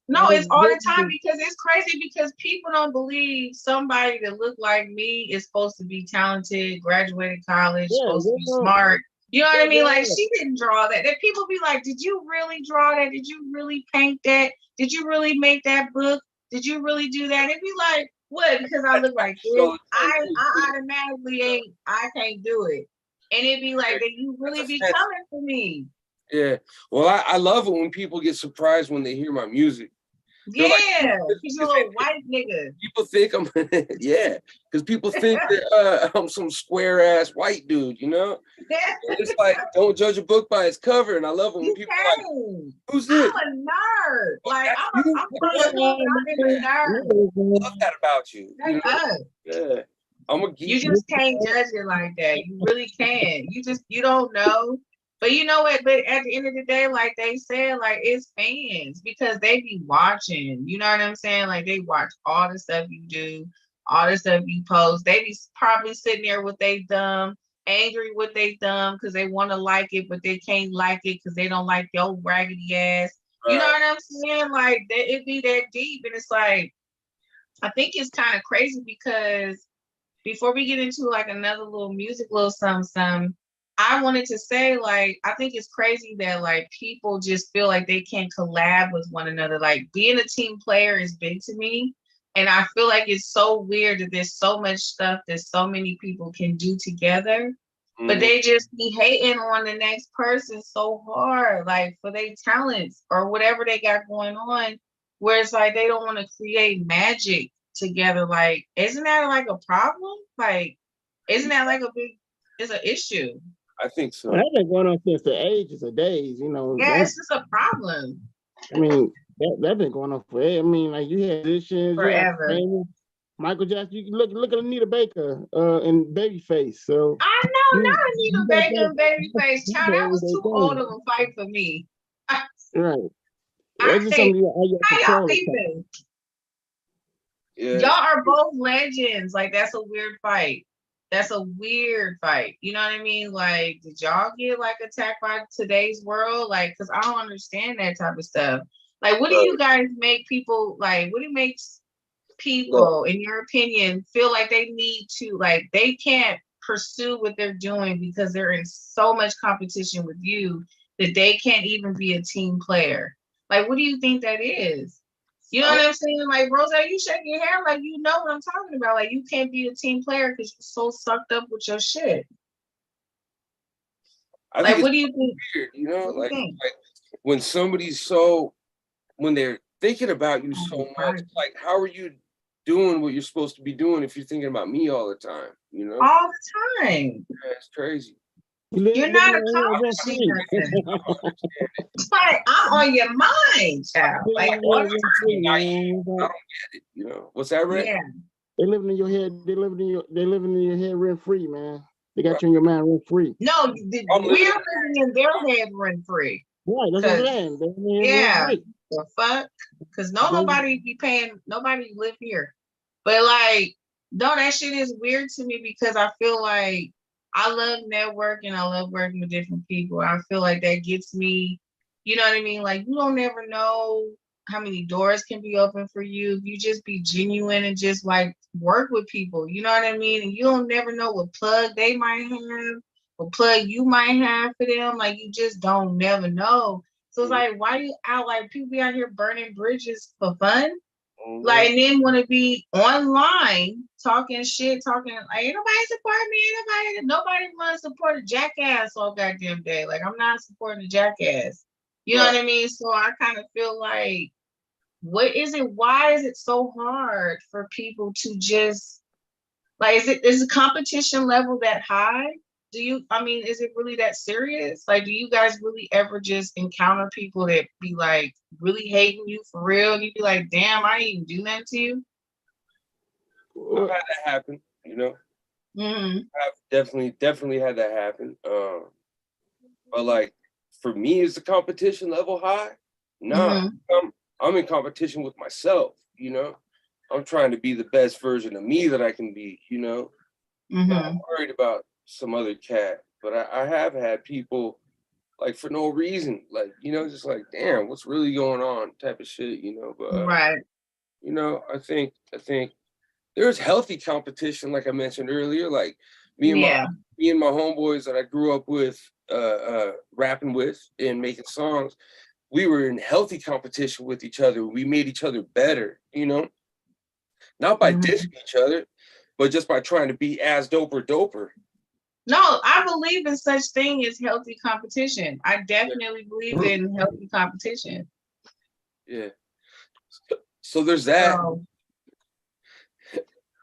all the time because it's crazy because people don't believe somebody that look like me is supposed to be talented, graduated college, supposed to be smart. You know what I mean? Like she didn't draw that. That people be like, did you really draw that? Did you really paint that? Did you really make that book? Did you really do that? It'd be like, what? Because I look like this. I automatically I can't do it. And it'd be like that you really be coming for me. Yeah. Well, I love it when people get surprised when they hear my music. Yeah, because you're a white nigga. People think I'm yeah, because people think that I'm some square ass white dude, you know? It's like don't judge a book by its cover. And I love it when people are like, who's this? I'm a nerd. Like I'm a nerd. I love that about you. You know? Yeah. I'm a geek. You just can't judge it like that. You really can't. You don't know. But you know what? But at the end of the day, like they said, like it's fans because they be watching. You know what I'm saying? Like they watch all the stuff you do, all the stuff you post. They be probably sitting there with they thumb, angry with they thumb because they want to like it, but they can't like it because they don't like your raggedy ass. You know what I'm saying? Like it be that deep, and it's like I think it's kind of crazy because before we get into like another little music, little something. I wanted to say, like, I think it's crazy that like people just feel like they can't collab with one another. Like being a team player is big to me. And I feel like it's so weird that there's so much stuff that so many people can do together, but they just be hating on the next person so hard, like for their talents or whatever they got going on, where it's like they don't want to create magic together. Like, isn't that like a problem? Like, isn't that like it's an issue? I think so. Well, that's been going on since the ages of days, you know. Yeah, it's just a problem. I mean, that's been going on forever. I mean, like you had musicians, forever. Michael Jackson. You look at Anita Baker and Babyface. So I know, not Anita Baker and Babyface. Child, that was too old of a fight for me. Right. How y'all even? Yeah. Y'all are both legends. Like that's a weird fight. That's a weird fight. You know what I mean? Like, did y'all get like attacked by today's world? Like, because I don't understand that type of stuff. Like, what do you guys make people like? What do you make people, in your opinion, feel like they need to like they can't pursue what they're doing because they're in so much competition with you that they can't even be a team player? Like, what do you think that is? You know what I'm saying? Like, Rose, you shaking your head like you know what I'm talking about. Like, you can't be a team player because you're so sucked up with your shit. Like, what do you think? Weird, you know, like when somebody's when they're thinking about you so much, like, how are you doing what you're supposed to be doing if you're thinking about me all the time? You know, all the time. Yeah, it's crazy. You're not accomplishing nothing. It's like I'm on your mind, child. Like all the time. I don't get it. You know what's that, right? Yeah. They living in your head. They living in your head rent free, man. They got you in your mind rent free. No, we're living in their head rent free. Right, that's what I'm saying. Yeah. The fuck? Because nobody be paying. Nobody live here. But like, no, that shit is weird to me because I feel like. I love networking. I love working with different people. I feel like that gets me, you know what I mean? Like, you don't never know how many doors can be open for you if you just be genuine and just like work with people. You know what I mean? And you don't never know what plug they might have, what plug you might have for them. Like, you just don't never know. So it's like, why you out like people be out here burning bridges for fun? Mm-hmm. Like, and then want to be online talking shit, talking like, ain't nobody support me, nobody want to support a jackass all goddamn day. Like, I'm not supporting a jackass. You know what I mean? So I kind of feel like, what is it? Why is it so hard for people to just like? Is the competition level that high? Is it really that serious? Like, do you guys really ever just encounter people that be like really hating you for real? And you be like, damn, I didn't even do nothing to you. I've had that happen, you know. Mm-hmm. I've definitely had that happen. But like for me, is the competition level high? Nah, I'm in competition with myself, you know. I'm trying to be the best version of me that I can be, you know. I'm not worried about some other cat, but I have had people like for no reason, like, you know, just like, damn, what's really going on type of shit, you know. But right. You know, I think there's healthy competition, like I mentioned earlier, like me and my homeboys that I grew up with, rapping with and making songs. We were in healthy competition with each other. We made each other better, you know, not by dissing each other, but just by trying to be as dope or doper. No, I believe in such thing as healthy competition. I definitely believe in healthy competition. Yeah. So there's that.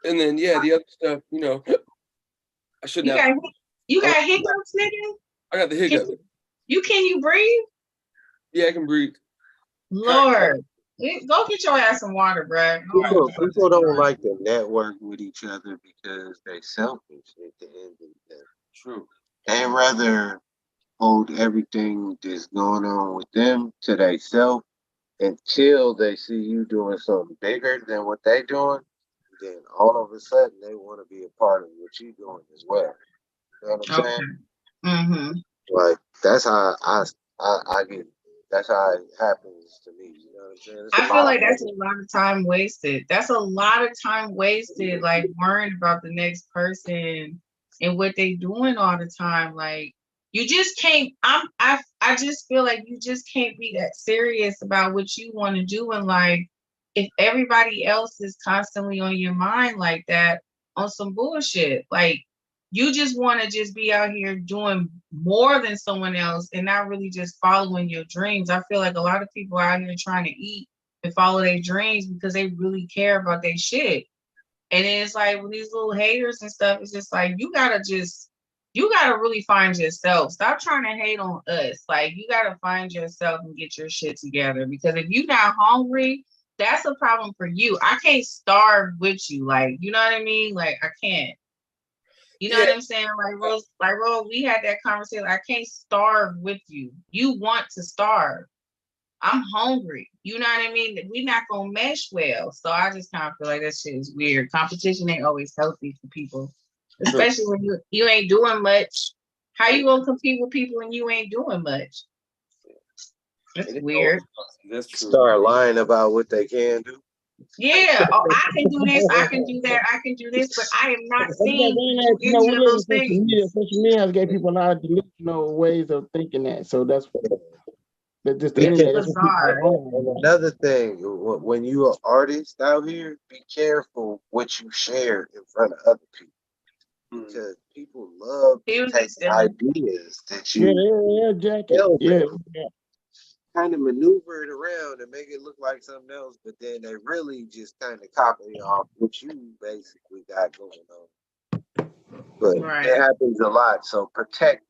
And then the other stuff, you know, I shouldn't have. You got hiccups, nigga? I got the hiccups. Can you breathe? Yeah, I can breathe. Lord. Go get your ass some water, bro. People don't like to network with each other because they selfish at the end of the day. True. They rather hold everything that's going on with them to themselves until they see you doing something bigger than what they doing. Then all of a sudden they want to be a part of what you're doing as well. You know what I'm saying? Mm-hmm. Like that's how I get. That's how it happens to me. You know what I'm saying? I feel like that's a lot of time wasted. That's a lot of time wasted, like worrying about the next person and what they doing all the time. Like you just can't. I just feel like you just can't be that serious about what you want to do in life if everybody else is constantly on your mind like that on some bullshit. Like you just want to just be out here doing more than someone else and not really just following your dreams. I feel like a lot of people are out here trying to eat and follow their dreams because they really care about their shit. And then it's like with these little haters and stuff, it's just like, you gotta really find yourself. Stop trying to hate on us. Like you gotta find yourself and get your shit together, because if you're not hungry, that's a problem for you. I can't starve with you. Like, you know what I mean? Like I can't. You know what I'm saying? Rose, we had that conversation. I can't starve with you. You want to starve. I'm hungry. You know what I mean? We're not gonna mesh well. So I just kind of feel like that shit is weird. Competition ain't always healthy for people, especially when you ain't doing much. How you gonna compete with people when you ain't doing much? That's weird. That's true. Start lying about what they can do. Yeah. Oh, I can do this. I can do that. I can do this, but I am not seeing any of those things. Social media has gave people a lot of delusional ways of thinking that. So that's just the Yeah, internet. and another thing, when you're an artist out here, be careful what you share in front of other people, because people love to take ideas that you kind of maneuver it around and make it look like something else, but then they really just kind of copy off what you basically got going on. But it happens a lot, so protect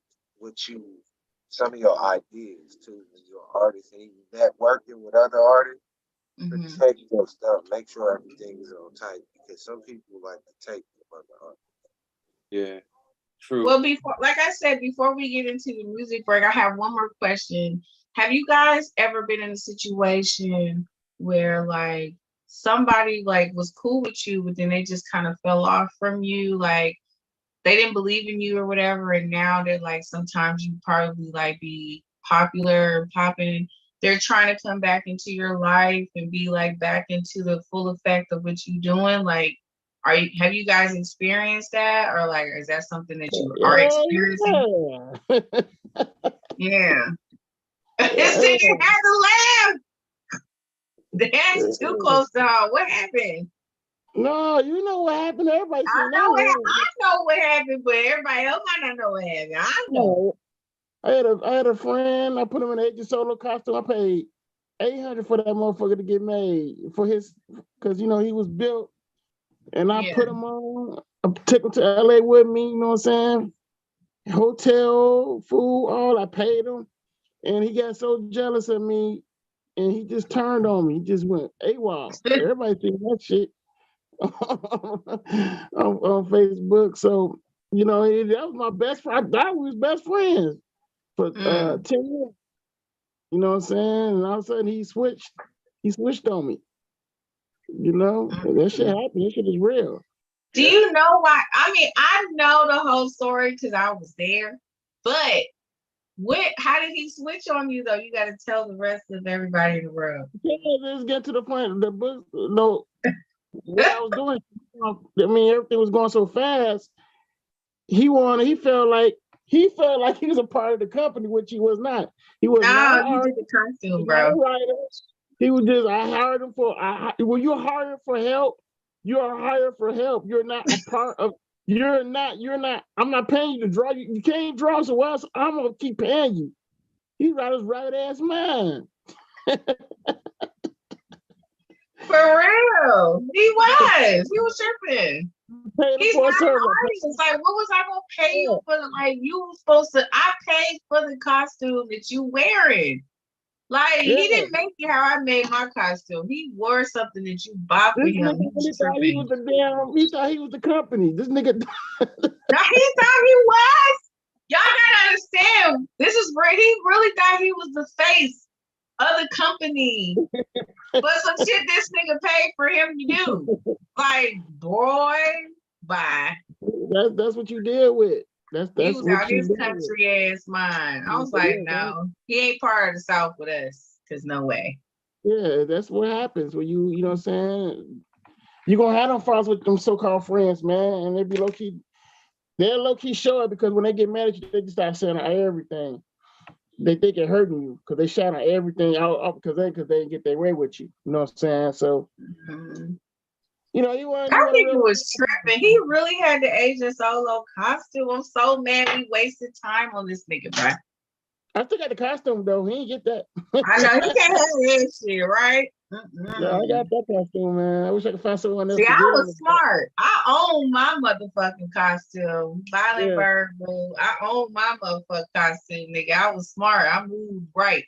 some of your ideas too when you're an artist and even networking with other artists. Protect your stuff. Make sure everything is on tight, because some people like to take from other artists. Yeah, true. Well, like I said, before we get into the music break, I have one more question. Have you guys ever been in a situation where like somebody like was cool with you, but then they just kind of fell off from you? Like they didn't believe in you or whatever, and now they're like, sometimes you probably like be popular and popping. They're trying to come back into your life and be like back into the full effect of what you're doing. Like, have you guys experienced that, or like is that something that you are experiencing? Yeah. This nigga had to laugh. That's too close to home. What happened? No, you know what happened. Everybody I know what happened, but everybody else might not know what happened. I know. I had a friend. I put him in an Agent Solo costume. I paid $800 for that motherfucker to get made for his, because he was built, and I put him on. I took him to LA with me. You know what I'm saying? Hotel, food, all. I paid him, and he got so jealous of me, and he just turned on me. He just went AWOL. Everybody seen that shit on Facebook. So that was my best friend. I thought we was best friends for 10 years. You know what I'm saying? And all of a sudden he switched on me. That shit happened. That shit is real. Do you know why? I mean, I know the whole story because I was there, but how did he switch on you though? You got to tell the rest of everybody in the world. Yeah, let's get to the point. What I was doing, I mean, everything was going so fast. He felt like he was a part of the company, which he was not. He was not. No, you did the costume, bro. He was just. I hired him for. When you're hired for help, you are hired for help. You're not a part of. You're not. I'm not paying you to draw. You can't draw, so else I'm gonna keep paying you. He got his right ass mind. For real, he was tripping. He's not an artist. Like, what was I gonna pay you for? You were supposed to. I paid for the costume that you wearing. Like, he didn't make it how I made my costume. He wore something that you bought for him. He thought he was the company. This nigga. No, he thought he was. Y'all gotta understand. This is where he really thought he was the face of the company. But some shit this nigga paid for him to do. Like, boy, bye. That's what you deal with. That's he was out his country ass mind. I was like, no, he ain't part of the South with us. Cause no way. Yeah, that's what happens when you know what I'm saying. You're gonna have them fights with them so-called friends, man, and they be low-key. They're low-key show it because when they get mad at you, they just start saying everything. They think it hurting you because they shout out everything out because they didn't get their way with you. You know what I'm saying? So, I think it was tripping. He really had the Agent Solo costume. I'm so mad we wasted time on this nigga, bro. I still got the costume though. He ain't get that. I know he can't have that shit, right? Yeah, I got that costume, man. I wish I could find someone else. See, I was smart. I own my motherfucking costume. Violent Virgo. I own my motherfucking costume, nigga. I was smart. I moved right.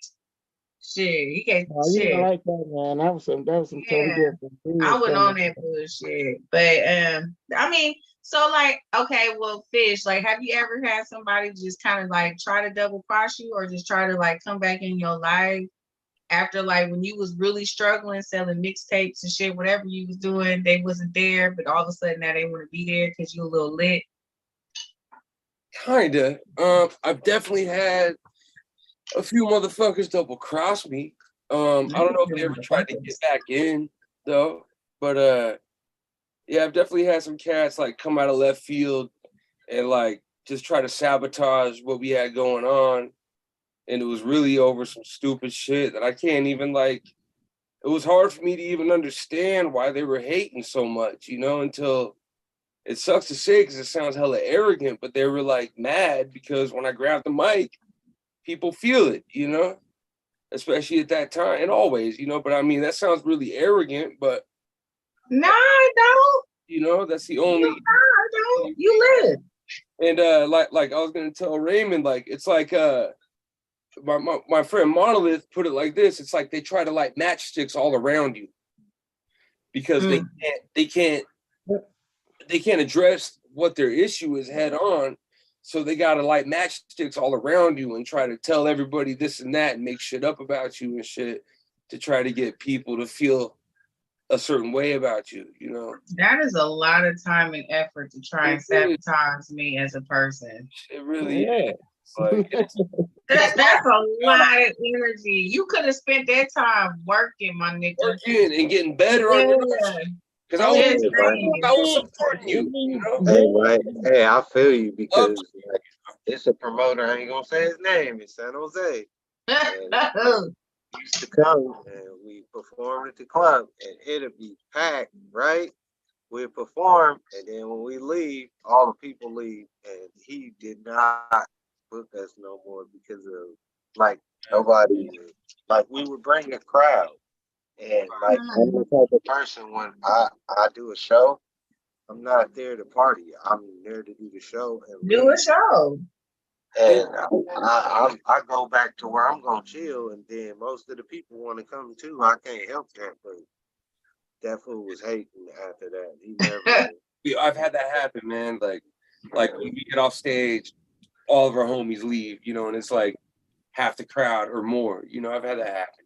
Shit, he can't shit. You like that, man. That was some totally different. I went on that bullshit. But I mean, so like, okay, well, Fish, like, have you ever had somebody just kind of like try to double cross you or just try to like come back in your life after like when you was really struggling selling mixtapes and shit, whatever you was doing, they wasn't there, but all of a sudden now they want to be there because you a little lit? Kinda. I've definitely had a few motherfuckers double cross me. I don't know if they ever tried to get back in though, but yeah, I've definitely had some cats like come out of left field and like just try to sabotage what we had going on. And it was really over some stupid shit that I can't even like, it was hard for me to even understand why they were hating so much, until it sucks to say because it sounds hella arrogant, but they were like mad because when I grabbed the mic, people feel it, especially at that time and always, but I mean, that sounds really arrogant, but no, I don't. That's the only. No, I don't. You live. And like I was gonna tell Raymond, like it's like my friend Monolith put it like this: it's like they try to light matchsticks all around you because they can't address what their issue is head on, so they gotta light matchsticks all around you and try to tell everybody this and that and make shit up about you and shit to try to get people to feel a certain way about you, That is a lot of time and effort to try and sabotage me as a person. It really is. Like, that's a lot of energy. You could have spent that time working, my nigga. Working and getting better on your because I was supporting you. Hey, I feel you because it's a promoter. I ain't gonna say his name. It's San Jose. And used to come and we performed at the club and it'd be packed, right? We'd perform and then when we leave, all the people leave and he did not book us no more because of like nobody, like we would bring a crowd and like I'm the type of person when I do a show, I'm not there to party. I'm there to do the show and do a show. And I go back to where I'm gonna chill, and then most of the people want to come too. I can't help that, but that fool was hating after that. He never. I've had that happen, man. Like when we get off stage, all of our homies leave, you know, and it's like half the crowd or more. You know, I've had that happen.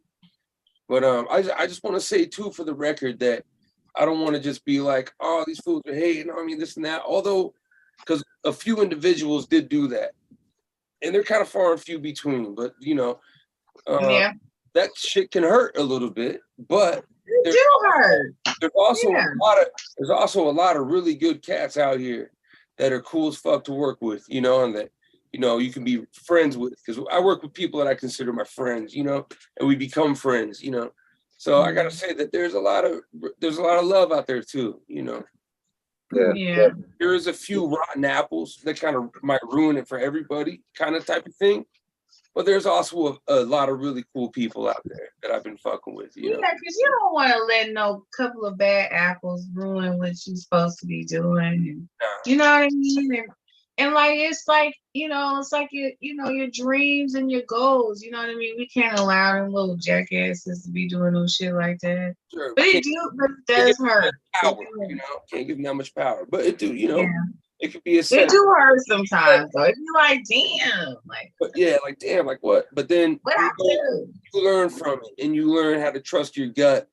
But I just want to say too, for the record, that I don't want to just be like, oh, these fools are hating on me, this and that. Although, because a few individuals did do that. And they're kind of far and few between, but you know, that shit can hurt a little bit. But it do hurt. There's also a lot of really good cats out here that are cool as fuck to work with, you know, and that you know you can be friends with. Because I work with people that I consider my friends, you know, and we become friends, you know. So I gotta say that there's a lot of love out there too, you know. Yeah. There is a few rotten apples that kind of might ruin it for everybody, kind of type of thing. But there's also a lot of really cool people out there that I've been fucking with. You know? Because you don't want to let no couple of bad apples ruin what you're supposed to be doing. And, you know what I mean? And like it's like, you know, it's like your dreams and your goals. You know what I mean? We can't allow them little jackasses to be doing no shit like that. Sure, but it does hurt. Power, you know, can't give them that much power. But it do, you know, it could be a it do hurt sometimes though. If you like, damn, like but yeah, like damn, like what? But then you learn from it and you learn how to trust your gut.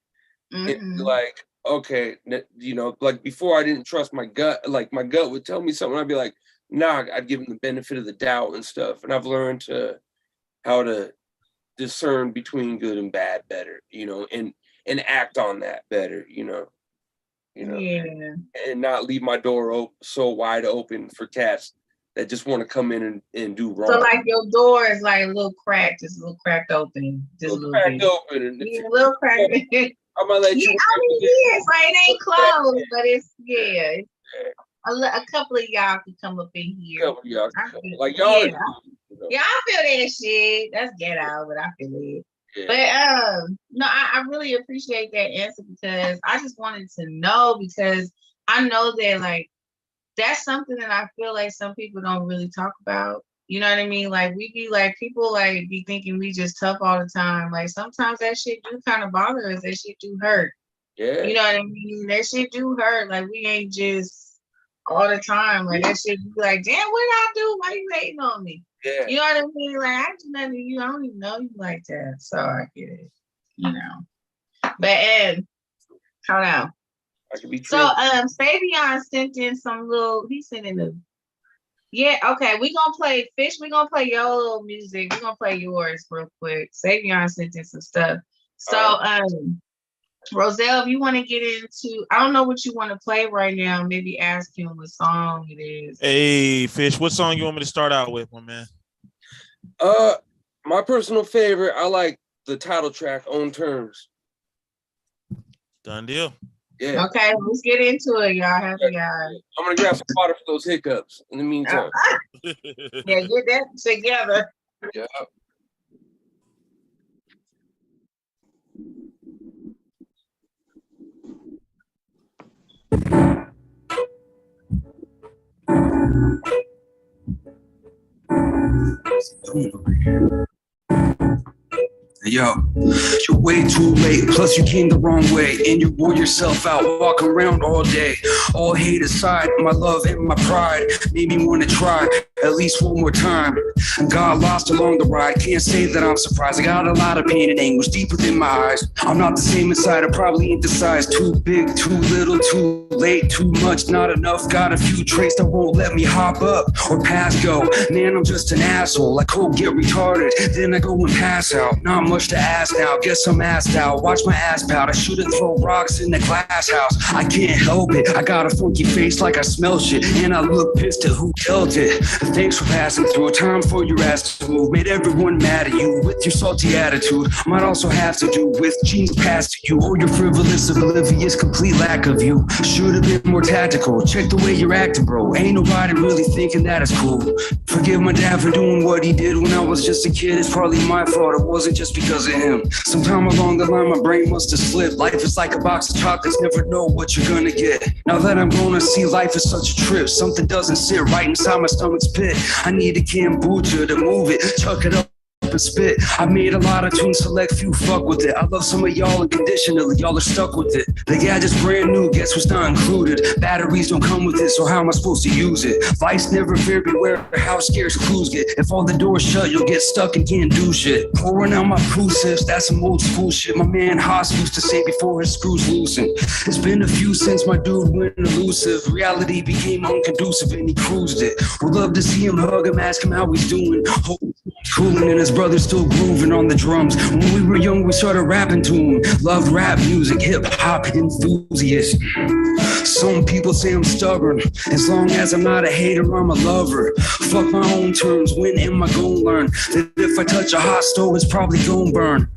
And like, okay, you know, like before I didn't trust my gut, like my gut would tell me something, I'd be like, nah, I'd give them the benefit of the doubt and stuff. And I've learned how to discern between good and bad better, you know, and act on that better, you know, and not leave my door so wide open for cats that just want to come in and do wrong. So like your door is like a little cracked, just a little cracked open, just a little cracked open, and a little cracked. I'm gonna let you. I mean, yes, like it ain't closed, but it's a couple of y'all can come up in here. Like y'all. Yeah, I feel that shit. That's ghetto, but I feel it. Yeah. But no, I really appreciate that answer because I just wanted to know because I know that like that's something that I feel like some people don't really talk about. You know what I mean? Like we be like people like be thinking we just tough all the time. Like sometimes that shit do kind of bother us. That shit do hurt. Yeah. You know what I mean? That shit do hurt. Like we ain't just all the time. Like that shit be like, damn, what did I do? Why you hating on me? Yeah. You know what I mean? Like I do nothing to you. I don't even know you like that. So I get it. You know. But Ed, hold on. I could be so Fabian sent in some little okay, we gonna play Fish, we gonna play your little music, we gonna play yours real quick. Savion sent in some stuff. So Roselle, if you want to get into, I don't know what you want to play right now, maybe ask him what song it is. Hey Fish, what song you want me to start out with, my man? My personal favorite, I like the title track, Own Terms. Done deal. Yeah. Okay, let's get into it, y'all. I'm gonna grab some water for those hiccups in the meantime. Yeah, get that together. Yeah. Yo, you're way too late, plus you came the wrong way, and you wore yourself out, walking around all day. All hate aside, my love and my pride made me want to try at least one more time. Got lost along the ride, can't say that I'm surprised. I got a lot of pain and anguish deep within my eyes. I'm not the same inside, I probably ain't the size. Too big, too little, too late, too much, not enough. Got a few traits that won't let me hop up or pass go. Man, I'm just an asshole, I could get retarded, then I go and pass out. Not much to ask now, guess I'm assed out. Watch my ass pout, I shouldn't throw rocks in the glass house. I can't help it, I got a funky face like I smell shit, and I look pissed at who dealt it. thanks for passing through. Time for your ass to move. Made everyone mad at you with your salty attitude. Might also have to do with genes passed to you or your frivolous, oblivious, complete lack of you. Should have been more tactical. Check the way you're acting, bro. Ain't nobody really thinking that is cool. Forgive my dad for doing what he did when I was just a kid. It's probably my fault. It wasn't just because of him. Sometime along the line, my brain must have slipped. Life is like a box of chocolates. Never know what you're gonna get. Now that I'm grown, I see life as such a trip. Something doesn't sit right inside my stomach's pit. I need a kombucha to move it. Chuck it up and spit. I made a lot of tunes, select few fuck with it. I love some of y'all unconditionally, y'all are stuck with it. The gadget's brand new, guess what's not included? Batteries don't come with it, so how am I supposed to use it? Vice never fear, beware how scarce clues get. If all the doors shut, you'll get stuck and can't do shit. Pouring out my crucifix, that's some old school shit. My man Haas used to say before his screws loosened. It's been a few since my dude went elusive. Reality became unconducive and he cruised it. Would love to see him, hug him, ask him how he's doing. Hope he's cooling and his brother's still grooving on the drums. When we were young, we started rapping to him. Loved rap music, hip-hop enthusiast. Some people say I'm stubborn. As long as I'm not a hater, I'm a lover. Fuck my own terms, when am I gonna learn that if I touch a hot stove, it's probably gonna burn?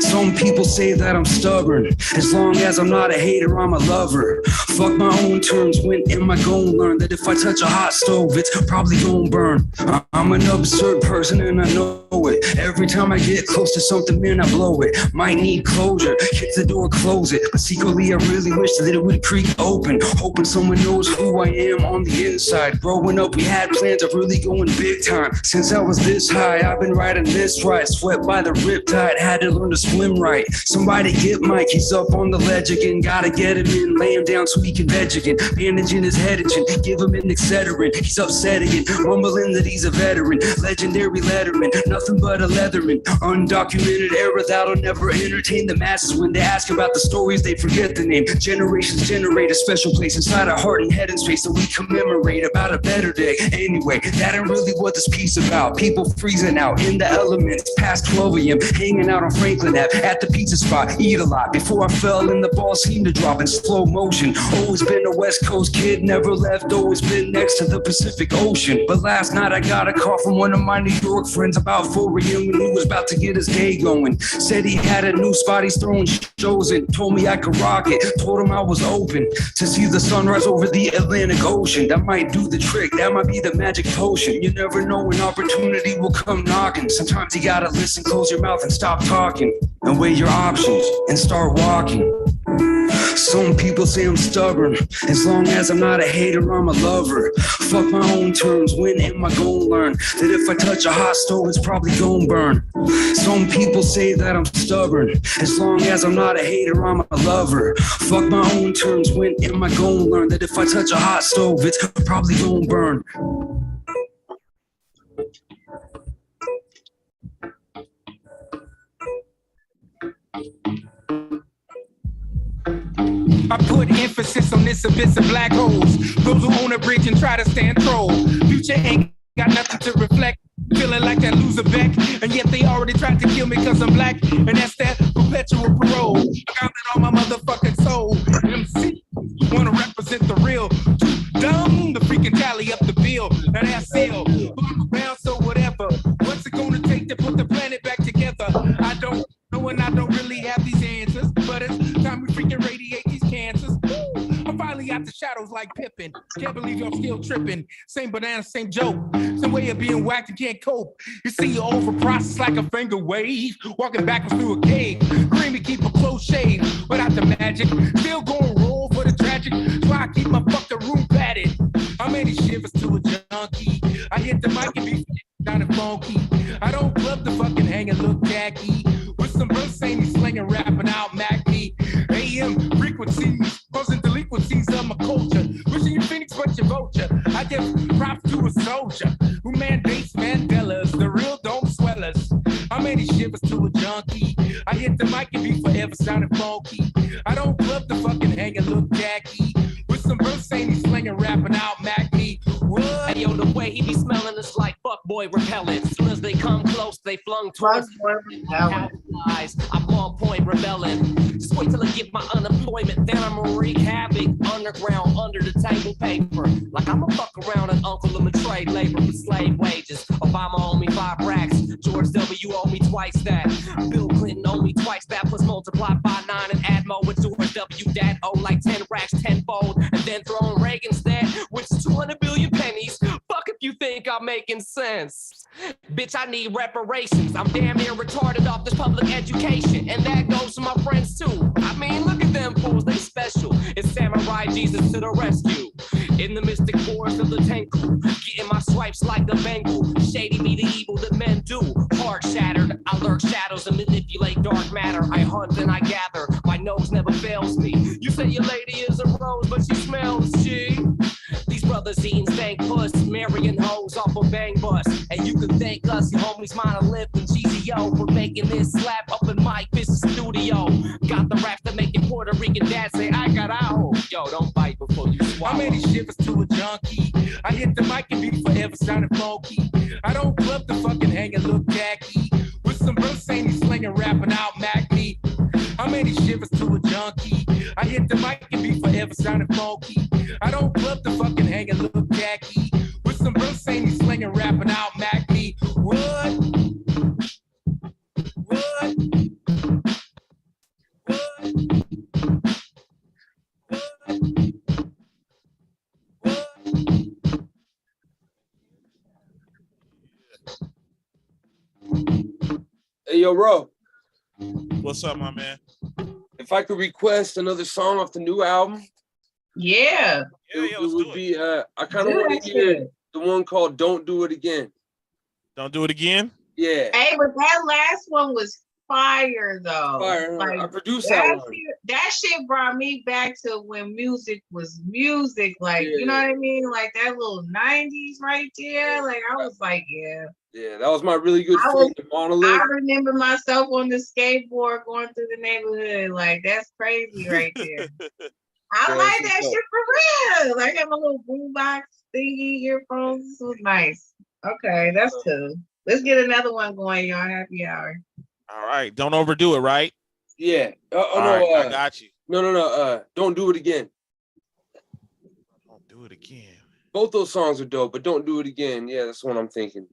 Some people say that I'm stubborn. As long as I'm not a hater, I'm a lover. Fuck my own terms, when am I gonna learn that if I touch a hot stove, it's probably gonna burn? I'm an absurd person and I know it. Every time I get close to something, man, I blow it. Might need closure, kick the door, close it. But secretly, I really wish that it would creak open. Hoping someone knows who I am on the inside. Growing up, we had plans of really going big time. Since I was this high, I've been riding this ride. Swept by the riptide, had to learn to swim right. Somebody get Mike, he's up on the ledge again. Gotta get him in, lay him down so he can veg again. Bandaging his head again, give him an Excedrin. He's upset again, mumbling that he's a veteran. Legendary letterman, nothing but a leatherman. Undocumented era that'll never entertain the masses. When they ask about the stories, they forget the name. Generations generate a special place inside our heart and head and space that we commemorate about a better day. Anyway, that ain't really what this piece about. People freezing out in the elements past 12 a.m. Hanging out on Franklin Ave at the pizza spot. Eat a lot before I fell and the ball seemed to drop in slow motion. Always been a West Coast kid, never left. Always been next to the Pacific Ocean. But last night I got a call from one of my New York friends about 4 a.m. when he was about to get his day going. Said he had a new spot he's throwing shows in. Told me I could rock it. Told him I was open to see the sunrise over the Atlantic Ocean. That might do the trick. That might be the magic potion. You never know when opportunity will come knocking. Sometimes you gotta listen, close your mouth and stop talking. And weigh your options and start walking. Some people say I'm stubborn. As long as I'm not a hater, I'm a lover. Fuck my own terms, when am I gonna learn that if I touch a hot stove, it's probably gonna burn? Some people say that I'm stubborn. As long as I'm not a hater, I'm a lover. Fuck my own terms, when am I gonna learn that if I touch a hot stove, it's probably gonna burn? I put emphasis on this abyss of black holes. Those who own a bridge and try to stand troll. Future ain't got nothing to reflect. Feeling like that loser Beck, and yet they already tried to kill me cause I'm black, and that's that perpetual parole. I got it on my motherfucking soul. MC, wanna represent the real. Too dumb to freaking tally up the bill. Now that's ill. Around, so whatever. What's it gonna take to put the planet back together? I don't know, and I don't really have these answers, but it's time we freaking radiate these cancers. I'm finally out the shadows like Pippin. Can't believe y'all still tripping. Same banana, same joke. Same way of being whacked and can't cope. You see you over process like a finger wave. Walking backwards through a cave. Creamy, keep a close shave. Without the magic. Still going roll for the tragic. So I keep my fucking room padded. How many shivers to a junkie? I hit the mic and be down and funky. I don't club the fucking hang and look tacky. With some verse ain't he slinging, rapping out, Mac me. AM frequencies, causing delinquencies of my culture. Wishing you Phoenix, but you vulture. I give props to a soldier who mandates Mandelas, the real dome swellers. How many shivers to a junkie? I hit the mic and be forever sounding funky. I don't club the fucking hang and look tacky. With some verse ain't he slinging, rapping out, Mac me. What? Hey, yo, the way he be smelling is like fuck boy repellent. Soon as they come close, they flung towards eyes. I'm on point rebelling. Just wait till I get my unemployment, then I'ma wreak havoc underground under the table paper. Like I'ma fuck around and uncle him and trade labor for slave wages. Obama owe me 5 racks. George W. owe me twice that. Bill Clinton owe me twice that, plus multiply by 9 and add more with George W. That owe like 10 racks tenfold, and then throw in Reagan's debt, which is 200 billion pennies. Fuck if you think I'm making sense. Bitch, I need reparations. I'm damn near retarded off this public education, and that goes to my friends too. I mean, look at them fools, they special. It's Samurai Jesus to the rescue. In the mystic forest of the Tenku, getting my stripes like the Bengal. Shady be the evil that men do. Heart shattered, I lurk shadows and manipulate dark matter. I hunt and I gather, my nose never fails me. You say your lady is a rose, but she smells G. These brothers eating stank puss, marrying hoes off a bang bus. And you can thank us, your homies Monolith and GZO, for making this slap up in Mike Business Studio. Got the raps that make your Puerto Rican dad say, I got out. Yo, don't bite before you swallow. How many shivers to a junkie? I hit the mic and be forever sounding funky. I don't club the fucking hang and look tacky. With some verse ain't he slinging, rapping out Mac me. How many shivers to a junkie? I hit the mic and be forever sounding funky. I don't club the fucking hang and look tacky. With some verse ain't he slinging, rapping out Mac me. What? What? Hey, yo, Ro. What's up, my man? If I could request another song off the new album, yeah, it would be. I kind of want to hear the one called "Don't Do It Again." Don't do it again. Yeah. Hey, but that last one was fire though. Fire. Like, I produced that one. That shit brought me back to when music was music. Like, you know what I mean? Like that little 90s right there. Like I was like, yeah. Yeah, that was my really good friend, Monolith. I remember myself on the skateboard going through the neighborhood. Like that's crazy right there. I like that shit for real. Like have a little boombox thingy, earphones. This was nice. Okay, that's cool. Let's get another one going, y'all. Happy hour. All right, don't overdo it, right? Yeah. I got you. No. Don't do it again. Don't do it again. Both those songs are dope, but don't do it again. Yeah, that's what I'm thinking.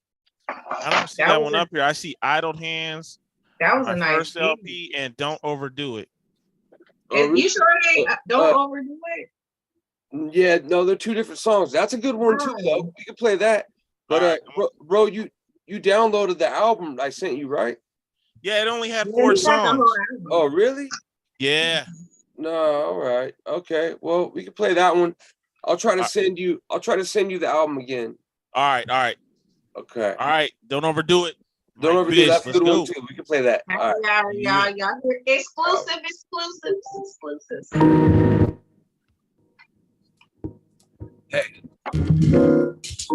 I don't see that one up here. I see Idle Hands. That was my a nice first LP, and Don't Overdo It. You sure they don't overdo it? Yeah, no, they're two different songs. That's a good one too, though. We can play that. But bro, you downloaded the album I sent you, right? Yeah, it only had 4 songs. Oh, really? Yeah. No, all right. Okay. Well, we can play that one. I'll try to send you the album again. All right. Okay. All right. Don't overdo it. Don't overdo it. That's a good one too. We can play that. All right. Y'all exclusive. Hey,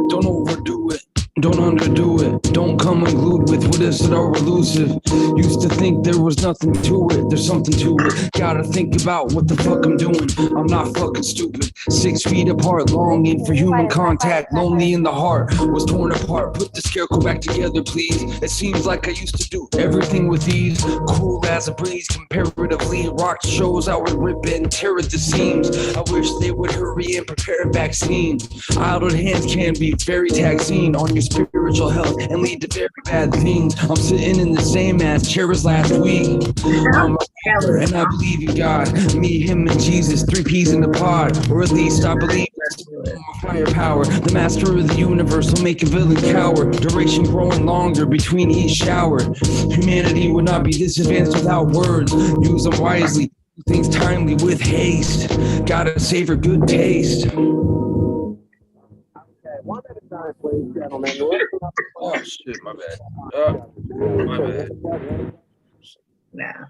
don't overdo it. Don't underdo it. Don't come unglued with what is it or elusive. Used to think there was nothing to it. There's something to it. Gotta think about what the fuck I'm doing. I'm not fucking stupid. 6 feet apart, longing for human contact. Lonely in the heart, was torn apart. Put the scarecrow back together, please. It seems like I used to do everything with ease. Cool as a breeze, comparatively. Rock shows I would rip and tear at the seams. I wish they would hurry and prepare a vaccine. Idle hands can be very taxing on your spiritual health and lead to very bad things. I'm sitting in the same ass chair as last week. I'm a rapper and I believe in God. Me, him, and Jesus, 3 peas in the pod. Or at least I believe that's higher power. The master of the universe will make a villain cower. Duration growing longer between each shower. Humanity would not be this advanced without words. Use them wisely. Things timely with haste. Gotta savor good taste. One at a time, please, gentlemen. Oh shit, my bad. My bad. Nah.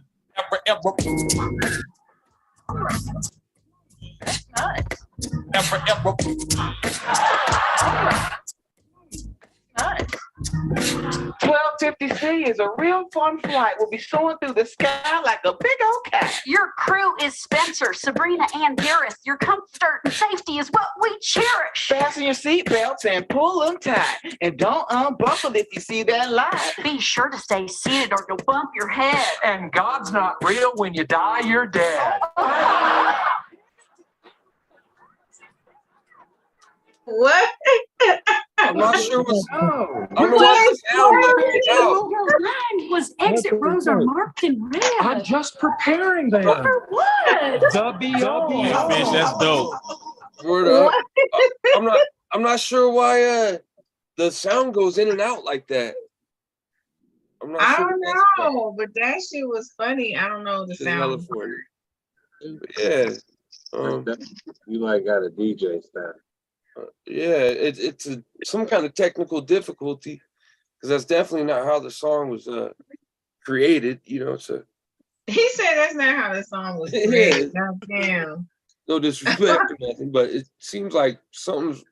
Well, 50C is a real fun flight. We'll be soaring through the sky like a big old cat. Your crew is Spencer, Sabrina, and Gareth. Your comfort and safety is what we cherish. Fasten your seatbelts and pull them tight. And don't unbuckle if you see that light. Be sure to stay seated or you'll bump your head. And God's not real. When you die, you're dead. What? I'm not sure what's. I don't know What? what the sound is about. Your line was exit rows are marked in red. I'm just preparing them. For what? The beyond. Hey, Fish, that's dope. Word up. I'm not sure why the sound goes in and out like that. I'm not I sure. don't know, but that shit was funny. I don't know the sound. Yeah. You like got a DJ style. Yeah, it's some kind of technical difficulty because that's definitely not how the song was created. You know, so He said that's not how the song was created. Damn. no disrespect or nothing, but it seems like something's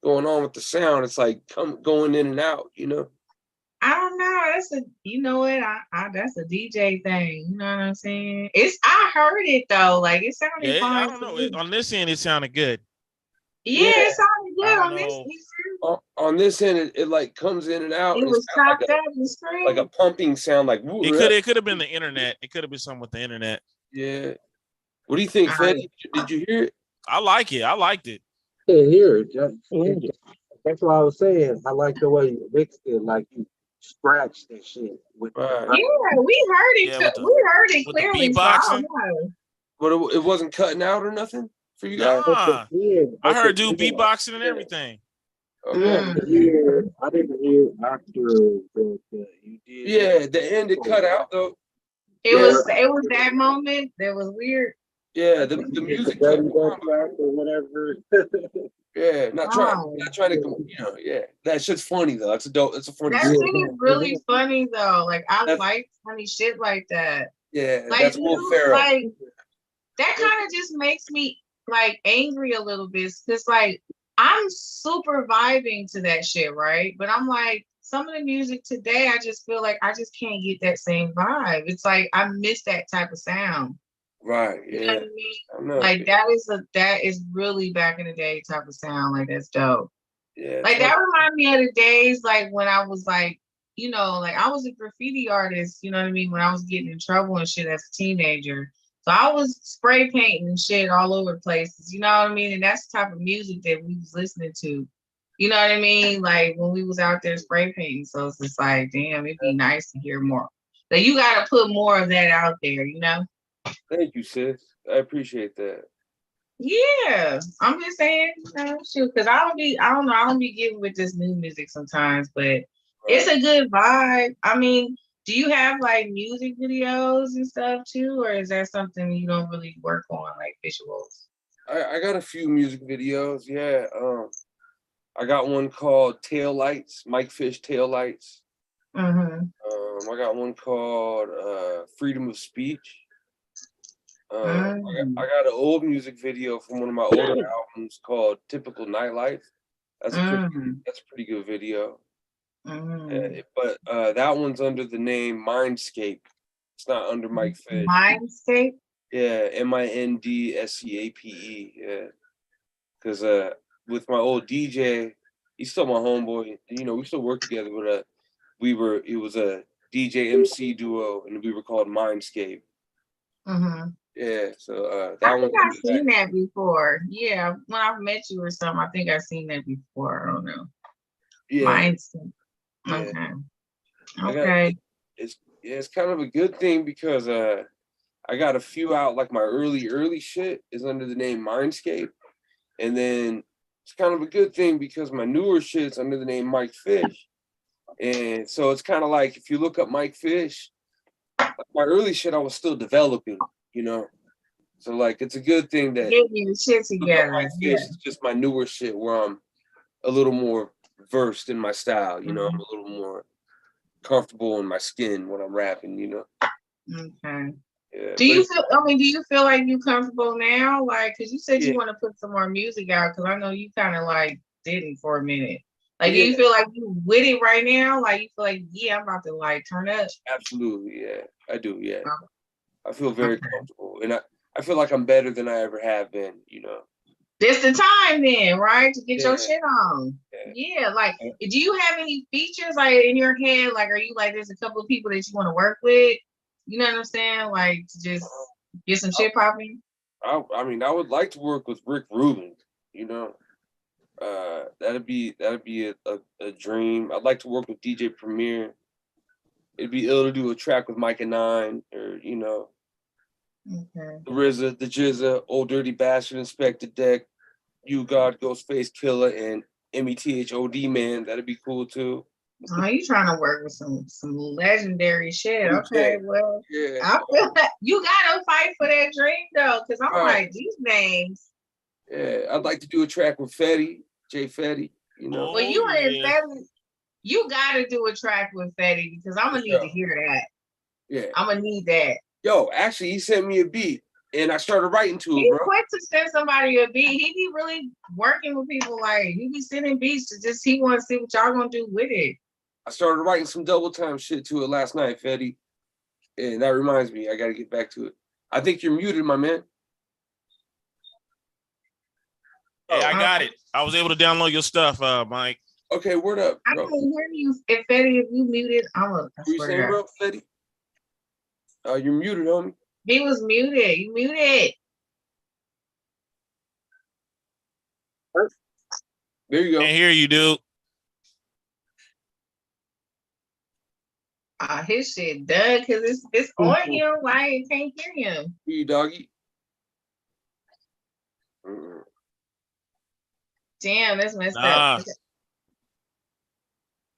going on with the sound. It's like going in and out. You know. I don't know. That's that's a DJ thing. You know what I'm saying? I heard it though. Like it sounded Yeah, fine. I don't know. On this end, it sounded good. Yeah, it sounded good on this. On this end, it like comes in and out. It and was sounds chopped up and screen. like a pumping sound. Like It could have been the internet. It could have been something with the internet. Yeah. What do you think, Fed? Did you hear it? I like it. I liked it. Yeah, hear it. That's what I was saying. I like the way you mixed it, like you scratched that shit. Yeah, we heard it. Yeah, We heard it with the clearly. So I don't know. But it wasn't cutting out or nothing for you guys? Nah. I heard dude beatboxing and everything. I didn't hear after you did. Yeah, the end it cut out though. It was that moment that was weird. Yeah, the music cut or whatever. Yeah, not trying to yeah. That shit's funny though. That's a funny That shit. shit is really funny though. Like I like funny shit like that. Yeah, Like that's Will Ferrell. like that kind of just makes me like angry a little bit because like I'm super vibing to that shit, right? But I'm like, some of the music today, I just feel like I just can't get that same vibe. It's like I miss that type of sound. Right. Yeah. You know what I mean? I know. Like that is really back in the day type of sound. Like that's dope. Yeah. Like that reminds me of the days like when I was like, you know, like I was a graffiti artist, you know what I mean? When I was getting in trouble and shit as a teenager. So I was spray painting and shit all over places, you know what I mean? And that's the type of music that we was listening to. You know what I mean? Like when we was out there spray painting. So it's just like, damn, it'd be nice to hear more. Like you gotta put more of that out there, you know? Thank you, sis. I appreciate that. Yeah. I'm just saying, shoot, because I don't be getting with this new music sometimes, but it's a good vibe. I mean, do you have like music videos and stuff too, or is that something you don't really work on, like visuals? I got a few music videos, yeah. I got one called Tail Lights, Mike Fish Tail Lights. Mm-hmm. I got one called Freedom of Speech. I got an old music video from one of my older albums called Typical Nightlife. That's a pretty good video. But that one's under the name Mindscape. It's not under Mike Fish. Mindscape? Yeah, MINDSCAPE. Yeah. Because with my old DJ, he's still my homeboy. You know, we still work together, but it was a DJ MC duo, and we were called Mindscape. Mm-hmm. Yeah, so I think I've seen that before. Yeah, when I've met you or something, I think I've seen that before. I don't know. Yeah. Mindscape. Okay. Okay. It's kind of a good thing because I got a few out, like my early shit is under the name Mindscape. And then it's kind of a good thing because my newer shit's under the name Mike Fish. And so it's kind of like if you look up Mike Fish, my early shit I was still developing, you know. So like it's a good thing that getting your shit together. Mike Fish is just my newer shit where I'm a little more versed in my style, you know. I'm a little more comfortable in my skin when I'm rapping, you know. Okay. Yeah, do you feel like you comfortable now? Like, cause you said you want to put some more music out, cause I know you kind of like didn't for a minute. Like, do you feel like you with it right now? Like, you feel like, yeah, I'm about to like turn up. Absolutely, yeah, I do, yeah. I feel very comfortable, and I feel like I'm better than I ever have been. You know. This the time then, right, to get your shit on. Yeah, like, do you have any features like in your head? Like, are you like, there's a couple of people that you want to work with? You know what I'm saying? Like, to just get some shit popping. I mean, I would like to work with Rick Rubin. You know, that'd be a dream. I'd like to work with DJ Premier. It'd be ill to do a track with Micah 9 or you know, RZA, the Jizza, Old Dirty Bastard, Inspector Deck, You God, Ghostface Killer, and METHOD Man. That'd be cool too. Oh, you trying to work with some legendary shit? Okay, well, I feel that you gotta fight for that dream though, because I'm like these names. Yeah, I'd like to do a track with Fetty, Jay Fetty. You know. Well, you and Fetty, you gotta do a track with Fetty because I'm gonna need to hear that. Yeah, I'm gonna need that. Yo, actually, he sent me a beat, and I started writing to him, He bro. quick to send somebody a beat. He be really working with people. Like he be sending beats to just he want to see what y'all gonna do with it. I started writing some double time shit to it last night, Fetty. And that reminds me, I gotta get back to it. I think you're muted, my man. Hey, I got it. I was able to download your stuff, Mike. Okay, word up, bro. I can hear you. If Fetty, if you muted, I'm a. What you saying, bro, Fetty? You're muted, homie. He was muted. You muted. There you go. Can't hear you, dude. His shit done because it's on him. Why I can't hear him? You doggy. Damn, that's messed up.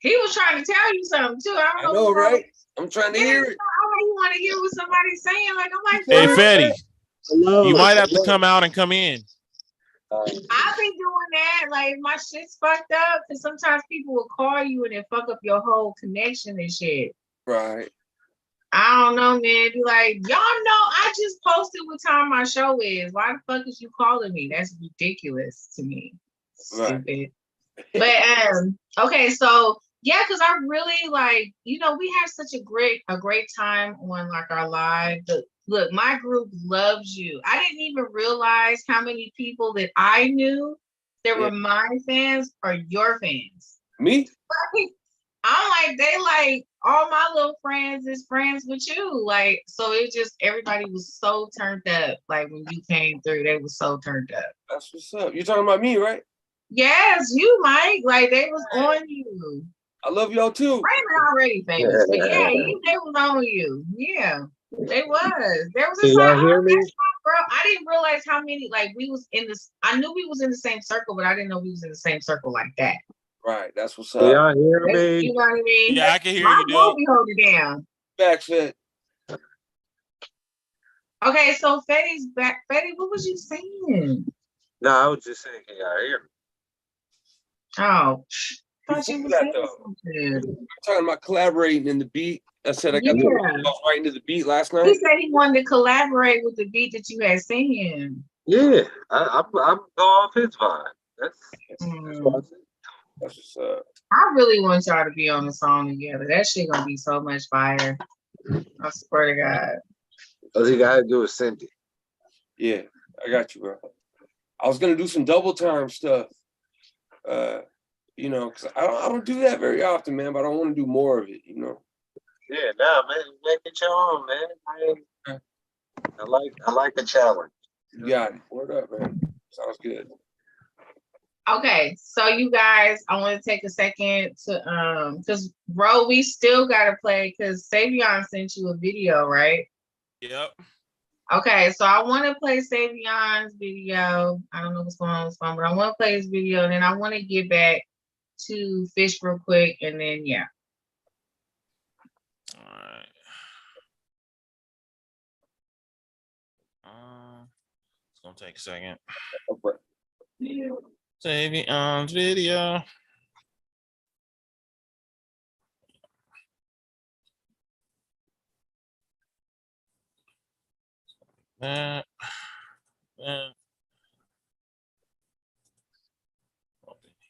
He was trying to tell you something too. I don't know, right? I'm trying to hear it. I don't want to hear what somebody's saying. Like I'm like, Hey, Fetty, hello. You might have to come out and come in. I've been doing that. Like my shit's fucked up because sometimes people will call you and then fuck up your whole connection and shit. Right. I don't know, man. Be like, y'all know I just posted what time my show is. Why the fuck is you calling me? That's ridiculous to me. Stupid. But okay, so yeah, because I really like, you know, we have such a great time on like our live. Look, my group loves you. I didn't even realize how many people that I knew that were my fans are your fans. Me? I'm like, they like all my little friends is friends with you. Like, so it just everybody was so turned up. Like when you came through, they was so turned up. That's what's up. You're talking about me, right? Yes, you, Mike. Like they was on you. I love y'all too. Raymond already famous, but yeah, they was on you. Yeah, they was. There was a Can y'all time, hear me? bro. I didn't realize how many. Like we was in this. I knew we was in the same circle, but I didn't know we was in the same circle like that. Right. That's what's up. Can y'all hear me? You know what I mean? Yeah, I can hear my you, dude. movie hold it down. Back, Fed. Okay, so Fetty's back. Fetty, what was you saying? No, I was just saying, can y'all hear me? Oh, thought you was saying I'm something. talking about collaborating in the beat. I said I got I was writing to the beat last night. He said he wanted to collaborate with the beat that you had sent him. Yeah, I'm going off his vibe. That's what I said. That's what's up. I really want y'all to be on the song together. That shit gonna be so much fire. I swear to God. All you gotta do is send it. Yeah, I got you, bro. I was gonna do some double time stuff. You know, because I don't do that very often, man, but I want to do more of it, you know. Yeah, nah, man, make it your own, man. I like the challenge. You got it. Word up, man. Sounds good. Okay, so you guys, I want to take a second to because bro, we still gotta play because Savion sent you a video, right? Yep. Okay, so I want to play Savion's video. I don't know what's going on with his phone, but I want to play his video, and then I want to get back to Fish real quick, and then yeah. All right. It's gonna take a second. Savion's video.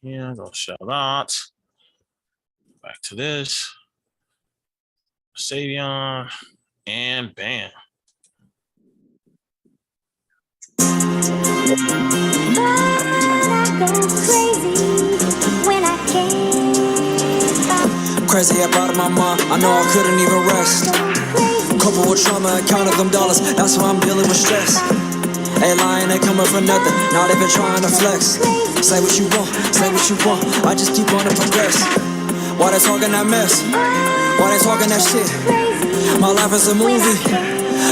Yeah, go shout out. Back to this. Savion and bam. Crazy about my mind, I know I couldn't even rest. Couple with trauma and counted them dollars, that's why I'm dealing with stress. Ain't lying, ain't coming for nothing, not even trying to flex. Say what you want, I just keep on to progress. Why they talking that mess? Why they talking that shit? My life is a movie,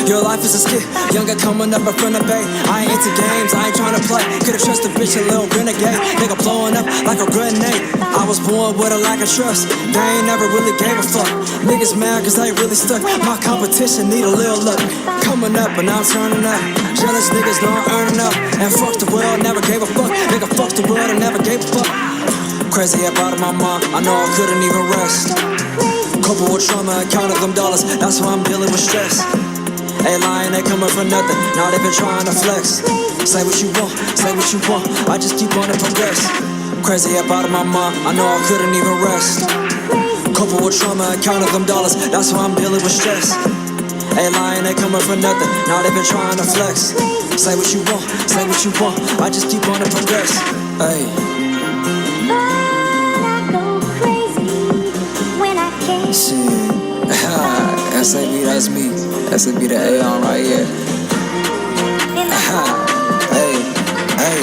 your life is a skit. Younger coming up in front of Bay, I ain't into games, I ain't trying to play. Could've trusted a bitch, a little renegade. Nigga blowing up like a grenade. I was born with a lack of trust, they ain't never really gave a fuck. Niggas mad cause they really stuck, my competition need a little luck. Coming up and I'm turning up, jealous niggas know I'm earning up. And fuck the world, never gave a fuck. Nigga fuck the world and never gave a fuck. Crazy about my mind, I know I couldn't even rest. Couple with trauma and counted them dollars, that's why I'm dealing with stress. Ain't lying, ain't coming for nothing, not even trying to flex. Say what you want, I just keep on to progress. Crazy about my mind, I know I couldn't even rest. Couple with trauma and counted them dollars, that's why I'm dealing with stress. Ain't lying, ain't coming for nothing, not even trying to flex. Say what you want, I just keep on to progress. Hey. Shit, SAB, that's me. SAB the A on right here. Hey, hey.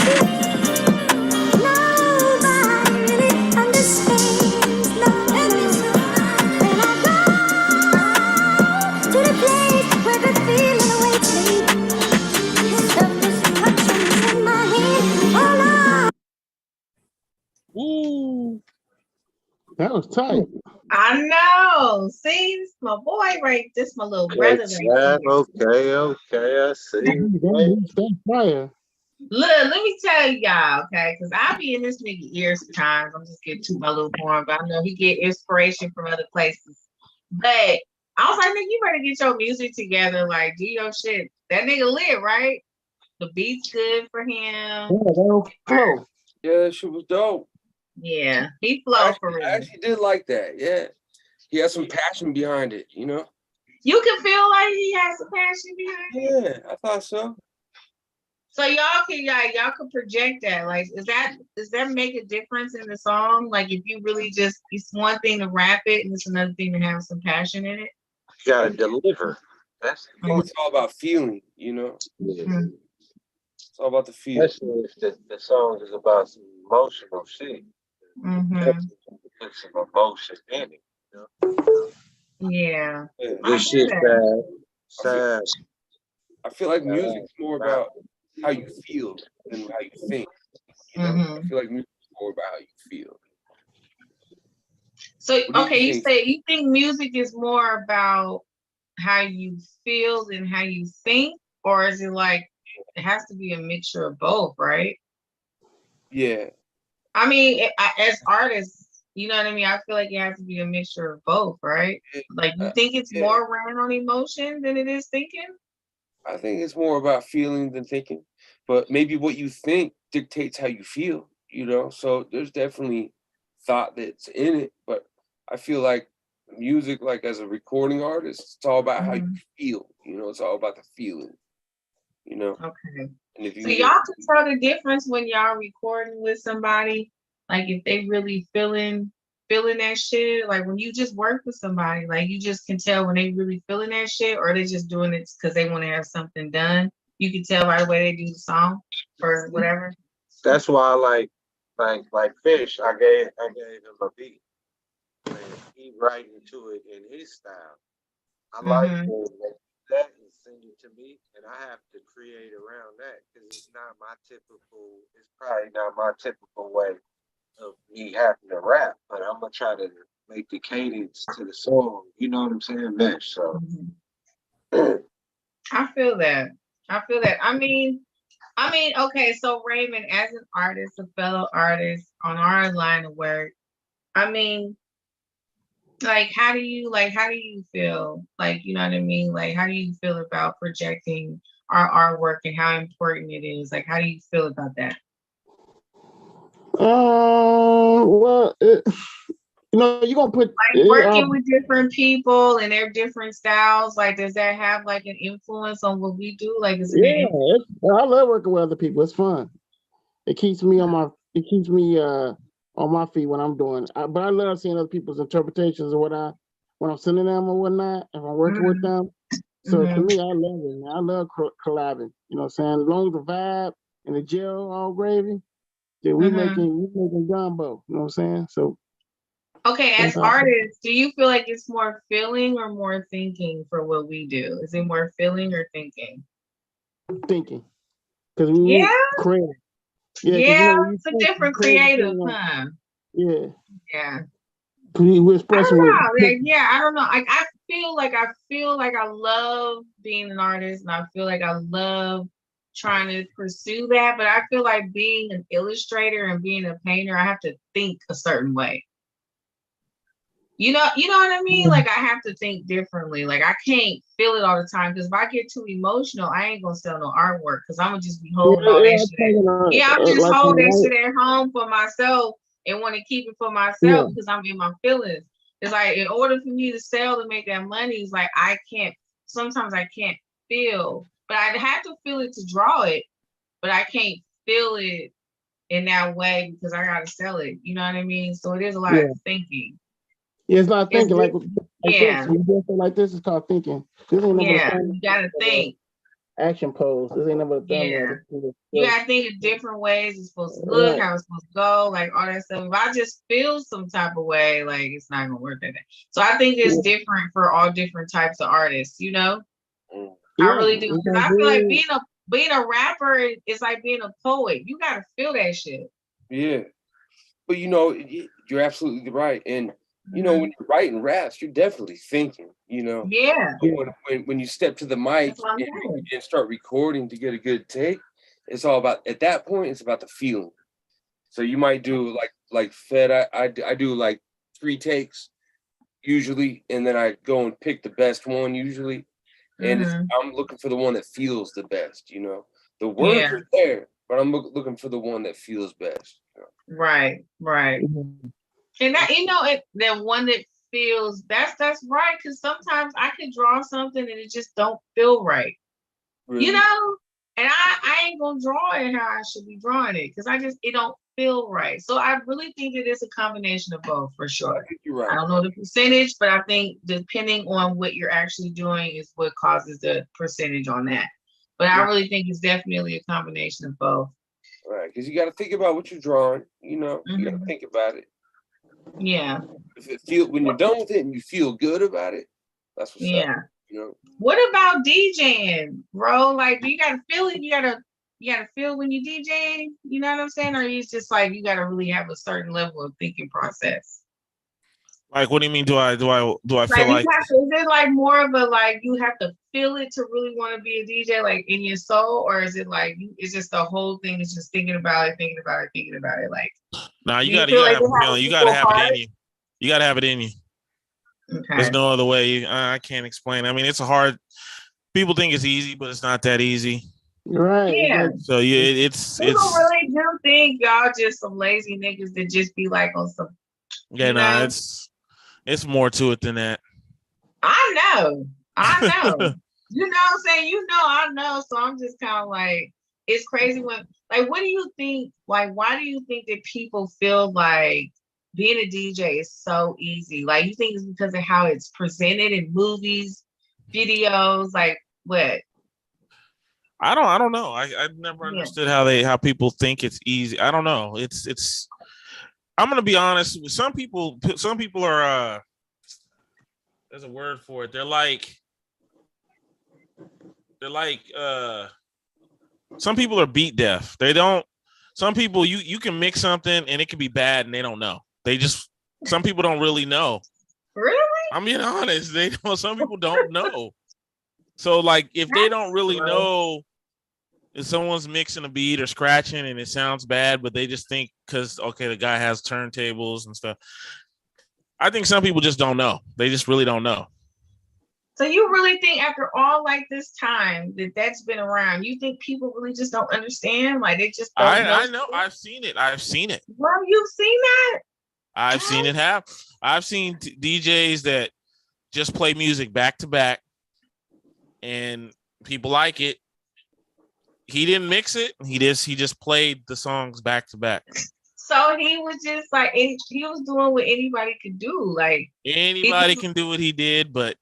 Ooh. That was tight. I know. See, this my boy right. This my little brother right here. Okay, I see. That's fire. Look, let me tell y'all, okay, because I be in this nigga ears sometimes. I'm just getting to my little horn, but I know he get inspiration from other places. But I was like, nigga, you better get your music together, like do your shit. That nigga lit, right? The beat's good for him. Yeah, that was cool. Yeah, that shit was dope. Yeah, he flowed for real. I actually did like that. Yeah, he had some passion behind it. You know. You can feel like he has some passion behind it. Yeah, I thought so. So y'all can project that. Like, does that make a difference in the song? Like, if you really just, it's one thing to rap it, and it's another thing to have some passion in it. You gotta deliver. That's I think it's all about feeling. You know. Mm-hmm. It's all about the feel. Especially if the song is about some emotional shit. Mm-hmm. Put some emotion in it. You know? Yeah. This shit sad. I feel like music's more about how you feel than how you think. You know? Mm-hmm. I feel like music's more about how you feel. So you say you think music is more about how you feel than how you think, or is it like it has to be a mixture of both, right? Yeah. I mean, as artists, you know what I mean? I feel like it has to be a mixture of both, right? Like, you think it's more ran on emotion than it is thinking? I think it's more about feeling than thinking, but maybe what you think dictates how you feel, you know? So there's definitely thought that's in it, but I feel like music, like as a recording artist, it's all about how you feel, you know? It's all about the feeling, you know? Okay. And if you So y'all can tell the difference when y'all recording with somebody, like if they really feeling that shit, like when you just work with somebody, like you just can tell when they really feeling that shit, or they just doing it because they want to have something done. You can tell right away they do the song or whatever. That's why I like Fish, I gave him a beat. And he writing to it in his style. I like that and send it to me, and I have to create around that because it's probably not my typical way of me having to rap, but I'm gonna try to make the cadence to the song, you know what I'm saying, match. So I feel that. I mean, okay, so Raymond, as an artist, a fellow artist on our line of work, I mean, like, how do you feel? Like, you know what I mean? Like, how do you feel about projecting our artwork and how important it is? Like, how do you feel about that? Well, you're gonna put like working with different people and their different styles. Like, does that have like an influence on what we do? Like, is it? Yeah, I love working with other people. It's fun. It keeps me on my feet when I'm doing. But I love seeing other people's interpretations of when I'm sending them or whatnot. If I'm working with them, so to me, I love it. Man. I love collabing. You know what I'm saying? As long as the vibe and the gel all gravy, then we making gumbo. You know what I'm saying? So. Okay, as artists, do you feel like it's more feeling or more thinking for what we do? Is it more feeling or thinking? Thinking, because we create. Yeah, it's a different creative, huh? Yeah. Yeah. We're expressing I don't know. I feel like I love being an artist, and I feel like I love trying to pursue that. But I feel like being an illustrator and being a painter, I have to think a certain way. You know what I mean? Like, I have to think differently. Like, I can't feel it all the time, because if I get too emotional, I ain't gonna sell no artwork, because I'm gonna just be holding all that shit. I'm just holding that shit at home for myself and want to keep it for myself because I'm in my feelings. It's like, in order for me to sell to make that money, it's like sometimes I can't feel, but I have to feel it to draw it, but I can't feel it in that way because I gotta sell it. You know what I mean? So it is a lot of thinking. Yeah, it's not thinking like this is called thinking. This ain't you gotta think. Action pose. This ain't never done. You gotta think of different ways it's supposed to look, how it's supposed to go, like all that stuff. If I just feel some type of way, like, it's not gonna work like that. So I think it's different for all different types of artists, you know? I really do. Because I feel like being a rapper is like being a poet. You gotta feel that shit. Yeah. But you're absolutely right. And when you're writing raps, you're definitely thinking, Yeah. When you step to the mic and start recording to get a good take, it's all about, at that point, it's about the feeling. So you might do like Fed, I do like 3 takes usually, and then I go and pick the best one usually. And I'm looking for the one that feels the best, The words are there, but I'm looking for the one that feels best. Right. And that, the one that feels, that's right, because sometimes I can draw something and it just don't feel right. Really? And I ain't gonna draw it how I should be drawing it, because it don't feel right. So I really think that it's a combination of both, for sure. You're right. I don't know the percentage, but I think depending on what you're actually doing is what causes the percentage on that. But I really think it's definitely a combination of both. Right, because you got to think about what you're drawing. You got to think about it. Yeah. When you're done with it and you feel good about it, that's what's up. What about DJing, bro? Like, do you gotta feel it? You gotta feel when you DJing? You know what I'm saying? Or it's just like you gotta really have a certain level of thinking process? Like, what do you mean? Do I feel like? Is it like more of a, like, you have to feel it to really want to be a DJ, like in your soul, or is it like it's just the whole thing is just thinking about it? Like, nah, you gotta have a feeling. You gotta have it in you. You gotta have it in you. Okay. There's no other way. I can't explain. I mean, it's hard. People think it's easy, but it's not that easy. Right. Yeah. So it's. People really do think y'all just some lazy niggas that just be like on some. Yeah, it's more to it than that. I know. You know what I'm saying? I know. So I'm just kind of like, it's crazy when, like, what do you think? Like, why do you think that people feel like being a DJ is so easy? Like, you think it's because of how it's presented in movies, videos, like what? I don't know. I've never understood how people think it's easy. I don't know. It's. I'm gonna be honest. Some people are. There's a word for it. They're like. Some people are beat deaf. They don't. Some people you can mix something and it can be bad and they don't know. Some people don't really know. Really? I'm being honest. Some people don't know. So, like, if they don't really know if someone's mixing a beat or scratching and it sounds bad, but they just think because, okay, the guy has turntables and stuff. I think some people just don't know. They just really don't know. So you really think after all like this time that's been around, you think people really just don't understand? Like they just don't know? I know. I've seen it. Well, you've seen that? I've seen it happen. I've seen DJs that just play music back to back and people like it. He didn't mix it. He just played the songs back to back. So he was just like, he was doing what anybody could do. Like anybody can do what he did, but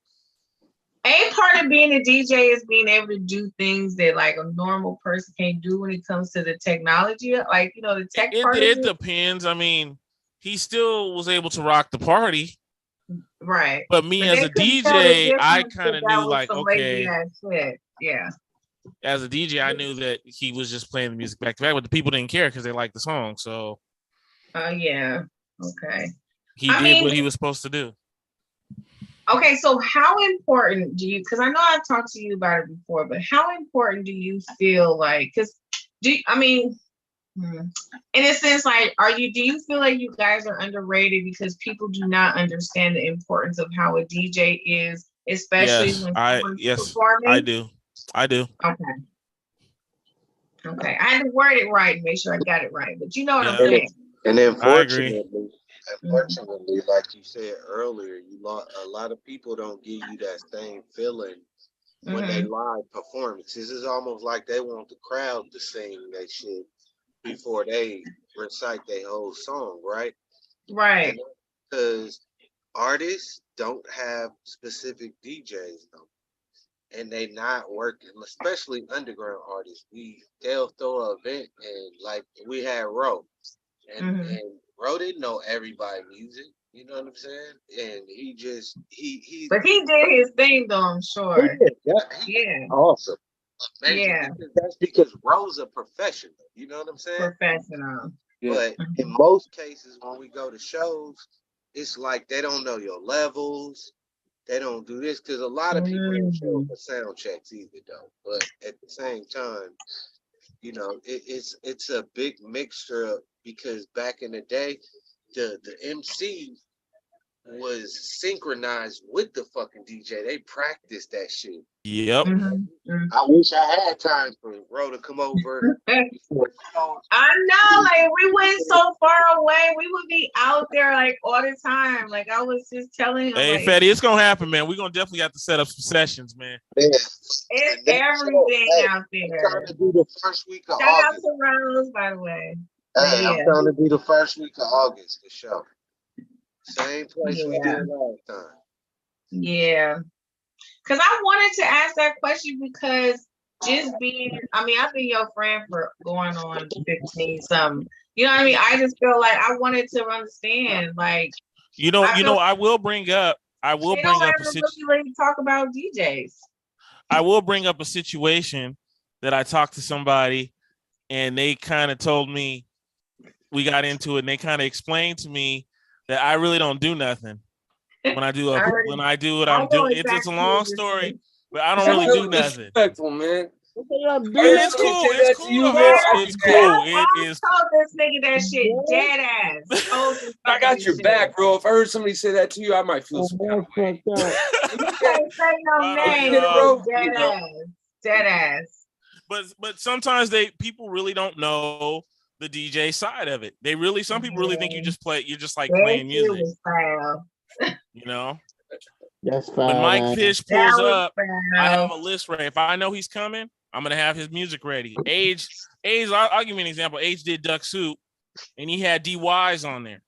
a part of being a DJ is being able to do things that like a normal person can't do when it comes to the technology. Like, you know, the tech part of it depends. I mean, he still was able to rock the party. Right. But me as a DJ, I kind of knew like, okay. Yeah. As a DJ, I knew that he was just playing the music back to back, but the people didn't care because they liked the song. So yeah. Okay. He did what he was supposed to do. Okay, so how important do you, because I know I've talked to you about it before, but how important do you feel like, because in a sense, like, do you feel like you guys are underrated because people do not understand the importance of how a DJ is, especially when someone's performing? I do. Okay. I had to word it right and make sure I got it right, but you know what I'm saying. And unfortunately, like you said earlier, a lot of people don't give you that same feeling when they live performances. It's almost like they want the crowd to sing that shit before they recite their whole song, right? Right. Because artists don't have specific DJs though. And they not working, especially underground artists. They'll throw an event and like we had Ro. And Ro didn't know everybody's music, you know what I'm saying? And he but he did his thing though, I'm sure. Yeah. Awesome. Amazing. Yeah. That's because Ro's a professional, you know what I'm saying? Professional. But in most cases when we go to shows, it's like they don't know your levels. They don't do this because a lot of people don't show for sound checks either though. But at the same time, you know, it's a big mixture because back in the day, the MC was synchronized with the fucking DJ. They practiced that shit. Yep. I wish I had time for Ro to come over. I know, like we went so far away. We would be out there like all the time. Like I was just telling him. Hey, like, Fetty, it's gonna happen, man. We're gonna definitely have to set up some sessions, man. It's everything out there. I'm trying to do the first week of Shout August. out to Rose, by the way. Hey, I'm trying to do the first week of August for sure. Same place we did last time. Yeah. Because I wanted to ask that question because just being, I've been your friend for going on 15 something. You know what I mean? I just feel like I wanted to understand, like, I will bring up a situation. Talk about DJs. I will bring up a situation that I talked to somebody and they kind of told me, we got into it and they kind of explained to me that I really don't do nothing when I do what I'm doing. It's a long story, but I don't really do nothing. Respectful, man. It's cool. It's cool. It's cool. It is. Told this nigga that shit dead ass. I got your back, bro. If I heard somebody say that to you, I might feel some kind of way. You can't say no name, bro. Dead ass. But sometimes people really don't know the DJ side of it. Some people really think you're just like playing music. You know? That's fine. When Mike Fish pulls up, I have a list ready. If I know he's coming, I'm gonna have his music ready. Age, I'll give you an example. Age did Duck Soup, and he had DYs on there.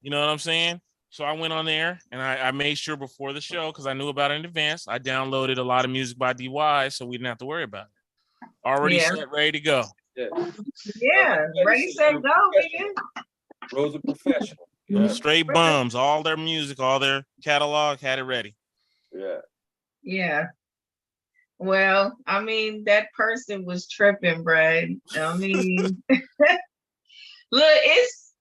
You know what I'm saying? So I went on there and I made sure before the show, because I knew about it in advance, I downloaded a lot of music by DY so we didn't have to worry about it. Already set, ready to go. Yeah, ready, set, go, man. Bro's a professional. Yeah. Straight bums, all their music, all their catalog, had it ready. Yeah. Well, that person was tripping, bruh. Look,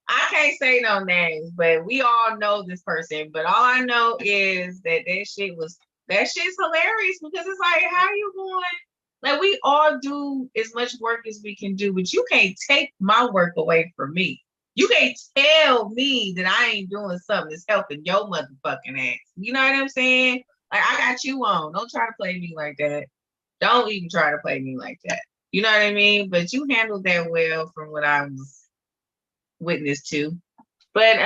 I can't say no names, but we all know this person. But all I know is that shit's hilarious because it's like, how you going? Like, we all do as much work as we can do, but you can't take my work away from me. You can't tell me that I ain't doing something that's helping your motherfucking ass. You know what I'm saying? Like I got you on. Don't try to play me like that. Don't even try to play me like that. You know what I mean? But you handled that well from what I was witness to. But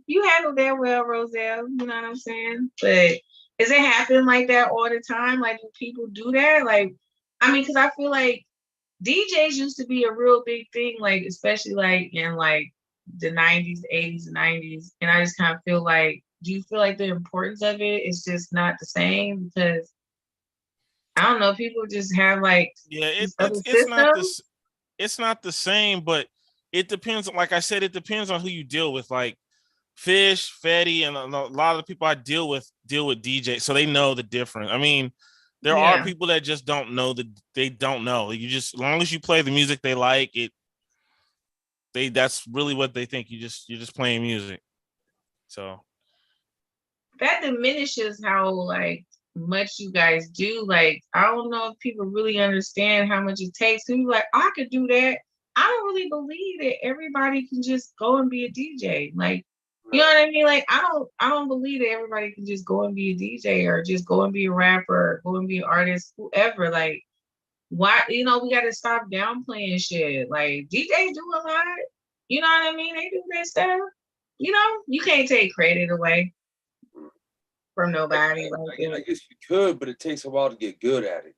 you handled that well, Roselle. You know what I'm saying? But is it happening like that all the time? Like, do people do that? Like, I mean, because I feel like DJs used to be a real big thing, like especially like in like the 90s, 80s, and 90s. And I just kind of feel like, do you feel like the importance of it is just not the same? Because I don't know, people just have like it's not the same, but it depends. Like I said, it depends on who you deal with. Like Fish, Fetty, and a lot of the people I deal with DJ, so they know the difference. I mean, there are people that just don't know they don't know. You just, as long as you play the music they like, that's really what they think. You're just playing music. So that diminishes how like much you guys do. Like, I don't know if people really understand how much it takes. People like, I could do that. I don't really believe that everybody can just go and be a DJ. Like, you know what I mean? Like, I don't believe that everybody can just go and be a DJ or just go and be a rapper, or go and be an artist, whoever. Like, why, we got to stop downplaying shit. Like, DJs do a lot. You know what I mean? They do that stuff. You can't take credit away from nobody. I guess you could, but it takes a while to get good at it,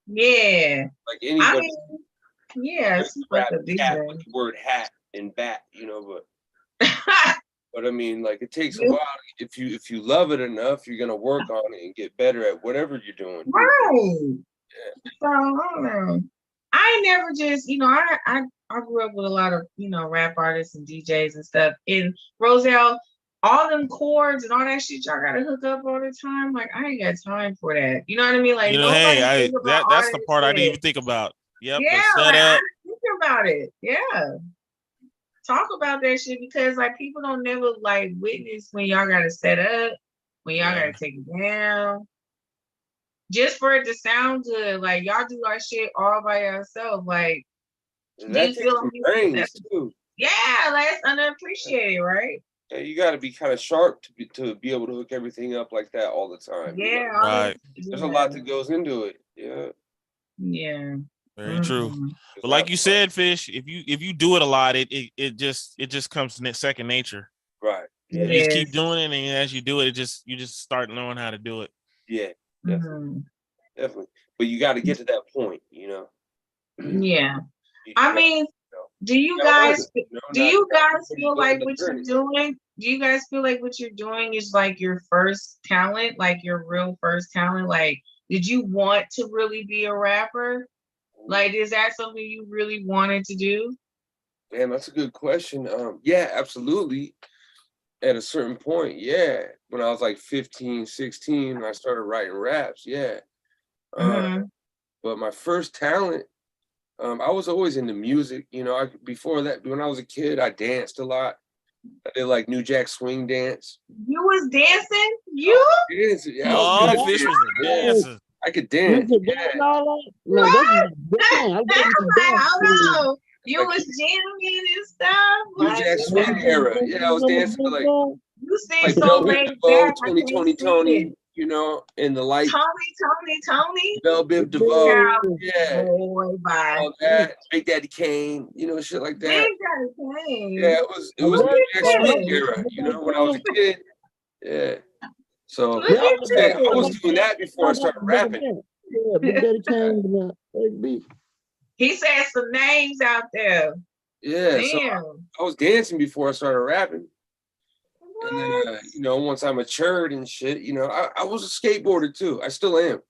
Yeah. Like anybody. I mean, yeah, it's like a DJ. With the word hat and bat, but but I mean, like, it takes a while. If you love it enough, you're gonna work on it and get better at whatever you're doing. Right. Yeah. So I don't know. I never just, I grew up with a lot of, rap artists and DJs and stuff. And Roselle, all them chords and all that shit y'all gotta hook up all the time. Like, I ain't got time for that. You know what I mean? Like, hey, that's the part I didn't even think about. Yep. Yeah, I think about it. Yeah. Talk about that shit, because like people don't never like witness when y'all gotta set up, when y'all gotta take it down. Just for it to sound good. Like, y'all do our shit all by yourself. Like, that takes some brains too. Yeah, that's unappreciated, right? Yeah, you got to be kind of sharp to be able to hook everything up like that all the time. Yeah, right. There's a lot that goes into it. Yeah. Yeah. Very true. But like you said, Fish, if you do it a lot, it just comes second nature. Right. Yeah. You just keep doing it, and as you do it, you just start knowing how to do it. Yeah. Definitely. Definitely. But you got to get to that point, Yeah. I mean, do you guys feel like what you're doing? Do you guys feel like what you're doing is like your first talent, like your real first talent? Like, did you want to really be a rapper? Like, is that something you really wanted to do? Man, that's a good question. Yeah, absolutely. At a certain point, yeah. When I was like 15, 16, I started writing raps, yeah. But my first talent, I was always into music. Before that, when I was a kid, I danced a lot. I did like New Jack Swing dance. You was dancing? You? Dancing, yeah. Fish was a dancer. I could dance. You was jamming and stuff. New Jack Swing era. Yeah, I was dancing like you sing so laid back. 2020 Tony, in the light. Tony. Bell Biv DeVoe. Yeah. Boy, bye. All that. Big Daddy Kane, shit like that. Big Daddy Kane. Yeah, it was New Jack Swing era, when I was a kid. Yeah. So I was doing that before I started rapping. Yeah, Big Daddy Kane, Big B. He said some names out there. Yeah, so I was dancing before I started rapping. And then, once I matured and shit, I was a skateboarder too. I still am.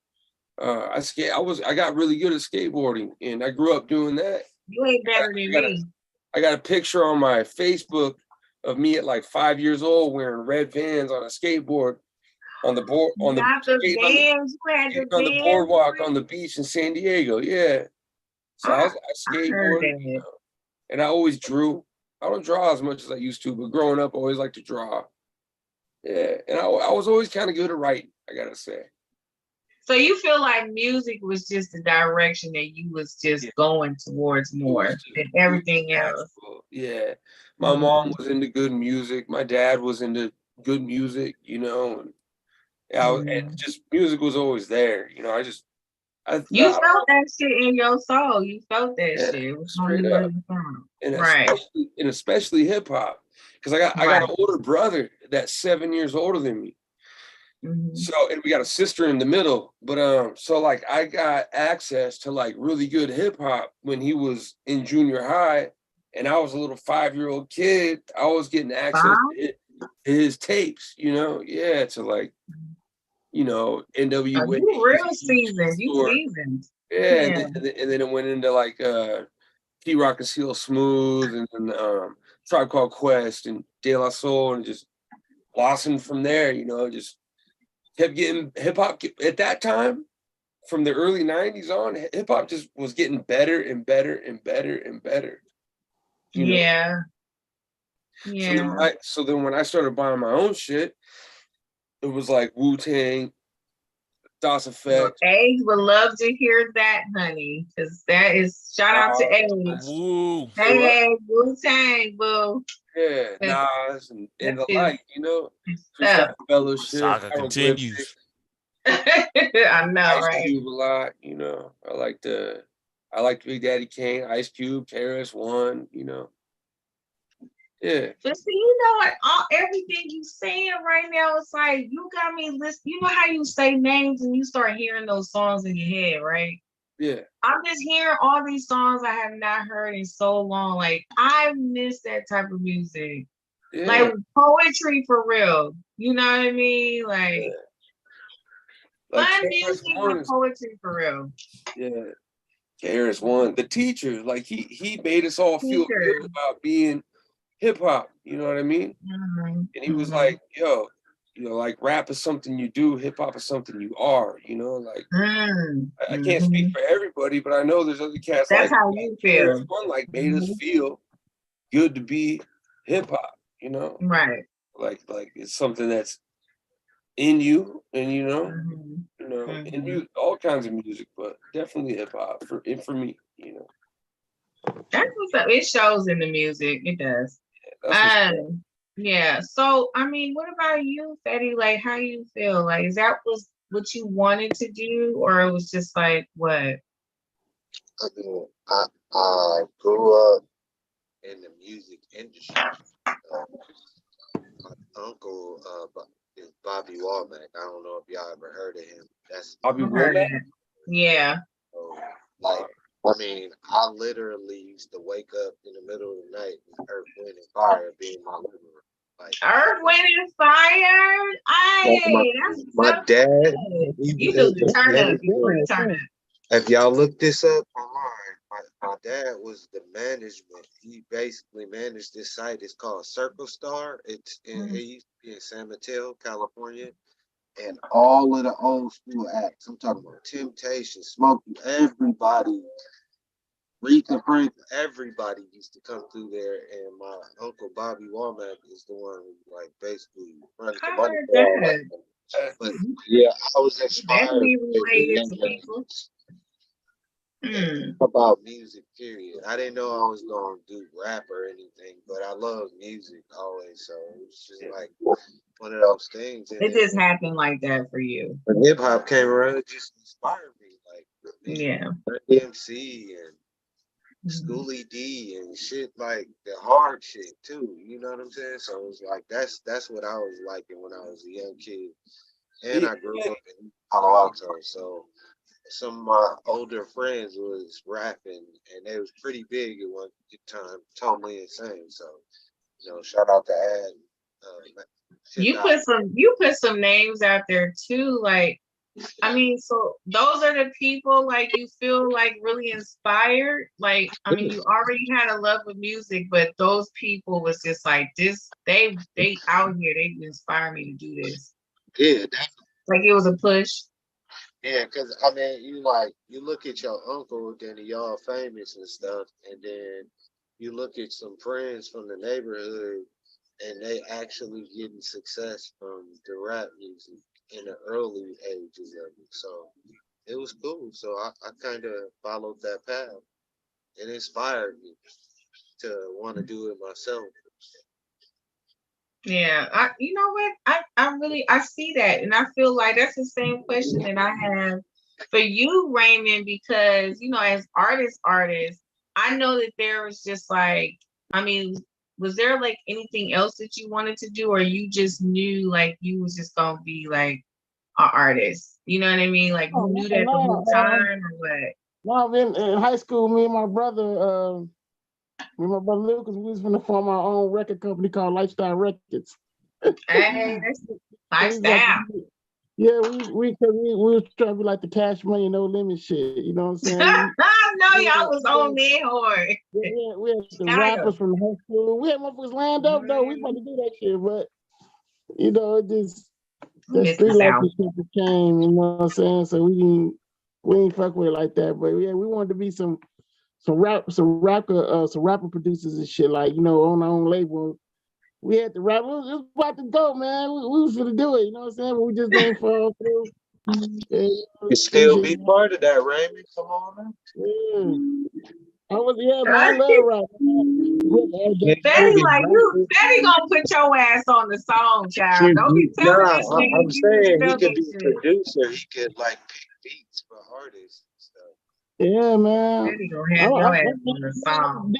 I got really good at skateboarding, and I grew up doing that. You ain't better than me. I got a picture on my Facebook of me at like 5 years old wearing red Vans on a skateboard on the boardwalk on the beach in San Diego. Yeah. So I skateboarded, and I always drew. I don't draw as much as I used to, but growing up, I always liked to draw. Yeah, and I was always kind of good at writing, I gotta say. So you feel like music was just the direction that you was just going towards more than everything else? Yeah, my mom was into good music. My dad was into good music, And just music was always there. You know, I you felt that shit in your soul. You felt that shit. It was straight up. And especially hip hop. Because I got an older brother that's 7 years older than me. So, and we got a sister in the middle, but so like I got access to like really good hip hop when he was in junior high, and I was a little 5-year-old kid. I was getting access to his tapes, you know, to like, you know, NWA. You real seasoned, you seasoned. And then it went into like Key Rock and Seal Smooth, and then Tribe Called Quest and De La Soul, and just blossomed from there, you know, just kept getting hip hop at that time. From the early 90s on, hip hop just was getting better and better and better and better. You know? So then when I started buying my own shit, it was like Wu-Tang, Das Effect. Eggs would love to hear that, honey, because that is shout out to Eggs. Woo. Hey, Wu-Tang, boo. Yeah, Nas and the like, you know, Fellowship. Saga continues. I know, Ice right? Cube a lot, you know. I liked Big Daddy Kane, Ice Cube, KRS-One, you know. Yeah. But see, you know what? Everything you saying right now, it's like you got me listening. You know how you say names and you start hearing those songs in your head, right? Yeah. I'm just hearing all these songs I have not heard in so long. Like I miss that type of music. Yeah. Like poetry for real. You know what I mean? Like fun music with poetry for real. Yeah. KRS-One, the teacher, like he made us all feel good about being hip hop, you know what I mean? And he was like, yo, you know, like rap is something you do, hip hop is something you are, you know, like I can't speak for everybody, but I know there's other cats that's like how you feel. KRS-One like made us feel good to be hip hop, you know? Right. Like it's something that's in you, and you know, in you, all kinds of music, but definitely hip hop for me, you know. That's what's up. It shows in the music. It does. Yeah. So I mean, what about you, Fetty? Like, how you feel? Like, is that was what you wanted to do, or it was just like what? I mean, I grew up in the music industry. My uncle is Bobby Womack. I don't know if y'all ever heard of him. That's Bobby Womack. Yeah. So, like, I mean, I literally used to wake up in the middle of the night with Earth, Wind, and Fire being my living room. Like Earth, Wind, and Fire. My dad. You do the turn up. You do the turn up. If y'all look this up online, my dad was the management. He basically managed this site. It's called Circle Star. It's in it used to be in San Mateo, California. And all of the old school acts, I'm talking about Temptation, Smokey, everybody, Aretha Franklin, everybody used to come through there. And my uncle Bobby Womack is the one who like basically runs the money for all that. But yeah, I was inspired related to people. About music, period. I didn't know I was gonna do rap or anything, but I love music always. So it was just like one of those things. It just happened like that for you. When hip hop came around, it just inspired me. Like DMC and Schoolie D and shit, like the hard shit too. You know what I'm saying? So it was like that's what I was liking when I was a young kid, and I grew up in Palo Alto, so. Some of my older friends was rapping, and they was pretty big at one time, Totally Insane. So, you know, shout out to Ad. You put some names out there too. Like, I mean, so those are the people like you feel like really inspired. Like, I mean, you already had a love of music, but those people was just like this. They out here. They inspire me to do this. Yeah, definitely. Like it was a push. Yeah, because I mean, you look at your uncle, then y'all famous and stuff, and then you look at some friends from the neighborhood, and they actually getting success from the rap music in the early ages of it. So it was cool. So I kind of followed that path. It inspired me to want to do it myself. Yeah, you know what? I see that, and I feel like that's the same question that I have for you, Raymond, because as artists, I know that there was just like, I mean, was there like anything else that you wanted to do, or you just knew like you was just gonna be like an artist? You know what I mean? Like you knew that the whole time, or what? No, in high school, me and my brother Lucas, we was gonna form our own record company called Lifestyle Records. Hey, that's lifestyle. Yeah, we was trying to be like the Cash Money No Limit shit. You know what I'm saying? I know y'all was on that hard. We had the rappers from high school. We had motherfuckers lined up though. We wanted to do that shit, but it just the street life shit came. You know what I'm saying? So we ain't fuck with it like that. But yeah, we wanted to be some rapper producers and shit, like on our own label. We had to rap. It was about to go, man. We was gonna do it. You know what I'm saying? But we just didn't fall through. You still be part of that, Raymond. Come on, man. Yeah. Man. I love rap. Betty gonna put your ass on the song, child. Don't be telling this nigga. I'm saying he could be a producer. He could like pick beats for artists and stuff. Yeah, man. Betty gonna have your ass on the song.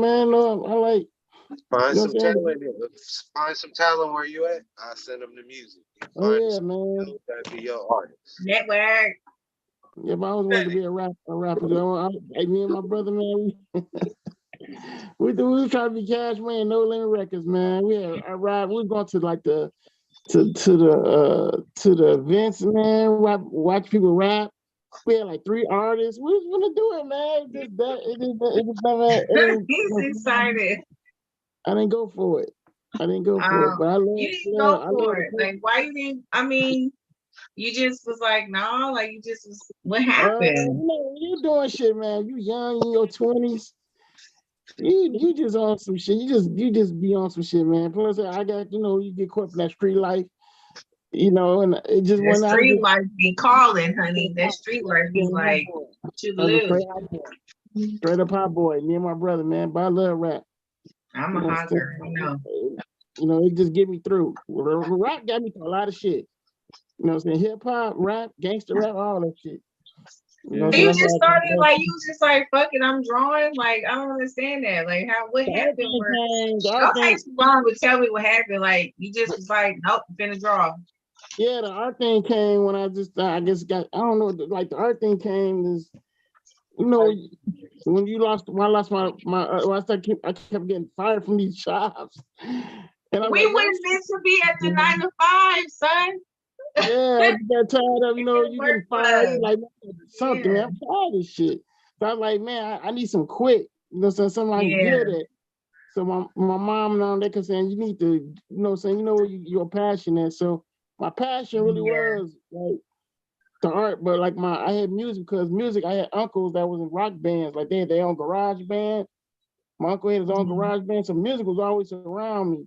Man, I like. Find some talent. Find some talent where you at. I'll send them the music. Man. That'd be your artist. Network. Yeah, but I always wanted to be a rapper. Me and my brother, man, we were trying to be Cash Money No Limit Records, man. We had a rap. We were going to like the events, man. Watch people rap. We had like 3 artists. We was gonna do it, man. It was never. He's excited. I didn't go for it. But I love. You didn't go for it. Like, why you didn't? I mean, you just was like, no. Like, you just was. What happened? You doing shit, man. You young, in your 20s. You just on some shit. You just be on some shit, man. Plus, I got you get caught in that street life. And it just went out. Street life be calling, honey. That street life be like to lose. Straight up hot boy. Me and my brother, man. But I love rap. I'm a hot girl. It just get me through. Rap got me through a lot of shit. You know what I'm saying? Hip hop, rap, gangster rap, all that shit. You just started like you was just like, fuck it, I'm drawing. Like, I don't understand that. Like, what happened? Don't take too long to tell me what happened. Like, you just was like, nope, finna draw. Yeah, the art thing came when I guess got, I don't know, like the art thing came is, when I lost I kept getting fired from these jobs. And we wouldn't meant to be at the 9 to 5, son. Yeah, I got tired of, you getting fired, like something, man. I'm tired of this shit. So I was like, man, I need some quick, something I'm good at. So my mom and all that kept saying, you need to, you're passionate. So my passion really was like the art, but like I had music, I had uncles that was in rock bands, like they had their own garage band. My uncle had his own garage band, so music was always around me.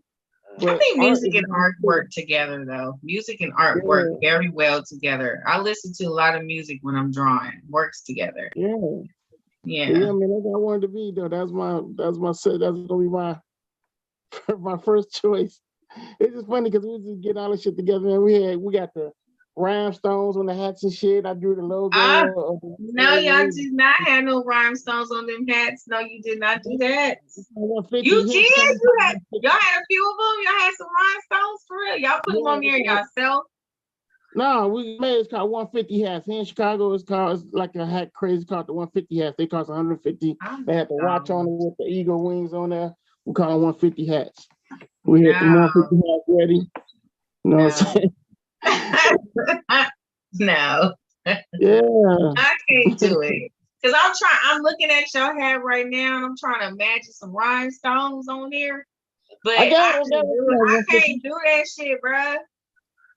But I think music and art work together, though. Music and art work very well together. I listen to a lot of music when I'm drawing. Works together. Yeah, man. That's what I wanted to be, though. That's gonna be my first choice. It's just funny because we was just getting all this shit together, and we got the rhinestones on the hats and shit. I drew the logo. No, y'all did not have no rhinestones on them hats. No, you did not do that. You did. Y'all had a few of them. Y'all had some rhinestones for real. Y'all put them on there yourself. No, we made it's called 150 hats. Here in Chicago, it's like a hat crazy called the 150 hats. They cost 150. They had the watch on it with the eagle wings on there. We call them 150 hats. We had the 150 hats ready. You know what I'm saying? No. Yeah. I can't do it. Because I'm looking at your hat right now and I'm trying to imagine some rhinestones on there. But I can't do that shit, bro.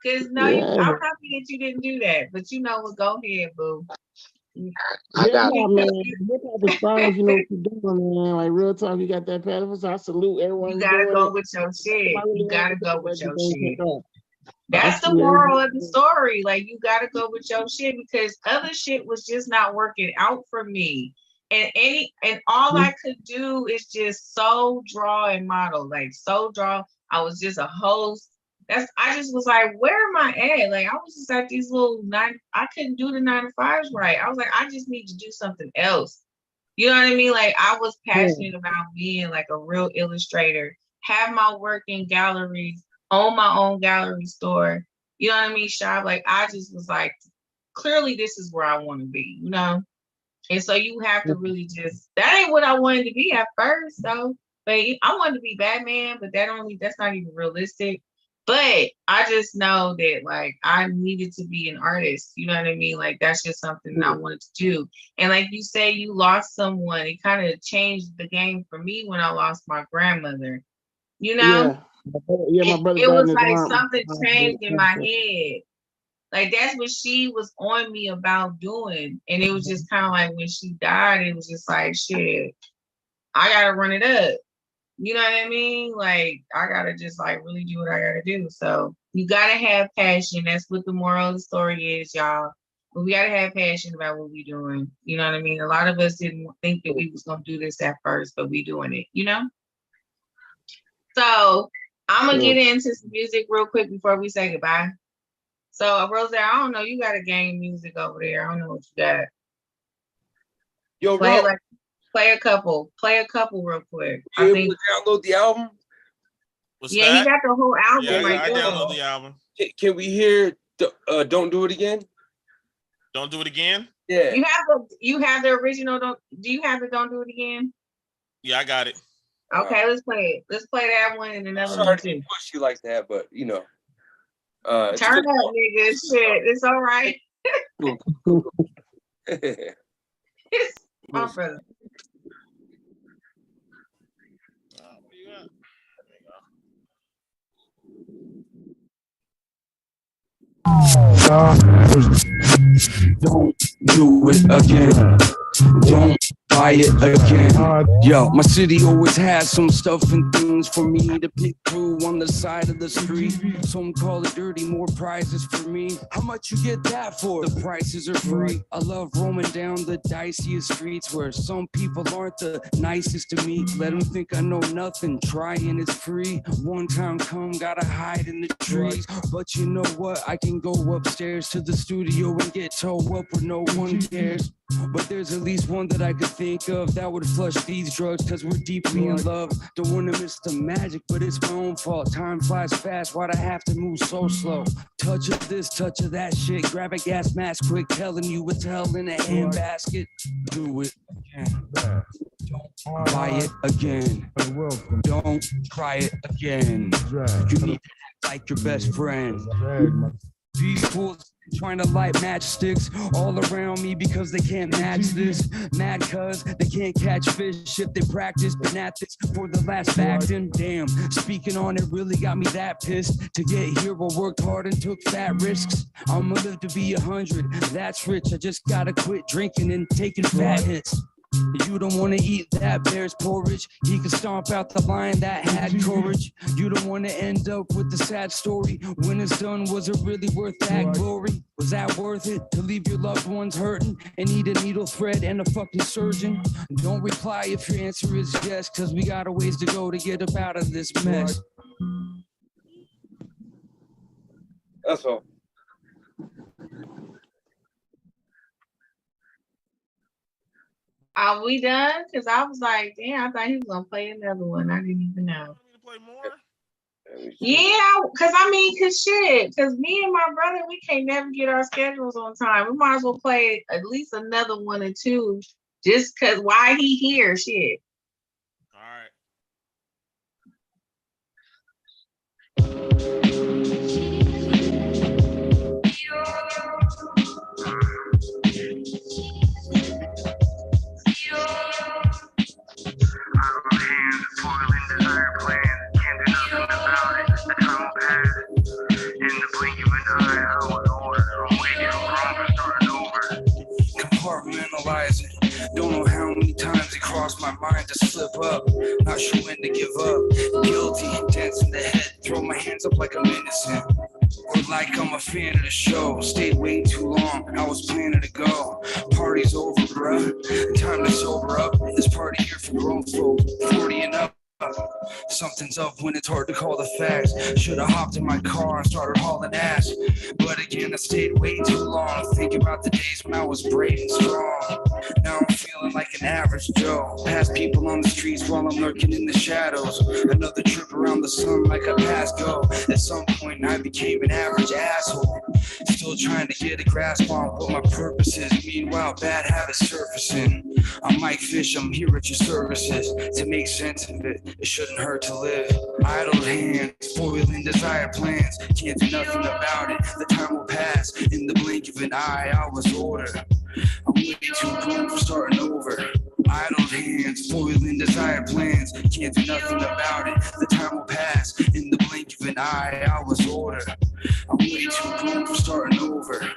Because I'm happy that you didn't do that. But what, go ahead, boo. Man. Hip hop is fine, you know what you're doing, man. Like real talk, you got that pattern. So I salute everyone. You gotta go with your shit. You gotta go with your shit. That's the moral of the story. Like, you gotta go with your shit because other shit was just not working out for me. And all I could do is just sew, draw, and model. Like sew, draw. I was just a host. I just was like, where am I at? Like, I was just at these little I couldn't do the 9 to 5s right. I was like, I just need to do something else. You know what I mean? Like, I was passionate about being like a real illustrator, have my work in galleries, own my own gallery store. You know what I mean? Shop. Like, I just was like, clearly this is where I want to be, you know? And so you have to really that ain't what I wanted to be at first, though. But I wanted to be Batman, but that's not even realistic. But I just know that, like, I needed to be an artist. You know what I mean? Like, that's just something that I wanted to do. And like you say, you lost someone. It kind of changed the game for me when I lost my grandmother. You know? Yeah, my brother. It was like something changed in my head. Like, that's what she was on me about doing. And it was just kind of like when she died, it was just like, shit, I got to run it up. You know what I mean? Like, I gotta just like really do what I gotta do. So you gotta have passion. That's what the moral of the story is, y'all. But we gotta have passion about what we're doing. You know what I mean? A lot of us didn't think that we was gonna do this at first, but we doing it, you know? So I'm gonna get into some music real quick before we say goodbye. So Rose, I don't know, you got a game music over there. I don't know what you got. Yo, bro. Play a couple real quick. You able to download the album? He got the whole album. Yeah, right I there. download the album. Can we hear Don't Do It Again? Don't Do It Again? Yeah. You have the original. Do you have the Don't Do It Again? Yeah, I got it. Okay, let's play it. Let's play that one and another Sorry one to too. push you like that, but you know. Turn up, nigga. Shit, it's all right. It's my brother. Don't do it again. Don't buy it again. Yo, my city always has some stuff and things for me to pick through on the side of the street. Some call it dirty, more prizes for me. How much you get that for? The prices are free. I love roaming down the diciest streets where some people aren't the nicest to me. Let them think I know nothing, trying is free. One time come, gotta hide in the trees. But you know what? I can go upstairs to the studio and get towed up where no one cares. But there's at least one that I could think of that would flush these drugs, cause we're deeply in love. Don't wanna miss the magic, but it's my own fault. Time flies fast, why'd I have to move so slow? Touch of this, touch of that shit. Grab a gas mask quick, telling you what's hell in a handbasket. Do it again. Don't buy it again. Don't try it again. You need to act like your best friend. These fools trying to light matchsticks all around me because they can't match this. Mad cuz they can't catch fish if they practice. Been at this for the last acting. Damn, speaking on it really got me that pissed. To get here I worked hard and took fat risks. I'ma live to be 100, that's rich. I just gotta quit drinking and taking fat hits. You don't want to eat that bear's porridge. He could stomp out the lion that had courage. You don't want to end up with the sad story. When it's done, was it really worth that glory? Was that worth it to leave your loved ones hurting and need a needle thread and a fucking surgeon? Don't reply if your answer is yes, cause we got a ways to go to get up out of this mess. That's all. Are we done? Because I was like, damn, I thought he was going to play another one. I didn't even know. Yeah, because shit, because me and my brother, we can't never get our schedules on time. We might as well play at least another one or two just because why he here, shit. All right. Compartmentalize it. Don't know how many times it crossed my mind to slip up. Not sure when to give up. Guilty, dance in the head. Throw my hands up like I'm innocent. Or like I'm a fan of the show. Stayed way too long. I was planning to go. Party's over, bruh. Time to sober up. This party here for grown folk. 40 and up. Something's up when it's hard to call the facts. Should've hopped in my car and started hauling ass. But again, I stayed way too long. Think about the days when I was brave and strong. Now I'm feeling like an average Joe. Past people on the streets while I'm lurking in the shadows. Another trip around the sun like I passed go. At some point I became an average asshole. Still trying to get a grasp on what my purpose is. Meanwhile, bad habits surfacing. I'm Mike Fish, I'm here at your services. To make sense of it, it shouldn't hurt to live. Idle hands, foiling desired plans. Can't do nothing about it, the time will pass. In the blink of an eye, I was ordered. I'm way too grown for starting over. Idle hands, foiling desired plans. Can't do nothing about it, the time will pass. In the blink of an eye, I was ordered. I'm way too grown for starting over.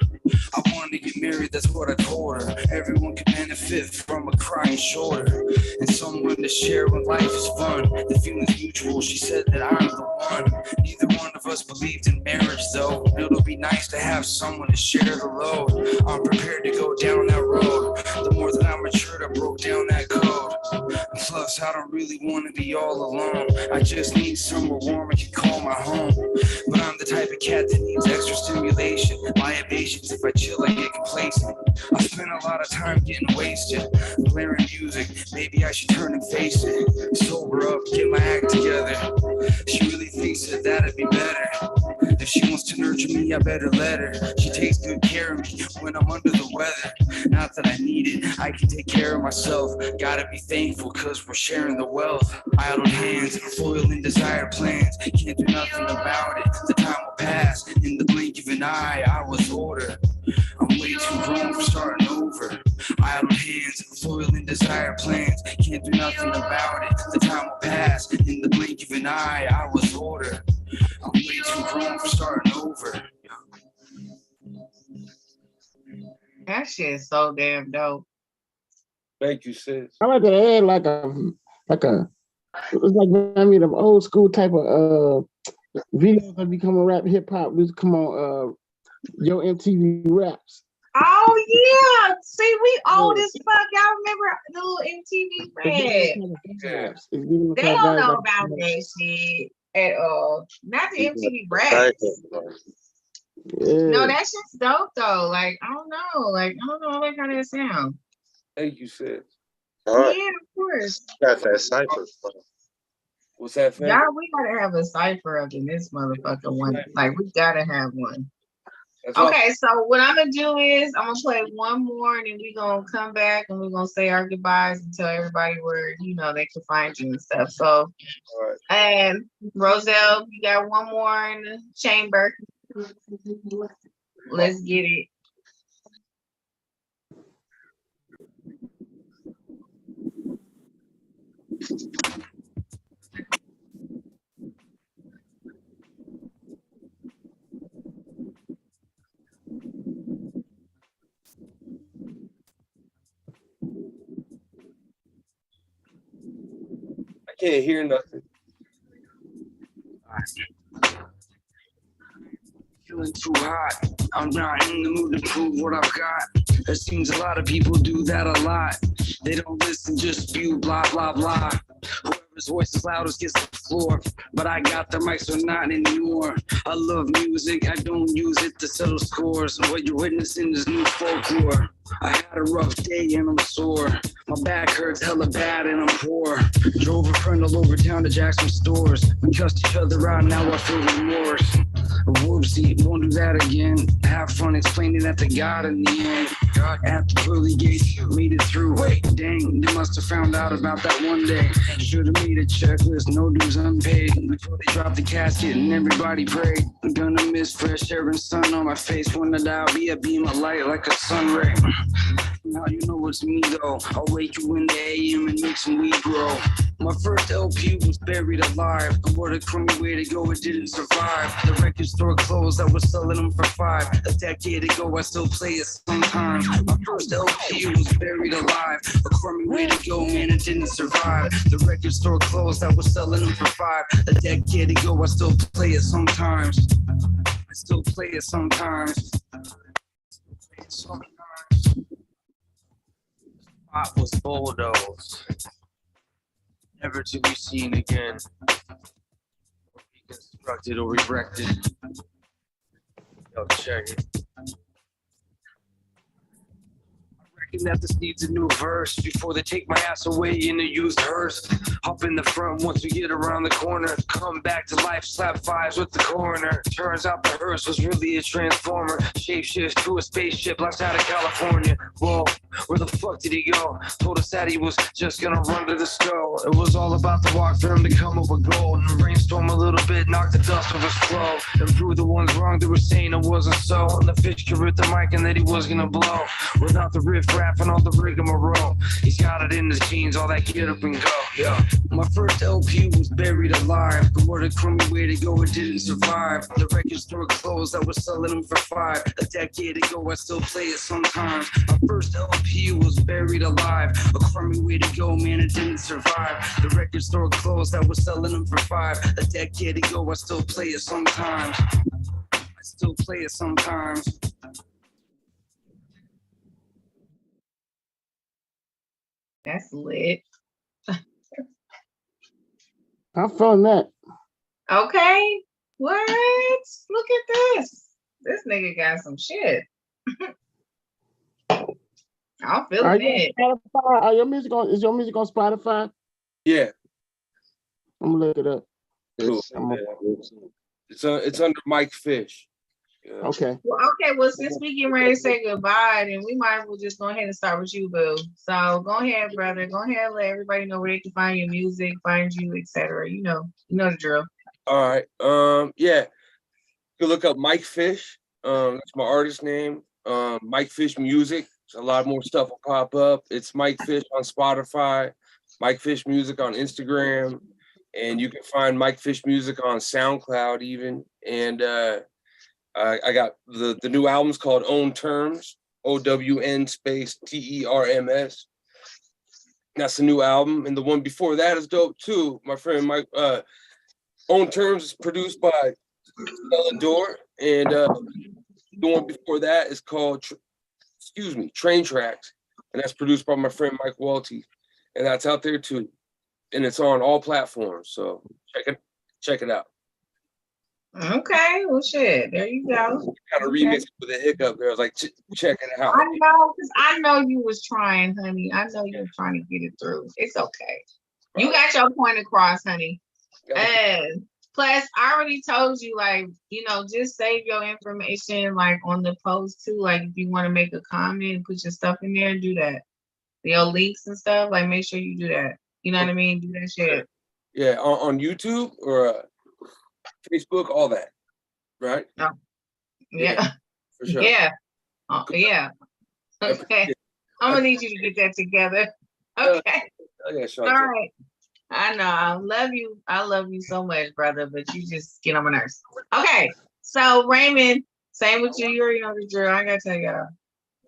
I wanted to get married, that's what I told her. Everyone can benefit from a crying shoulder. And someone to share when life is fun. The feeling's mutual, she said that I'm the one. Neither one of us believed in marriage though. It'll be nice to have someone to share the load. I'm prepared to go down that road. The more that I matured, I broke down that code. Plus, I don't really want to be all alone. I just need somewhere warm I can call my home. But I'm the type of cat that needs extra stimulation. Libations, if I chill, I get complacent. I spend a lot of time getting wasted. Blaring music, maybe I should turn and face it. Sober up, get my act together. She really thinks that that'd be better. If she wants to nurture me, I better let her. She takes good care of me when I'm under the weather. Not that I need it, I can take care of myself. Gotta be thankful cause we're sharing the wealth. Idle hands, foiling desired plans. Can't do nothing about it, the time will pass. In the blink of an eye, I was ordered. I'm way too grown for starting over. Idle hands, foiling desired plans. Can't do nothing about it, the time will pass. In the blink of an eye, I was ordered. I'm way too grown for starting over. That shit is so damn dope. Thank you, sis. I like to add it's like I mean the old school type of videos that become a rap hip hop. Just come on Yo MTV Raps. Oh yeah. See, we old as fuck. Y'all remember the little MTV Raps? They don't know about that shit at all. Not the MTV Raps. Yeah. No, that shit's dope though. Like, I don't know. I like how that sound. Thank you, sis. All right. Yeah, of course. Got that cipher. What's that, fam? Y'all, we gotta have a cipher up in this motherfucker one. Like, we gotta have one. That's okay, so what I'm gonna do is I'm gonna play one more and then we're gonna come back and we're gonna say our goodbyes and tell everybody where they can find you and stuff. So and Roselle, you got one more in the chamber. Let's get it. I can't hear nothing. Feeling too hot. I'm not in the mood to prove what I've got. It seems a lot of people do that a lot. They don't listen, just spew blah blah blah. Whoever's voice is loudest gets the floor. But I got the mic, so not anymore. I love music, I don't use it to settle scores. What you're witnessing is new folklore. I had a rough day and I'm sore. My back hurts hella bad and I'm poor. Drove a friend all over town to Jackson stores. We cussed each other out, now I feel remorse. Whoopsie, won't do that again. Have fun explaining that to God in the end. At the pearly gates, made it through. Wait, dang, they must have found out about that one day. Should have made a checklist, no dues unpaid. Before they dropped the casket and everybody prayed. I'm gonna miss fresh air and sun on my face. When I die, I'll be a beam of light like a sun ray. Now you know it's me though. I'll wake you in the AM and make some weed grow. My first LP was buried alive. What a crummy way to go, it didn't survive. The record store closed, I was selling them for $5. A decade ago, I still play it sometimes. My first LP was buried alive. A crummy way to go, man, it didn't survive. The record store closed, I was selling them for $5. A decade ago, I still play it sometimes. I still play it sometimes. Spot was bulldozed. never to be seen again, reconstructed or erected. Yo, check it. That this needs a new verse before they take my ass away in a used hearse. Hop in the front once we get around the corner. Come back to life, slap fives with the coroner. Turns out the hearse was really a transformer. Shapeshift to a spaceship, left out of California. Whoa, where the fuck did he go? Told us that he was just gonna run to the skull. It was all about the walk for him to come up with gold. And brainstorm a little bit, knock the dust off his flow. And prove the ones wrong that were saying it wasn't so. And the fish could rip the mic and that he was gonna blow. Without the riff rap and all the rigmarole, he's got it in his genes, all that get up and go. Yeah, my first LP was buried alive. But what a crummy way to go, it didn't survive. The record store closed, I was selling them for $5. A decade ago, I still play it sometimes. My first LP was buried alive. A crummy way to go, man, it didn't survive. The record store closed, I was selling them for $5. A decade ago, I still play it sometimes. I still play it sometimes. That's lit. I'm feeling that. Okay. What? Look at this. This nigga got some shit. I'm feeling it. Are your music on? Is your music on Spotify? Yeah. I'm gonna look it up. Cool. It's under Mike Fish. Yeah. Okay. Well, since we getting ready to say goodbye, then we might as well just go ahead and start with you, boo. So go ahead, brother. Go ahead and let everybody know where they can find your music, find you, etc. You know the drill. All right. Yeah. You can look up Mike Fish. That's my artist name. Mike Fish Music. So a lot more stuff will pop up. It's Mike Fish on Spotify, Mike Fish Music on Instagram, and you can find Mike Fish Music on SoundCloud even. And I got the new album's called Own Terms, OWN space TERMS. That's the new album, and the one before that is dope too. My friend Mike. Own Terms is produced by Stella Dore, and the one before that is called Train Tracks, and that's produced by my friend Mike Walty, and that's out there too, and it's on all platforms. So check it out. Okay, well, shit, there you go. Kind of remix it with a hiccup there. I was like, check it out. I know, because I know you was trying, honey. I know you were trying to get it through. It's okay. You got your point across, honey. And plus, I already told you, like, just save your information, like, on the post, too. Like, if you want to make a comment, put your stuff in there and do that. Your links and stuff, like, make sure you do that. You know what I mean? Do that shit. Yeah, on YouTube or Facebook, all that, right? Oh. Yeah. For sure. Yeah. Yeah. Okay. I'm going to need you to get that together. Okay. Sure. All right. I know. I love you. I love you so much, brother, but you just get on my nerves. Okay. So, Raymond, same with you. You already know the drill. I got to tell y'all.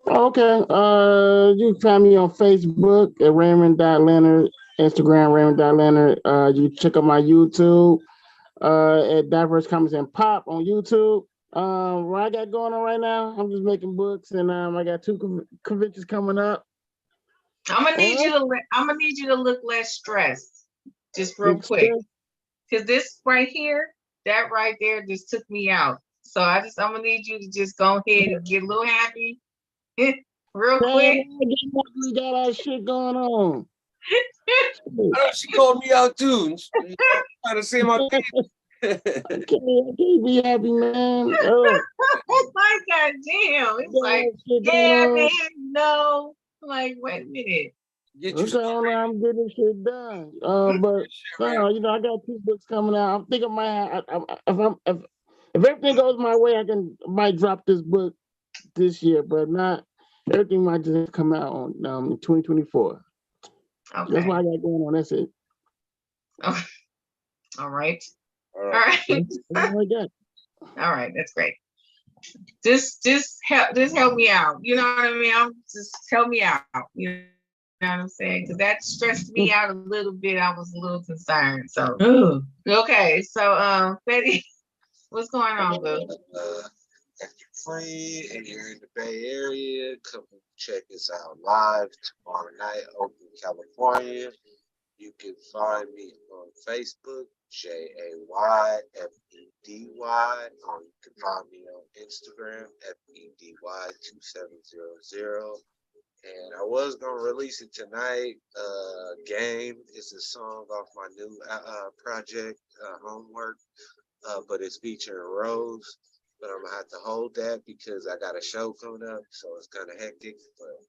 Okay. You can find me on Facebook at Raymond.Leonard, Instagram, Raymond.Leonard. You check out my YouTube at Diverse Comics and Pop on YouTube. What I got going on right now, I'm just making books, and I got 2 conventions coming up. I'm gonna need you to look less stressed, just real quick, because this right here, that right there, just took me out. So I'm gonna need you to just go ahead and get a little happy, real quick. We got our shit going on. She called me out too. Trying to say my thing. I can't be happy, man. Oh my God damn. It's like, yeah, man, no. Like, wait a minute. I'm getting shit done. But I got 2 books coming out. I'm thinking if everything goes my way, might drop this book this year, but not everything might just come out on 2024. Okay. That's what I got going on. That's it. Oh. All right. All right. All right. That's great. Just help me out. You know what I mean? Just help me out. You know what I'm saying? Because that stressed me out a little bit. I was a little concerned. So okay. So Betty, what's going on, boo? If you're free and you're in the Bay Area, come check us out live tomorrow night, Oakland, California. You can find me on Facebook, JAYFEDY, or you can find me on Instagram, FEDY2700. And I was gonna release it tonight. Game is a song off my new project, Homework, but it's featuring Rose. But I'm gonna have to hold that because I got a show coming up, so it's kind of hectic. But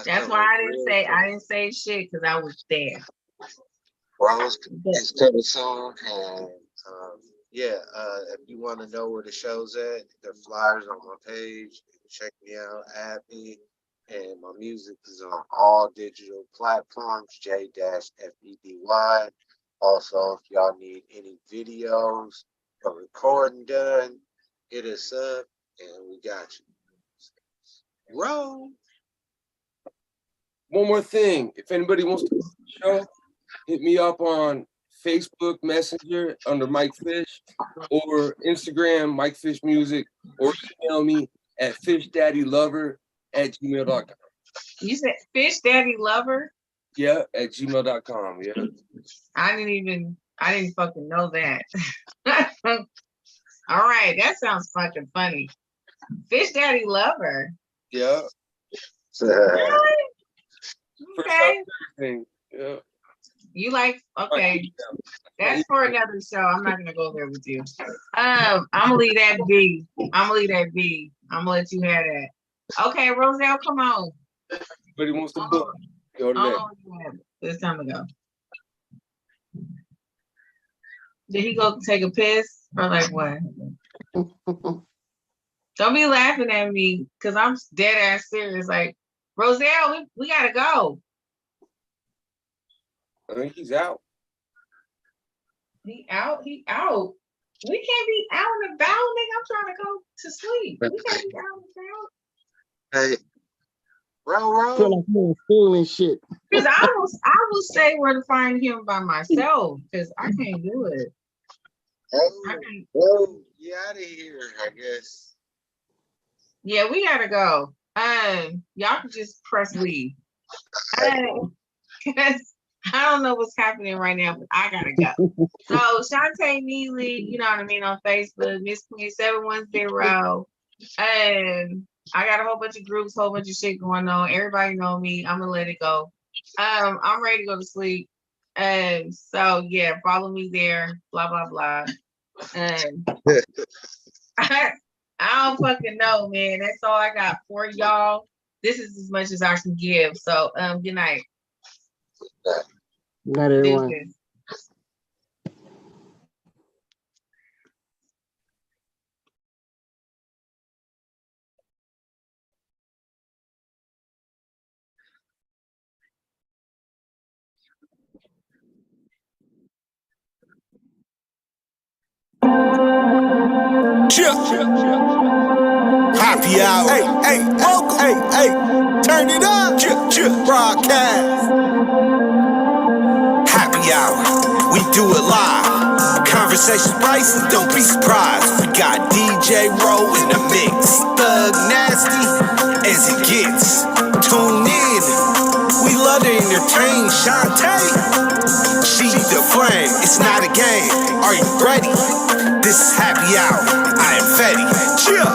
that's why I didn't say shit because I was there. Rose is coming song, and yeah. If you want to know where the show's at, the flyers on my page. Check me out, add me. And my music is on all digital platforms, J-FEDY. Also, if y'all need any videos or recording done, hit us up and we got you. Roll. One more thing. If anybody wants to do the show, hit me up on Facebook Messenger under Mike Fish or Instagram, Mike Fish Music, or email me at fishdaddylover@gmail.com. You said Fish Daddy Lover? Yeah, at gmail.com. Yeah. I didn't fucking know that. All right, that sounds fucking funny. Fish Daddy Lover. Yeah. Really? Okay. Yeah. You like, okay. That's for another show. I'm not gonna go there with you. I'm gonna leave that be. I'm gonna let you have that. Okay, Roselle, come on. Everybody wants to book. Go to that. It's time to go. Did he go take a piss or like what? Don't be laughing at me because I'm dead ass serious. Like, Roselle, we gotta go. I think he's out. He out. We can't be out and about, nigga. I'm trying to go to sleep. We can't be out and about. Hey, roll. Feel like you're in school and shit. Because I will say where to find him by myself because I can't do it. Oh, you out of here, I guess. Yeah, we gotta go. Y'all can just press leave. Because I don't know what's happening right now, but I gotta go. So Shantae Neely, you know what I mean, on Facebook, Miss Queen 710. I got a whole bunch of groups, whole bunch of shit going on. Everybody know me. I'm gonna let it go. I'm ready to go to sleep. So yeah, follow me there. Blah blah blah. I don't fucking know, man. That's all I got for y'all. This is as much as I can give. So good night. Good night, everyone. Happy hour. Hey, welcome. Hey, turn it up. Broadcast. Happy hour. We do it live. Conversation prices, don't be surprised. We got DJ Rowe in the mix. Thug Nasty as it gets. Tune in. We love to entertain Shantae. She the flame. It's not a game. Are you ready? This is happy hour. I am Fetty. Chill.